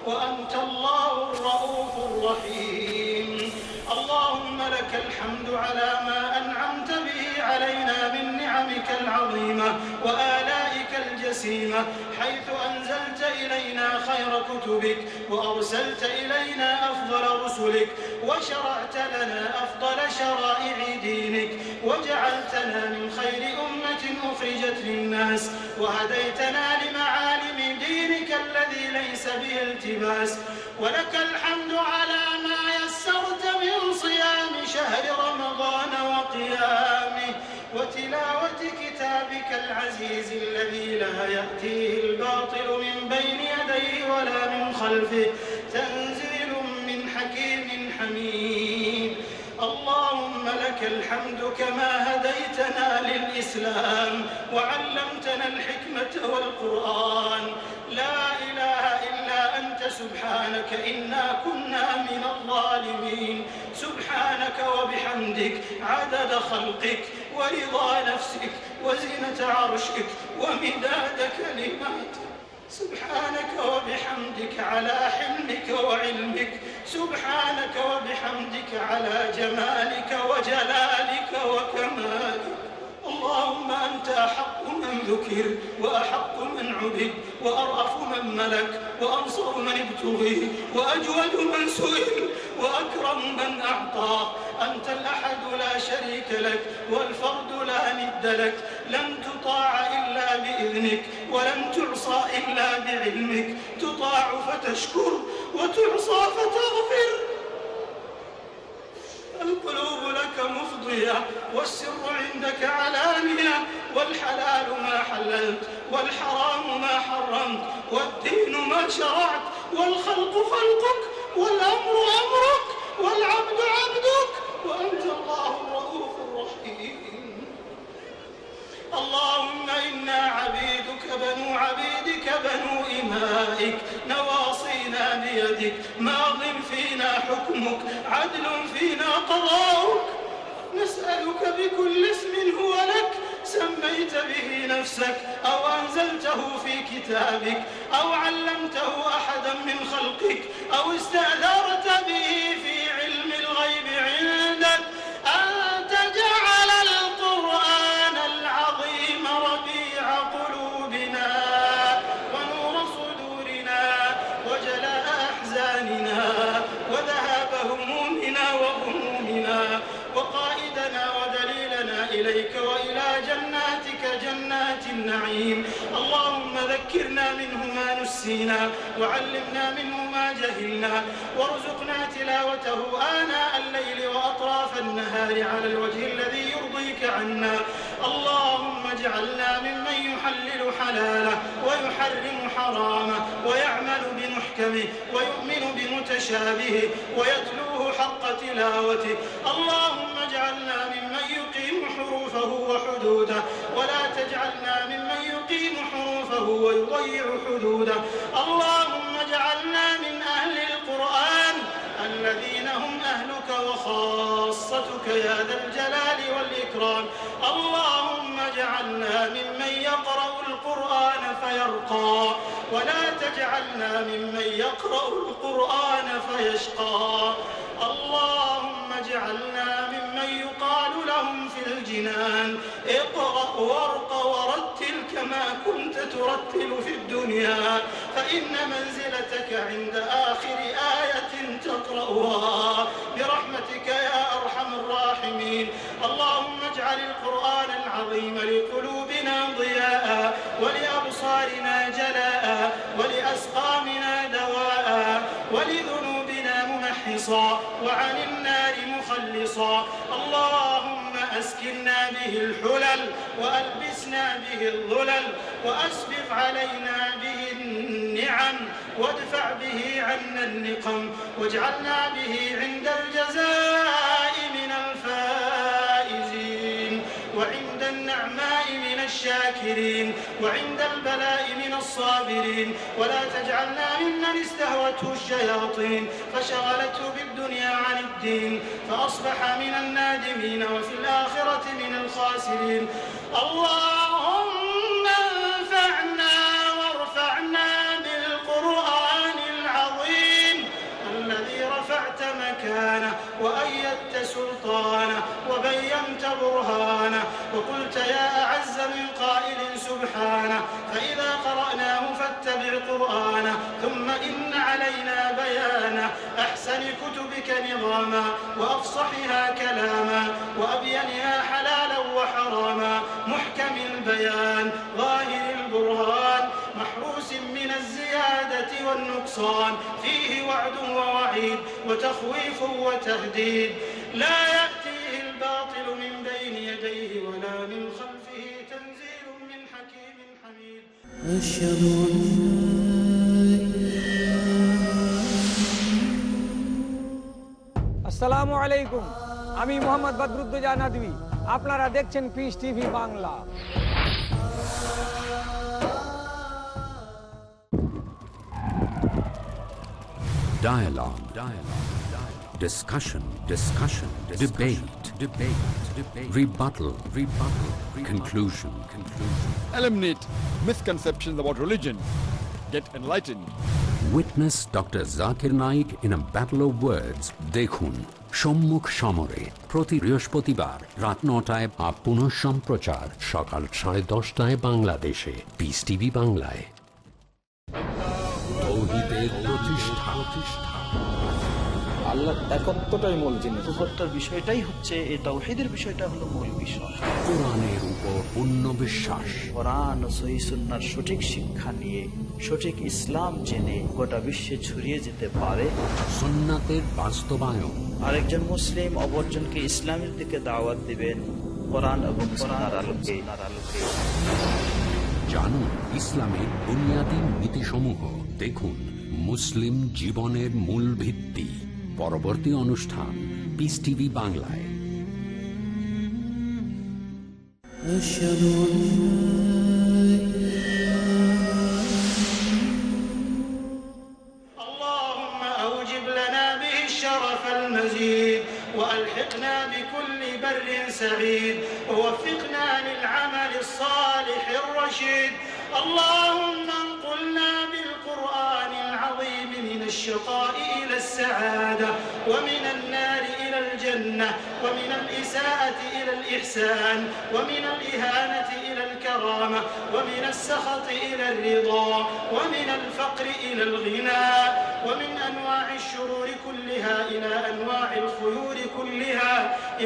وأنت الله الرؤوف الرحيم. اللهم لك الحمد على ما أنعمت به علينا من نعمك العظيمة وآلائك الجسيمة حيث أنزلت إلينا خير كتبك وأرسلت إلينا أفضل رسلك وشرعت لنا أفضل شرائع دينك وجعلتنا من خير أمة أخرجت للناس وهديتنا لمعالم دينك الذي ليس به التباس. ولك الحمد على ما يسرت من صيام شهر رمضان وقيامه وتلاوة كتابك العزيز الذي لا يأتيه الباطل من بين يديه ولا من خلفه تنزيل من حكيم حميد. اللهم لك الحمد كما هديتنا للإسلام وعلمتنا الحكمة والقرآن. لا إله إلا أنت سبحانك إنا كنا من الظالمين سبحانك وبحمدك عدد خلقك ورضا نفسك وزنة عرشك ومداد كلماتك سبحانك وبحمدك على حلمك وعلمك سبحانك وبحمدك على جمالك وجلالك وكمالك اللهم أنت أحق من ذكر وأحق من عبد وأرأف من ملك وأنصر من ابتغي وأجود من سئل وأكرم من أعطى أنت الأحد لا شريك لك والفرد لا ند لك لن تطاع إلا بإذنك ولن تعصى إلا بعلمك تطاع فتشكر وتعصى فتغفر القلوب لك مفضية والسر عندك علانية والحلال ما حللت والحرام ما حرمت والدين ما شرعت والخلق خلقك والأمر أمرك والعبد عبدك وأنت الله الرؤوف الرحيم اللهم إنا عبيدك بنو عبيدك بنو إمائك نواصينا بيدك ماض فينا حكمك عدل فينا قضاؤك نسألك بكل اسم هو لك سميت به نفسك أو أنزلته في كتابك أو علمته أحدا من خلقك أو استأثرت به في علم الغيب عندك أن تجعل القرآن العظيم ربيع قلوبنا ونور صدورنا وجلاء أحزاننا وذهاب همومنا وغمومنا وقائدنا ودليلنا إليك وإلى جناتك جنات النعيم اللهم ذكرنا منه ما نسينا وعلمنا منه ما جهلنا وارزقنا تلاوته آناء الليل وأطراف النهار على الوجه الذي يرضيك عنا اللهم اجعلنا ممن يحلل حلاله ويحرم حرامه ويعمل بمحكمه ويؤمن بمتشابهه ويتلوه حق تلاوته اللهم اجعلنا ممن يقيم حروفه وحدوده ولا تجعلنا ممن يقيم حروفه ويضيع حدوده اللهم اجعلنا من أهل القرآن الذين هم أهلك وخاصتك يا ذا الجلال والإكرام اللهم اجعلنا ممن يقرأ القرآن فيرقى ولا تجعلنا ممن يقرأ القرآن فيشقى اللهم اجعلنا ممن يقال لهم في الجنان اقرأ وارق ورتل كما كنت ترتل في الدنيا فإن منزلتك عند آخر آية تقرأها برحمتك يا أرحم الراحمين اللهم اجعل القرآن العظيم لقلوبنا ضياء ولأبصارنا جلاء ولأسقامنا دواء ولذنوبنا ممحصا وعن النار مخلصا اللهم أسكننا به الحلل وألبسنا به الظلل وأسبغ علينا به النعم وادفع به عنا النقم واجعلنا به عند الجزاء من الفائزين وعند النعماء من الشاكرين وعند البلاء من الصابرين ولا تجعلنا ممن استهوته الشياطين فشغلته بالدنيا عن الدين فأصبح من النادمين وفي الآخرة من الخاسرين اللهم انفعنا وارفعنا بالقرآن العظيم الذي رفعت مكانه وأيدت سلطانه وبينت برهانه وقلت يا أعز من قائل سبحانه فإذا قرأناه فاتبع قرآنه ثم إن علينا بيانه أحسن كتبك نظاما وأفصحها كلاما وأبينها حلالا وحراما محكم البيان ظاهر البرهان محروس من الزيادة والنقصان فيه وعد ووعيد وتخويف وتهديد لا يأتيه الباطل من بين يديه ولا من خلفه تنزيل من حكيم حميد أشهد আসসালামু আলাইকুম আমি মোহাম্মদ বদরুদ্দোজা নদভী আপনারা দেখছেন piece TV Bangla Dialogue. Discussion. Debate. Rebuttal. Conclusion. Eliminate misconceptions about religion. Get enlightened. Witness Dr. Zakir Naik in a battle of words. দেখুন সম্মুখ সমরে প্রতি বৃহস্পতিবার রাত 9টায় বা পুনঃ সম্প্রচার সকাল 10:30 বাংলাদেশে পিস টিভি বাংলায়। তৌহিদের প্রতিষ্ঠা। আল্লাহর একত্বটাই মূল জিনিস। উপরটার বিষয়টাই হচ্ছে এই তাওহীদের বিষয়টা হলো মূল বিষয়। কোরআনের উপর পূর্ণ বিশ্বাস। কোরআন ও সহিহ সুন্নাহর সঠিক শিক্ষা নিয়ে সঠিক ইসলাম জেনে গোটা বিশ্বে ছড়িয়ে যেতে পারে। সুন্নাতের বাস্তবায়ন। আরেকজন মুসলিম অপরজনকে ইসলামের দিকে দাওয়াত দিবেন কোরআন এবং সুন্নাহর আলোকে। জানুন ইসলামের বুনিয়াদী নীতিসমূহ। দেখুন মুসলিম জীবনের মূল ভিত্তি। পরবর্তী অনুষ্ঠান পিস টিভি বাংলায়। اللهم أوجب لنا به الشرف المزيد وألحقنا بكل بر سعيد ووفقنا للعمل الصالح الرشيد. اللهم انقلنا بالقرآن العظيم من الشقاء إلى السعادة ومن النار إلى الجنة ومن الإساءة إلى الإحسان ومن الإهانة إلى الكرامة ومن السخط إلى الرضا ومن الفقر إلى الغنى ومن أنواع الشرور كلها إلى أنواع الخيور كلها.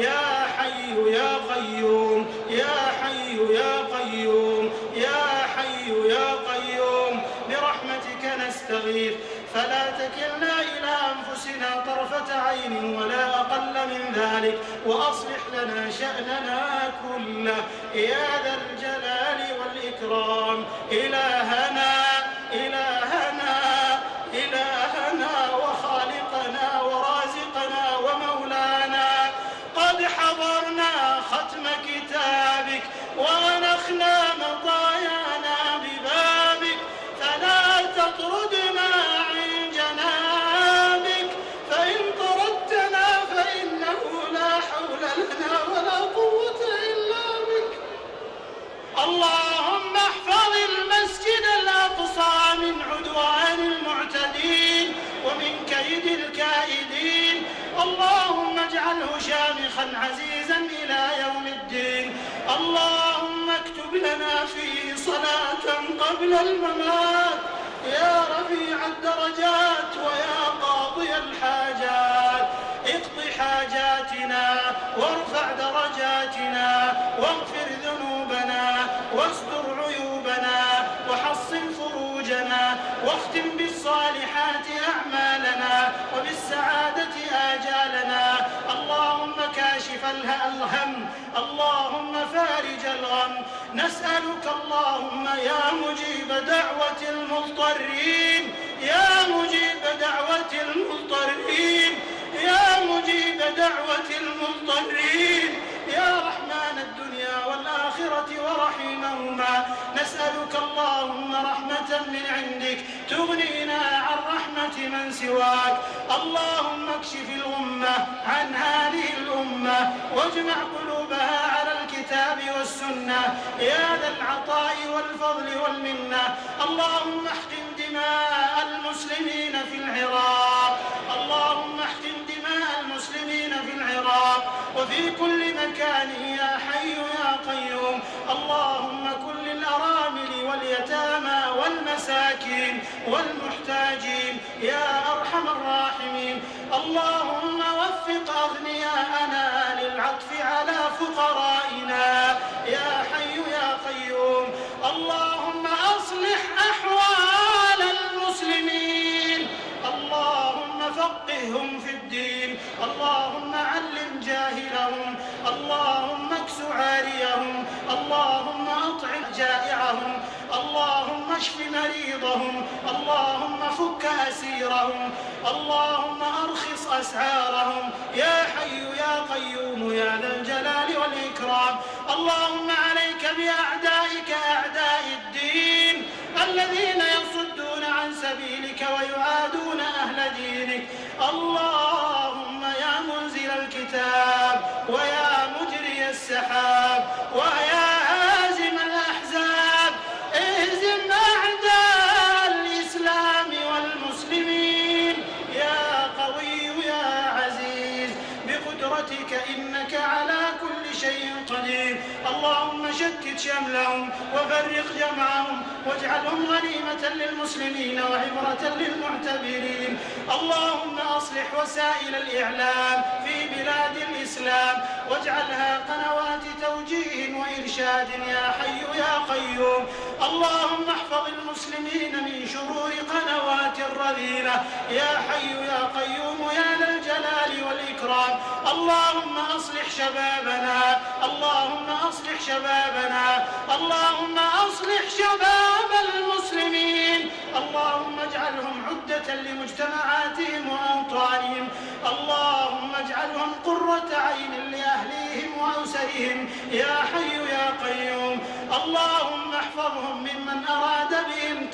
يا حي يا قيوم يا حي يا قيوم يا حي يا قيوم برحمتك نستغيث فلا تكلنا إلى أنفسنا طرفة عين ولا أقل من ذلك وأصلح لنا شأننا كله يا ذا الجلال والإكرام. إلهنا إلهنا إلهنا وخالقنا ورازقنا ومولانا قد حضرنا ختم كتابك ونخنا مطايانا ببابك فلا تطردنا عن جنابك فإن طردتنا فإنه لا حول لنا ولا قوة إلا بك. اللهم احفظ المسجد الأقصى من عدوان المعتدين ومن كيد الكائدين. اللهم اجعله شامخا عزيزا إلى يوم الدين. اللهم اكتب لنا فيه صلاة قبل الممات يا رفيع الدرجات ويا قاضي الحاجات. اقض حاجاتنا وارفع درجاتنا واغفر ذنوبنا واستر عيوبنا وحصن فروجنا واختم بالصالحات أعمالنا وبالسعادة آجالنا. اللهم كاشف الهم اللهم فارج الغم. نسألك اللهم يا مجيب دعوة المضطرين يا مجيب دعوة المضطرين يا مجيب دعوة المضطرين يا رحمن الدنيا والآخرة ورحيمهما. نسألك اللهم رحمة من عندك تغنينا عن رحمة من سواك. اللهم اكشف الغمة عن هذه الأمة واجمع قلوبها على الكتاب والسنة يا ذا العطاء والفضل والمنة. اللهم احقن دماء المسلمين في العراق اللهم احقن دماء المسلمين في العراق وفي كل مكان يا حي يا قيوم. اللهم كن للأرامل واليتامى والمساكين والمحتاجين يا أرحم الراحمين. اللهم وفق أغنياءنا للعطف على فقرائنا يا حي يا قيوم. اللهم أصلح أحوال المسلمين. اللهم فقههم في الدين. اللهم علم جاهلهم. اللهم اكس عاريهم. اللهم أطعم جائعهم. اللهم اشف مريضهم. اللهم فك أسيرهم. اللهم أرخص أسعارهم يا حي يا قيوم يا ذا الجلال والإكرام. اللهم عليك بأعدائك أعداء الدين الذين يصدون عن سبيلك سبيلك ويعادون أهل دينك. اللهم يا منزل الكتاب ويا مجري السحاب ويا هازم الأحزاب اهزم أعداء الإسلام والمسلمين يا قوي يا عزيز بقدرتك إنك على كل شيء قدير. اللهم شتت شملهم وفرق جمعهم واجعلهم غنيمة للمسلمين وعبرة للمعتبرين. اللهم أصلح وسائل الإعلام في بلاد الإسلام واجعلها قنوات توجيه وإرشاد يا حي يا قيوم. اللهم احفظ المسلمين من شرور قنوات الرذيلة يا حي يا قيوم يا ذا الجلال والإكرام. اللهم أصلح شبابنا، اللهم أصلح شبابنا، اللهم أصلح شباب المسلمين. اللهم اجعلهم عدة لمجتمعاتهم وأوطانهم. اللهم اجعلهم قرة عين لأهليهم وأسرهم يا حي يا قيوم. اللهم احفظهم ممن أراد بهم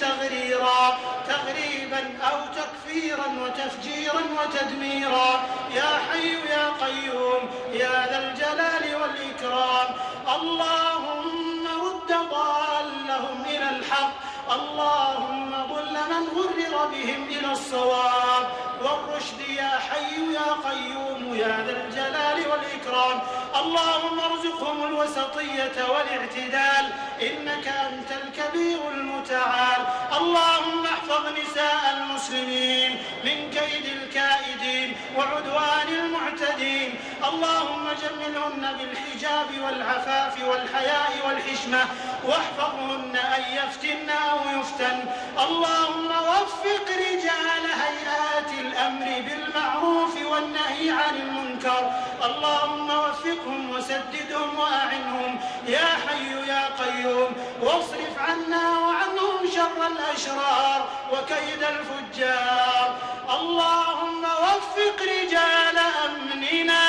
تغريبا أو تكفيرا وتفجيرا وتدميرا يا حي يا قيوم يا ذا الجلال والإكرام. اللهم رد ضالهم إلى الحق، اللهم ضل من غرر بهم إلى الصواب والرشد يا حي يا قيوم يا ذا الجلال والإكرام. اللهم ارزقهم الوسطية والاعتدال إنك أنت الكبير المتعال. اللهم احفظ نساء المسلمين من كيد الكائدين وعدوان المعتدين. اللهم جملهن بالحجاب والعفاف والحياء والحشمة واحفظهن أن يفتن أو يفتن. اللهم وفق رجال هيئات الأمر بالمعروف والنهي عن المنكر. اللهم وفقهم وسددهم وأعنهم يا حي يا قيوم. واصرف عنا وعنهم شر الأشرار وكيد الفجار. اللهم وفق رجال أمننا،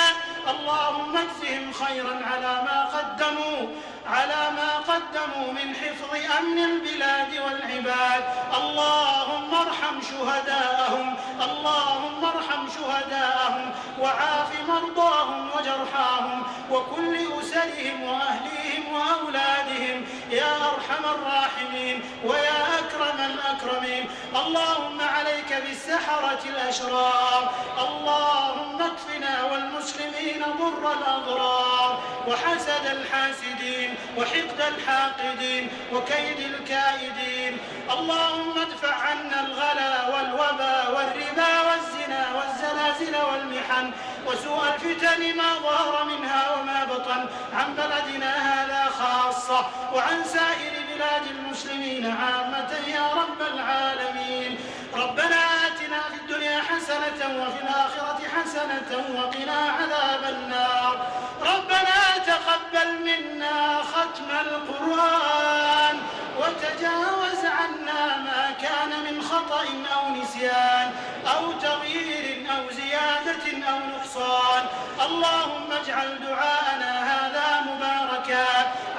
اللهم اجزهم خيرا على ما قدموا من حفظ أمن البلاد والعباد. اللهم ارحم شهداءهم، اللهم ارحم شهداءهم وعاف مرضاهم وجرحاهم وكل أسرهم وأهليهم وأولادهم يا أرحم الراحمين ويا أكرم الأكرمين. اللهم عليك بالسحرة الأشرار. اللهم اكفنا والمسلمين ضر الأضرار وحسد الحاسدين وحقد الحاقدين وكيد الكائدين. اللهم ادفع عنا الغلا والوبا والربا والزنا والزلازل والمحن وسوء الفتن ما ظهر منها وما بطن عن بلدنا هذا خاصة وعن سائر بلاد المسلمين عامة يا رب العالمين. ربنا آتنا في الدنيا حسنة وفي الآخرة حسنة وقنا عذاب النار. ربنا تقبل منا ختم القرآن وتجاوز عنا ما كان من خطأ أو نسيان أو تغيير أو زيادة أو نقصان. اللهم اجعل دعاءنا هذا مباركا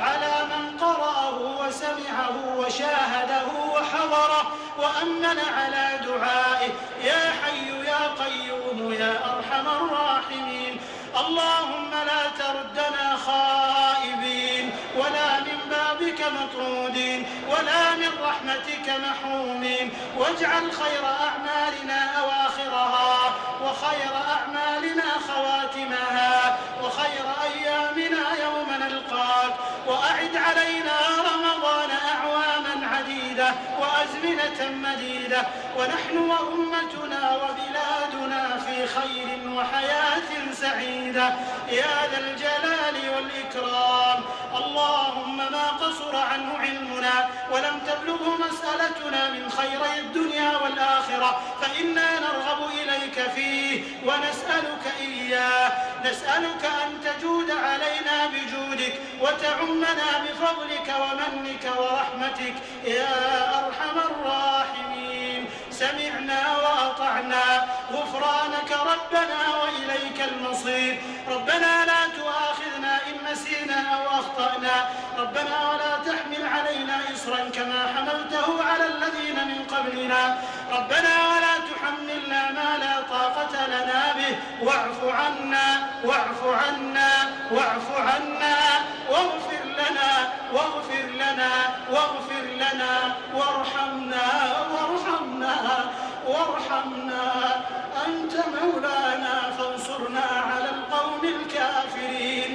على من قرأه وسمعه وشاهده وحضره وأمن على دعائه يا حي يا قيوم يا أرحم الراحمين. اللهم لا تردنا خائبين ولا من بابك مطرودين ولا من رحمتك محرومين. واجعل خير أعمالنا أواخرها وخير أعمالنا خواتمها وخير أيامنا يوم نلقاك. وأعد علينا رمضان أعواما عديدة وأزمنة مديدة ونحن وأمتنا وبلادنا في خير وحياة سعيدة يا ذا الجلال والإكرام. اللهم ما قصر عنه علمنا ولم تبلغه مسألتنا من خيري الدنيا والآخرة فإنا نرغب إليك فيه ونسألك إياه. نسألك أن تجود علينا بجودك وتعمنا بفضلك ومنك ورحمتك يا أرحم الراحمين. سمعنا وأطعنا غفرانك ربنا وإليك المصير. ربنا لا تؤاخذنا إن نسينا أو أخطأنا. ربنا ولا تحمل علينا إصرا كما حملته على الذين من قبلنا. ربنا ولا تحملنا ما لا طاقة لنا به واعف عنا واعف عنا واعف عنا واغفر لنا واغفر لنا واغفر لنا وارحمنا وارحمنا وارحمنا أنت مولانا فانصرنا على القوم الكافرين.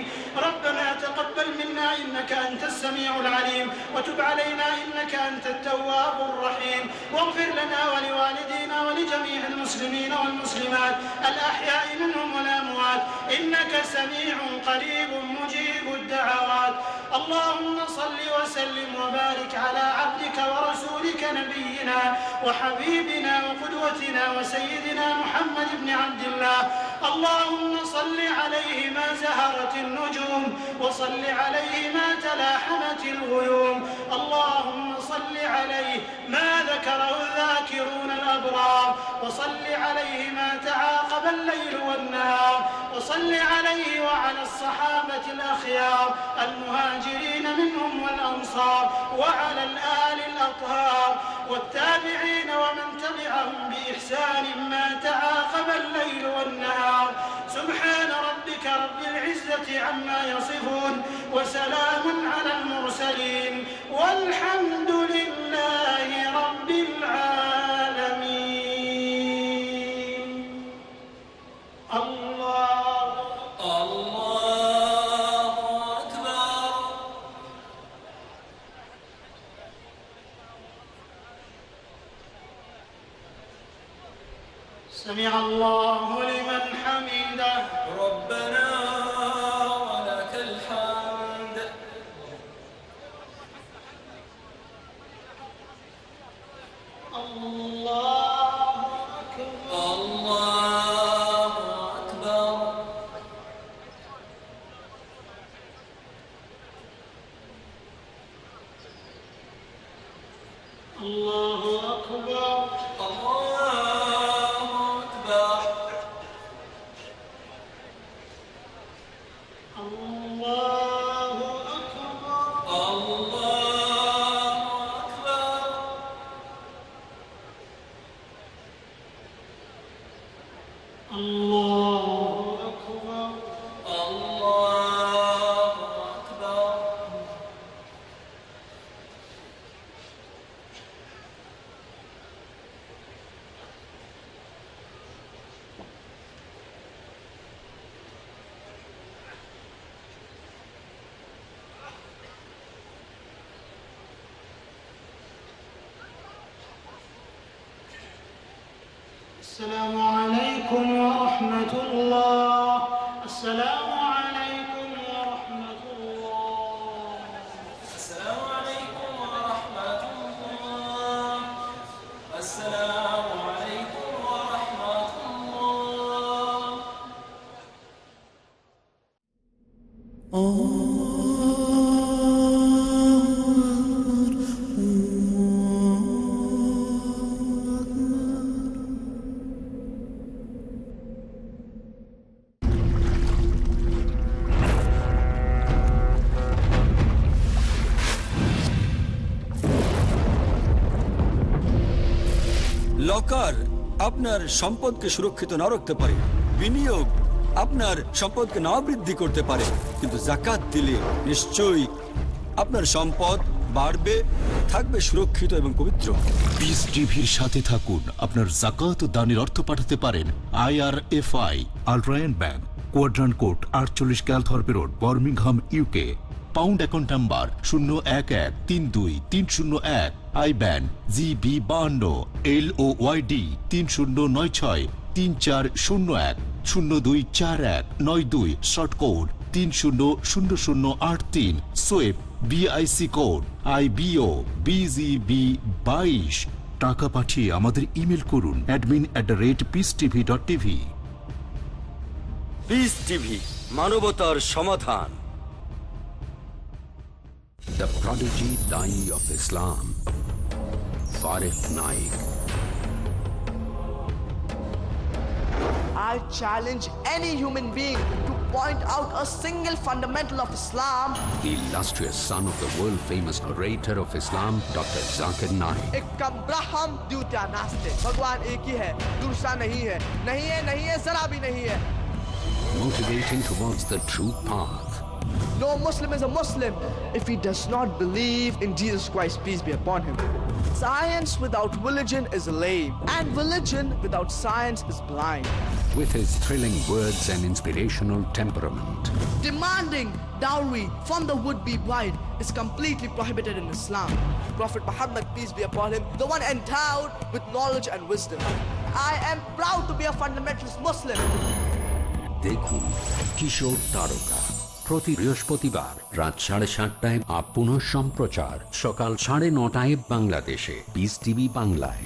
ربنا تقبل منا إنك أنت السميع العليم وتب علينا إنك أنت التواب الرحيم واغفر لنا ولوالدينا ولجميع المسلمين والمسلمات الأحياء منهم والأموات إنك سميع قريب مجيب الدعوات. اللهم صل وسلم وبارك على عبدك ورسولك نبينا وحبيبنا وقدوتنا وسيدنا محمد بن عبد الله. اللهم صل عليه ما زهرت النجوم وصل عليه ما تلاحمت الغيوم. اللهم صل عليه ما ذكره الذاكرون الأبرار وصل عليه ما تعاقب الليل والنهار وصل عليه وعلى الصحابة الأخيار المهاجرين منهم والأنصار وعلى الآل الأطهار والتابعين ومن تبعهم بإحسان ما تعاقب الليل والنهار. سبحان ربك رب العزة عما يصفون وسلام على المرسلين والحمد لله رب العالمين. الله الله أكبر. سمع الله لمن حمده. ربنا ولك الحمد. الله أكبر. الله أكبر. الله أكبر. الله أكبر. الله أكبر. الله أكبر. الله أكبر. الله أكبر. السلام عليكم ورحمة الله. السلام عليكم ورحمة الله. السلام عليكم ورحمة الله. السلام عليكم ورحمة الله. লকার আপনার সম্পদকে সুরক্ষিত না রাখতে পারে, বিনিয়োগ আপনার সম্পদকে না বৃদ্ধি করতে পারে, কিন্তু যাকাত দিলে নিশ্চয়ই আপনার সম্পদ বাড়বে, থাকবে সুরক্ষিত এবং পবিত্র। পিস টিভির সাথে থাকুন। আপনার যাকাত ও দানের অর্থ পাঠাতে পারেন IRFI আলট্রায়ন bank, quadrant court 48 Calthorpe road, Birmingham, UK। Pound account number 011323301, IBAN GB52 LOYD 30963401 024192, short code 300083, সোয়েব BIC কোড IBO BGB22। টাকা পাঠিয়ে আমাদের ইমেল করুন admin@peacetv.tv। পিস টিভি, মানবতার সমাধান। The prodigy Dai of Islam, Farid Naik. I challenge any human being to point out a single fundamental of Islam. The illustrious son of the world-famous orator of Islam, Dr. Zakir Naik. Ekam Braham Dutya Naste. Bhagwan ek hi hai, dursa nahi hai. Nahi hai, zara bhi nahi hai. Motivating towards the true path. No Muslim is a Muslim if he does not believe in Jesus Christ, peace be upon him. Science without religion is lame, and religion without science is blind. With his thrilling words and inspirational temperament, Demanding dowry from the would-be bride is completely prohibited in Islam. Prophet Muhammad, peace be upon him, the one endowed with knowledge and wisdom. I am proud to be a fundamentalist Muslim. দেখুন কিশোর তারকা প্রতি বৃহস্পতিবার রাত 7:30 up পুনঃ সম্প্রচার সকাল 9:30 বাংলাদেশে piece TV বাংলায়।